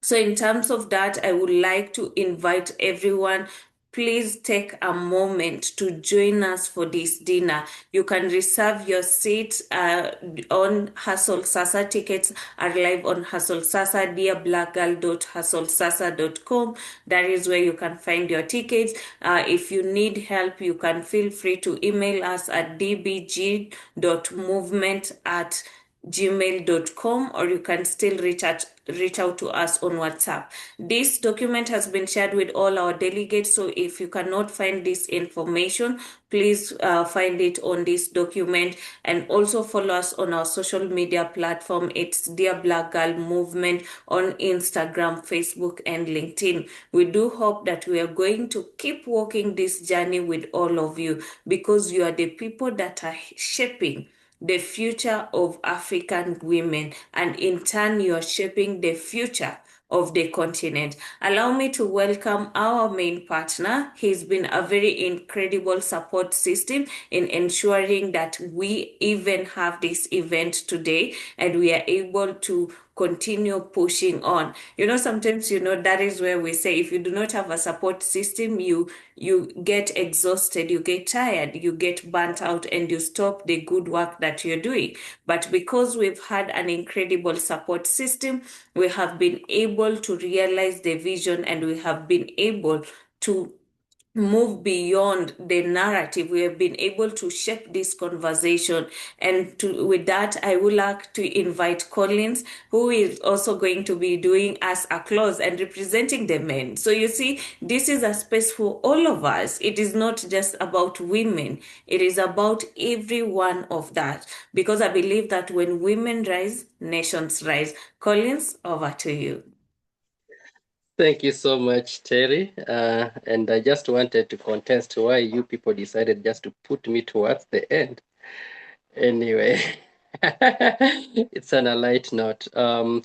So in terms of that, I would like to invite everyone, please take a moment to join us for this dinner. You can reserve your seat on Hustle Sasa. Tickets are live on Hustle Sasa, dearblackgirl.hustlesasa.com. That is where you can find your tickets. If you need help, you can feel free to email us at dbg.movement@gmail.com, or you can still reach out to us on WhatsApp. This document has been shared with all our delegates, so if you cannot find this information, please find it on this document, and also follow us on our social media platform. It's Dear Black Girl Movement on Instagram, Facebook, and LinkedIn. We do hope that we are going to keep walking this journey with all of you, because you are the people that are shaping the future of African women, and in turn, you are shaping the future of the continent. Allow me to welcome our main partner. He's been a very incredible support system in ensuring that we even have this event today, and we are able to continue pushing on. You know, sometimes, you know, that is where we say if you do not have a support system, you get exhausted, you get tired, you get burnt out, and you stop the good work that you're doing. But because we've had an incredible support system, we have been able to realize the vision, and we have been able to move beyond the narrative. We have been able to shape this conversation. And with that, I would like to invite Collins, who is also going to be doing us a close and representing the men. So you see, this is a space for all of us. It is not just about women. It is about every one of that. Because I believe that when women rise, nations rise. Collins, over to you. Thank you so much, Terry. And I just wanted to contest why you people decided just to put me towards the end. Anyway, it's on a light note. I'll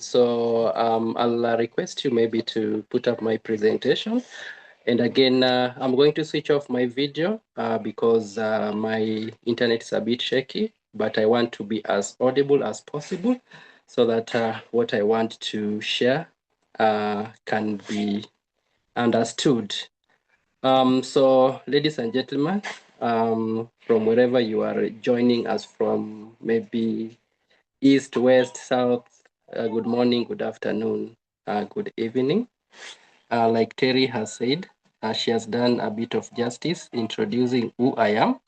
request you maybe to put up my presentation. And again, I'm going to switch off my video because my internet is a bit shaky, but I want to be as audible as possible so that what I want to share can be understood. So, ladies and gentlemen, from wherever you are joining us from, maybe east, west, south, good morning, good afternoon, good evening. Like Terry has said, she has done a bit of justice introducing who I am.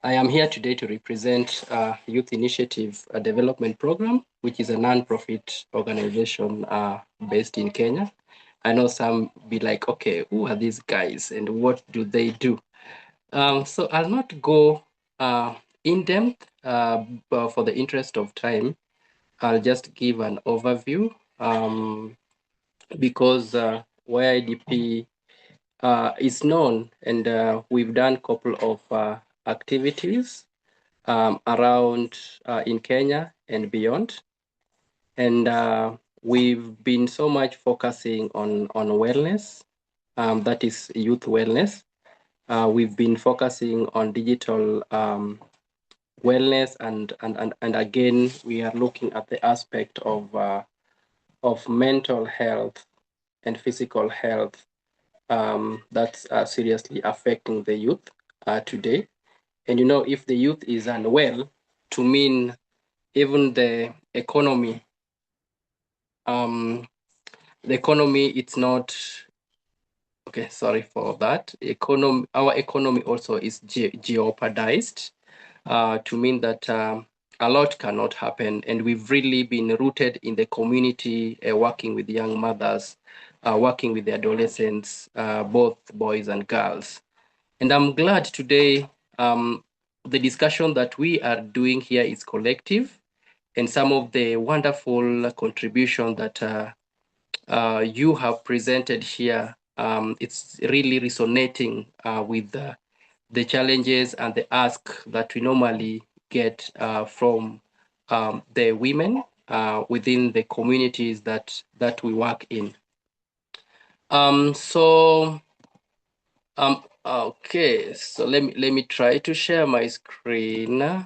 I am here today to represent Youth Initiative Development Program, which is a non-profit organization based in Kenya. I know some be like, okay, who are these guys and what do they do? So I'll not go in depth, but for the interest of time, I'll just give an overview because YIDP is known, and we've done a couple of activities around in Kenya and beyond. And we've been so much focusing on wellness, that is youth wellness. We've been focusing on digital wellness, and again, we are looking at the aspect of mental health and physical health that's seriously affecting the youth today. And you know, if the youth is unwell, to mean even the economy, it's not okay. Sorry for that. Our economy also is jeopardized. To mean that a lot cannot happen, and we've really been rooted in the community, working with young mothers, working with the adolescents, both boys and girls. And I'm glad today the discussion that we are doing here is collective, and some of the wonderful contribution that you have presented here, it's really resonating with the challenges and the ask that we normally get from the women within the communities that we work in. Okay, so let me try to share my screen. I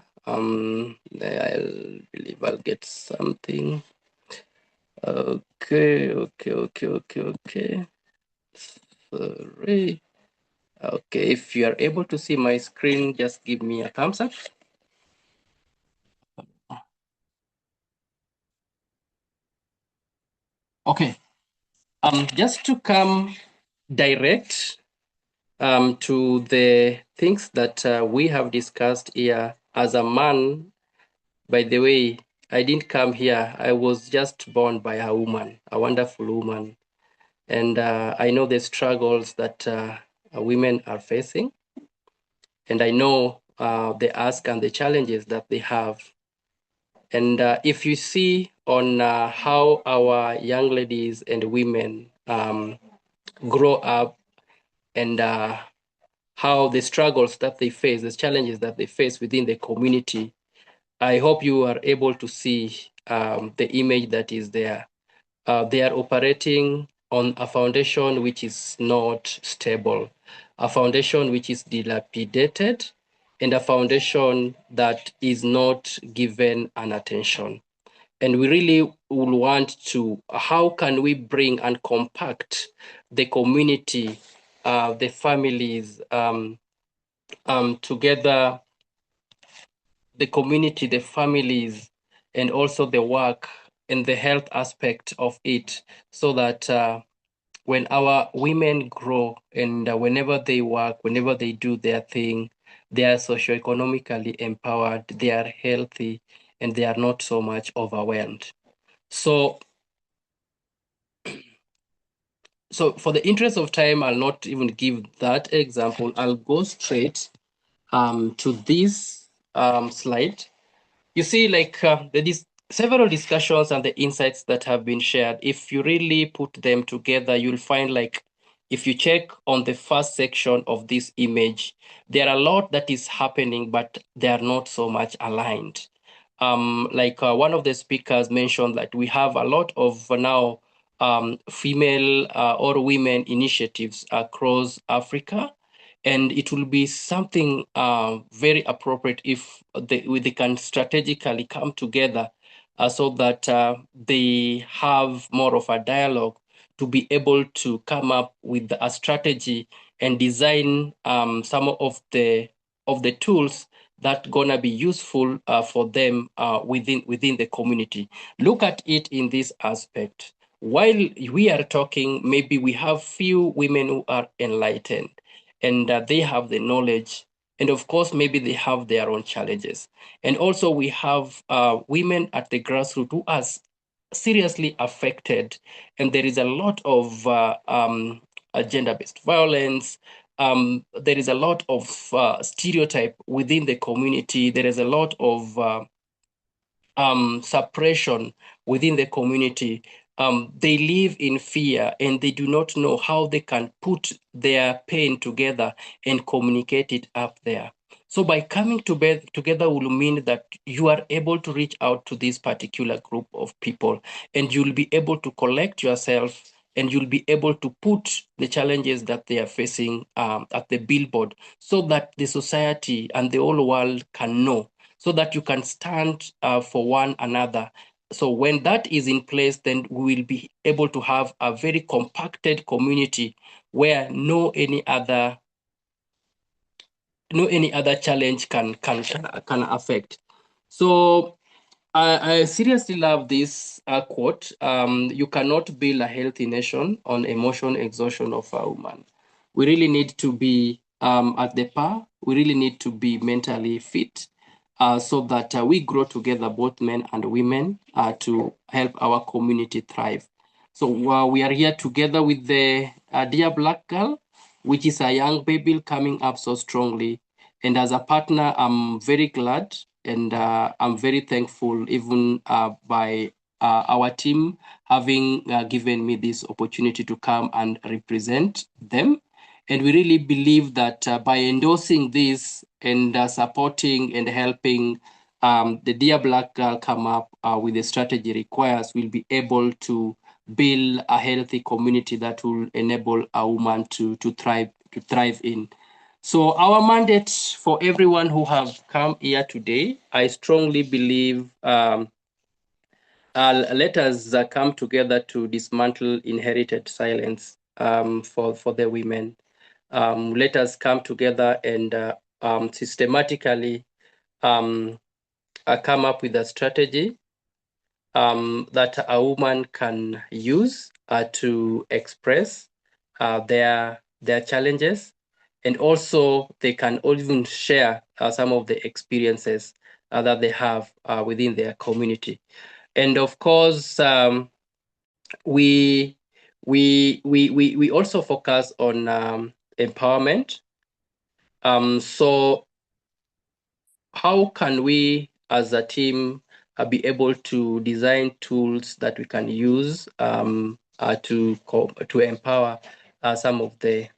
believe I'll get something. Okay. Sorry. Okay, if you are able to see my screen, just give me a thumbs up. Okay. Just to come direct to the things that we have discussed here. As a man, by the way, I didn't come here. I was just born by a woman, a wonderful woman. And I know the struggles that women are facing. And I know the ask and the challenges that they have. And if you see on how our young ladies and women grow up, and how the struggles that they face, the challenges that they face within the community, I hope you are able to see the image that is there. They are operating on a foundation which is not stable, a foundation which is dilapidated, and a foundation that is not given an attention. and we really will want to, how can we bring and compact the community, the families together, the community, the families, and also the work and the health aspect of it, so that when our women grow and whenever they work, whenever they do their thing, they are socioeconomically empowered, they are healthy, and they are not so much overwhelmed. So for the interest of time, I'll not even give that example. I'll go straight to this slide. You see, like there is several discussions and the insights that have been shared. If you really put them together, you'll find, like, if you check on the first section of this image, there are a lot that is happening, but they are not so much aligned. Like one of the speakers mentioned that we have a lot of now female or women initiatives across Africa. And it will be something very appropriate if they can strategically come together so that they have more of a dialogue to be able to come up with a strategy and design some of the tools that gonna be useful for them within the community. Look at it in this aspect. While we are talking, maybe we have few women who are enlightened, and they have the knowledge, and of course maybe they have their own challenges. And also we have women at the grassroots who are seriously affected, and there is a lot of gender-based violence. There is a lot of stereotype within the community. There is a lot of suppression within the community. They live in fear and they do not know how they can put their pain together and communicate it up there. So by coming together will mean that you are able to reach out to this particular group of people, and you'll be able to collect yourself, and you'll be able to put the challenges that they are facing at the billboard, so that the society and the whole world can know, so that you can stand for one another. So when that is in place, then we will be able to have a very compacted community where no any other challenge can affect. So I seriously love this quote. You cannot build a healthy nation on emotional exhaustion of a woman. We really need to be at the par. We really need to be mentally fit so that we grow together, both men and women, to help our community thrive. So we are here together with the Dear Black Girl, which is a young baby coming up so strongly. And as a partner, I'm very glad and I'm very thankful even by our team having given me this opportunity to come and represent them. And we really believe that by endorsing this and supporting and helping the Dear Black Girl come up with the strategy requires, we'll be able to build a healthy community that will enable a woman to thrive in. So our mandate for everyone who have come here today, I strongly believe let us come together to dismantle inherited silence for the women. Let us come together and systematically come up with a strategy that a woman can use to express their challenges, and also they can even share some of the experiences that they have within their community. And of course, we also focus on empowerment. So how can we as a team be able to design tools that we can use to empower some of the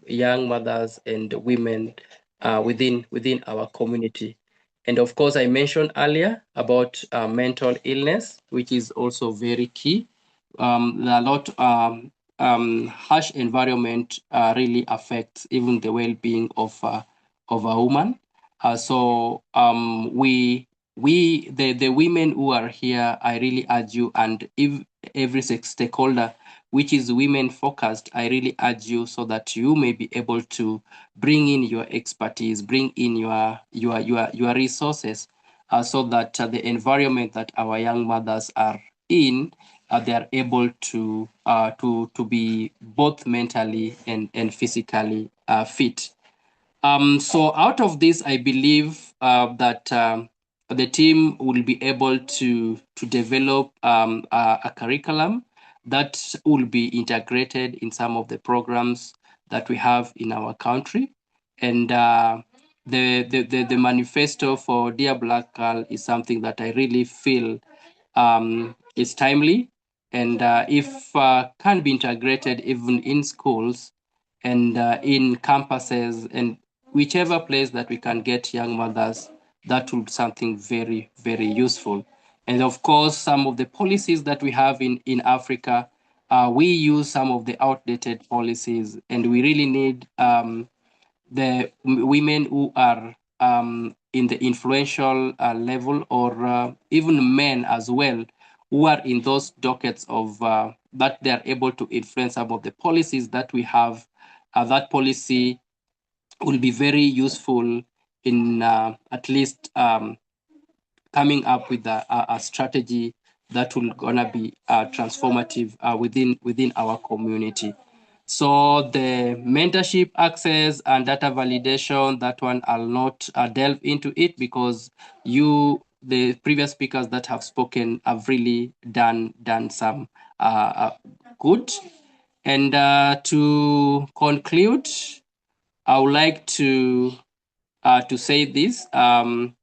young mothers and women within our community? And of course, I mentioned earlier about mental illness, which is also very key. A lot harsh environment really affects even the well-being of a woman. So we the women who are here, I really urge you, and if every stakeholder which is women focused, I really urge you so that you may be able to bring in your expertise, bring in your resources, so that the environment that our young mothers are in, they are able to be both mentally and physically fit. So out of this, I believe that the team will be able to develop a curriculum that will be integrated in some of the programs that we have in our country. And the manifesto for Dear Black Girl is something that I really feel is timely, and if can be integrated even in schools and in campuses and whichever place that we can get young mothers, that would be something very, very useful. And of course, some of the policies that we have in Africa, we use some of the outdated policies, and we really need the women who are in the influential level, or even men as well, who are in those dockets of that they are able to influence some of the policies that we have. That policy will be very useful in at least coming up with a strategy that will gonna be transformative within our community. So the mentorship access and data validation, that one I'll not delve into it, because the previous speakers that have spoken have really done some good. And to conclude, I would like to say this to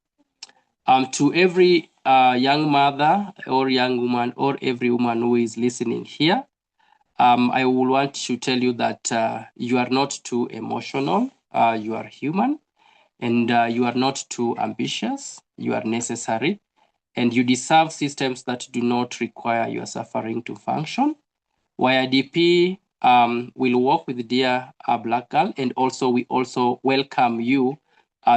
every young mother or young woman or every woman who is listening here. I will want to tell you that you are not too emotional. You are human, and you are not too ambitious. You are necessary, and you deserve systems that do not require your suffering to function. YIDP will work with Dear Black Girl, and also we also welcome you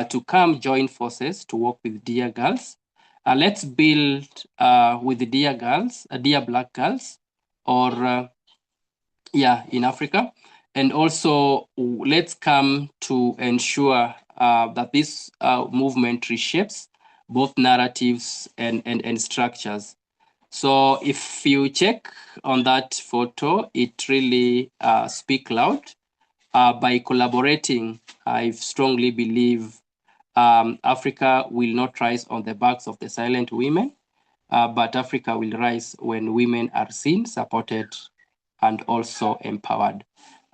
to come join forces to work with Dear Girls. Let's build with the Dear Girls, Dear Black Girls, or in Africa. And also, let's come to ensure that this movement reshapes both narratives and structures. So if you check on that photo, it really speaks loud. By collaborating, I strongly believe Africa will not rise on the backs of the silent women, but Africa will rise when women are seen, supported, and also empowered.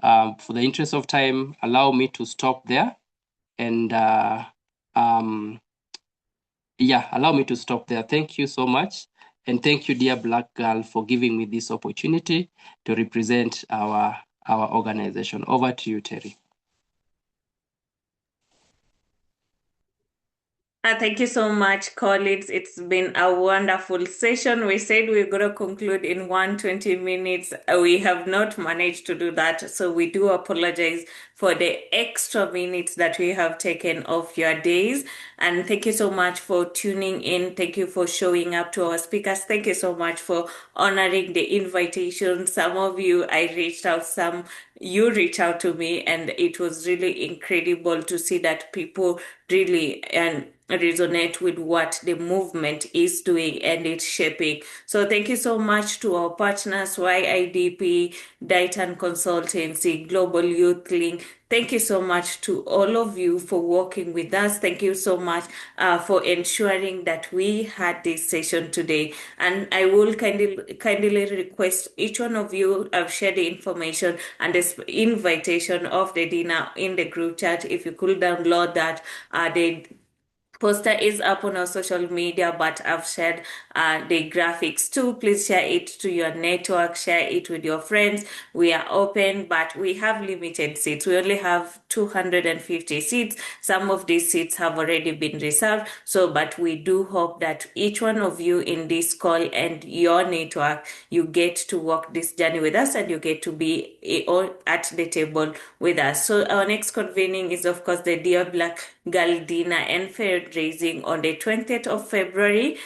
For the interest of time, allow me to stop there. And allow me to stop there. Thank you so much. And thank you, Dear Black Girl, for giving me this opportunity to represent our organization. Over to you, Terry. Thank you so much, colleagues. It's been a wonderful session. We said we're going to conclude in 120 minutes. We have not managed to do that. So we do apologize for the extra minutes that we have taken off your days. And thank you so much for tuning in. Thank you for showing up to our speakers. Thank you so much for honoring the invitation. Some of you, I reached out, you reached out to me, and it was really incredible to see that people really resonate with what the movement is doing and it's shaping. So thank you so much to our partners, YIDP, Dighton Consultancy, Global Youth Link. Thank you so much to all of you for working with us. Thank you so much for ensuring that we had this session today. And I will kindly request each one of you, I've shared the information and this invitation of the dinner in the group chat. If you could download that, the poster is up on our social media, but I've shared the graphics too. Please share it to your network, share it with your friends. We are open, but we have limited seats. We only have 250 seats. Some of these seats have already been reserved. But we do hope that each one of you in this call and your network, you get to walk this journey with us and you get to be at the table with us. So our next convening is, of course, the Dear Black girl dinner and fundraising on the 20th of February.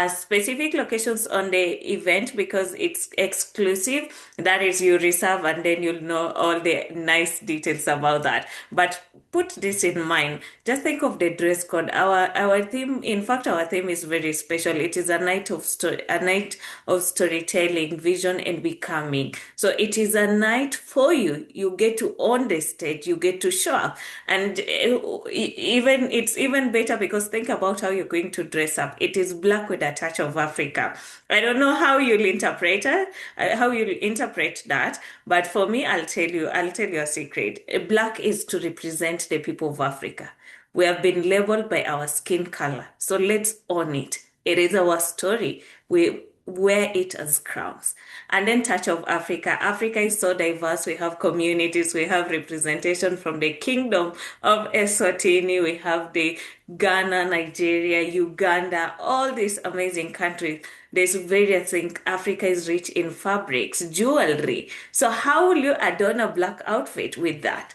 Specific locations on the event, because it's exclusive. That is, you reserve and then you'll know all the nice details about that. But put this in mind. Just think of the dress code. Our theme, in fact, our theme is very special. It is a night of storytelling, vision, and becoming. So it is a night for you. You get to own the stage. You get to show up, and it's even better because think about how you're going to dress up. It is black with a touch of Africa. I don't know how you'll interpret it, that, but for me, I'll tell you a secret. Black is to represent the people of Africa. We have been labeled by our skin color, so let's own it. It is our story. We wear it as crowns. And then touch of Africa. Africa is so diverse. We have communities. We have representation from the kingdom of Eswatini. We have the Ghana, Nigeria, Uganda, all these amazing countries. There's various things. Africa is rich in fabrics, jewelry. So how will you adorn a black outfit with that?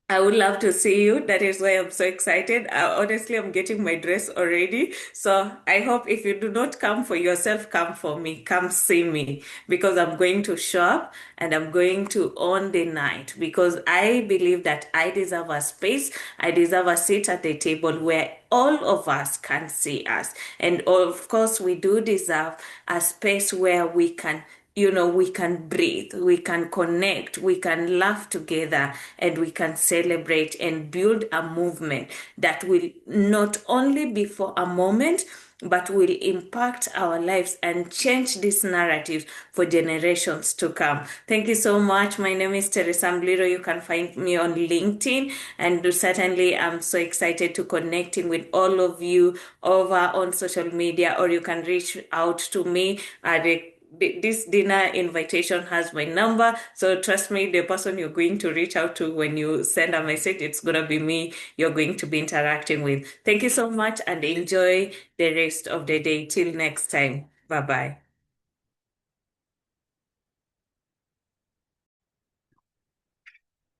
I would love to see you. That is why I'm so excited. Honestly, I'm getting my dress already. So I hope if you do not come for yourself, come for me. Come see me, because I'm going to show up and I'm going to own the night, because I believe that I deserve a space. I deserve a seat at the table where all of us can see us. And of course, we do deserve a space where we can we can breathe, we can connect, we can laugh together, and we can celebrate and build a movement that will not only be for a moment, but will impact our lives and change this narrative for generations to come. Thank you so much. My name is Teresa Muliro. You can find me on LinkedIn, and certainly I'm so excited to connecting with all of you over on social media, or you can reach out to me at this dinner invitation has my number. So trust me, the person you're going to reach out to when you send a message, it's going to be me you're going to be interacting with. Thank you so much and enjoy the rest of the day. Till next time. Bye-bye.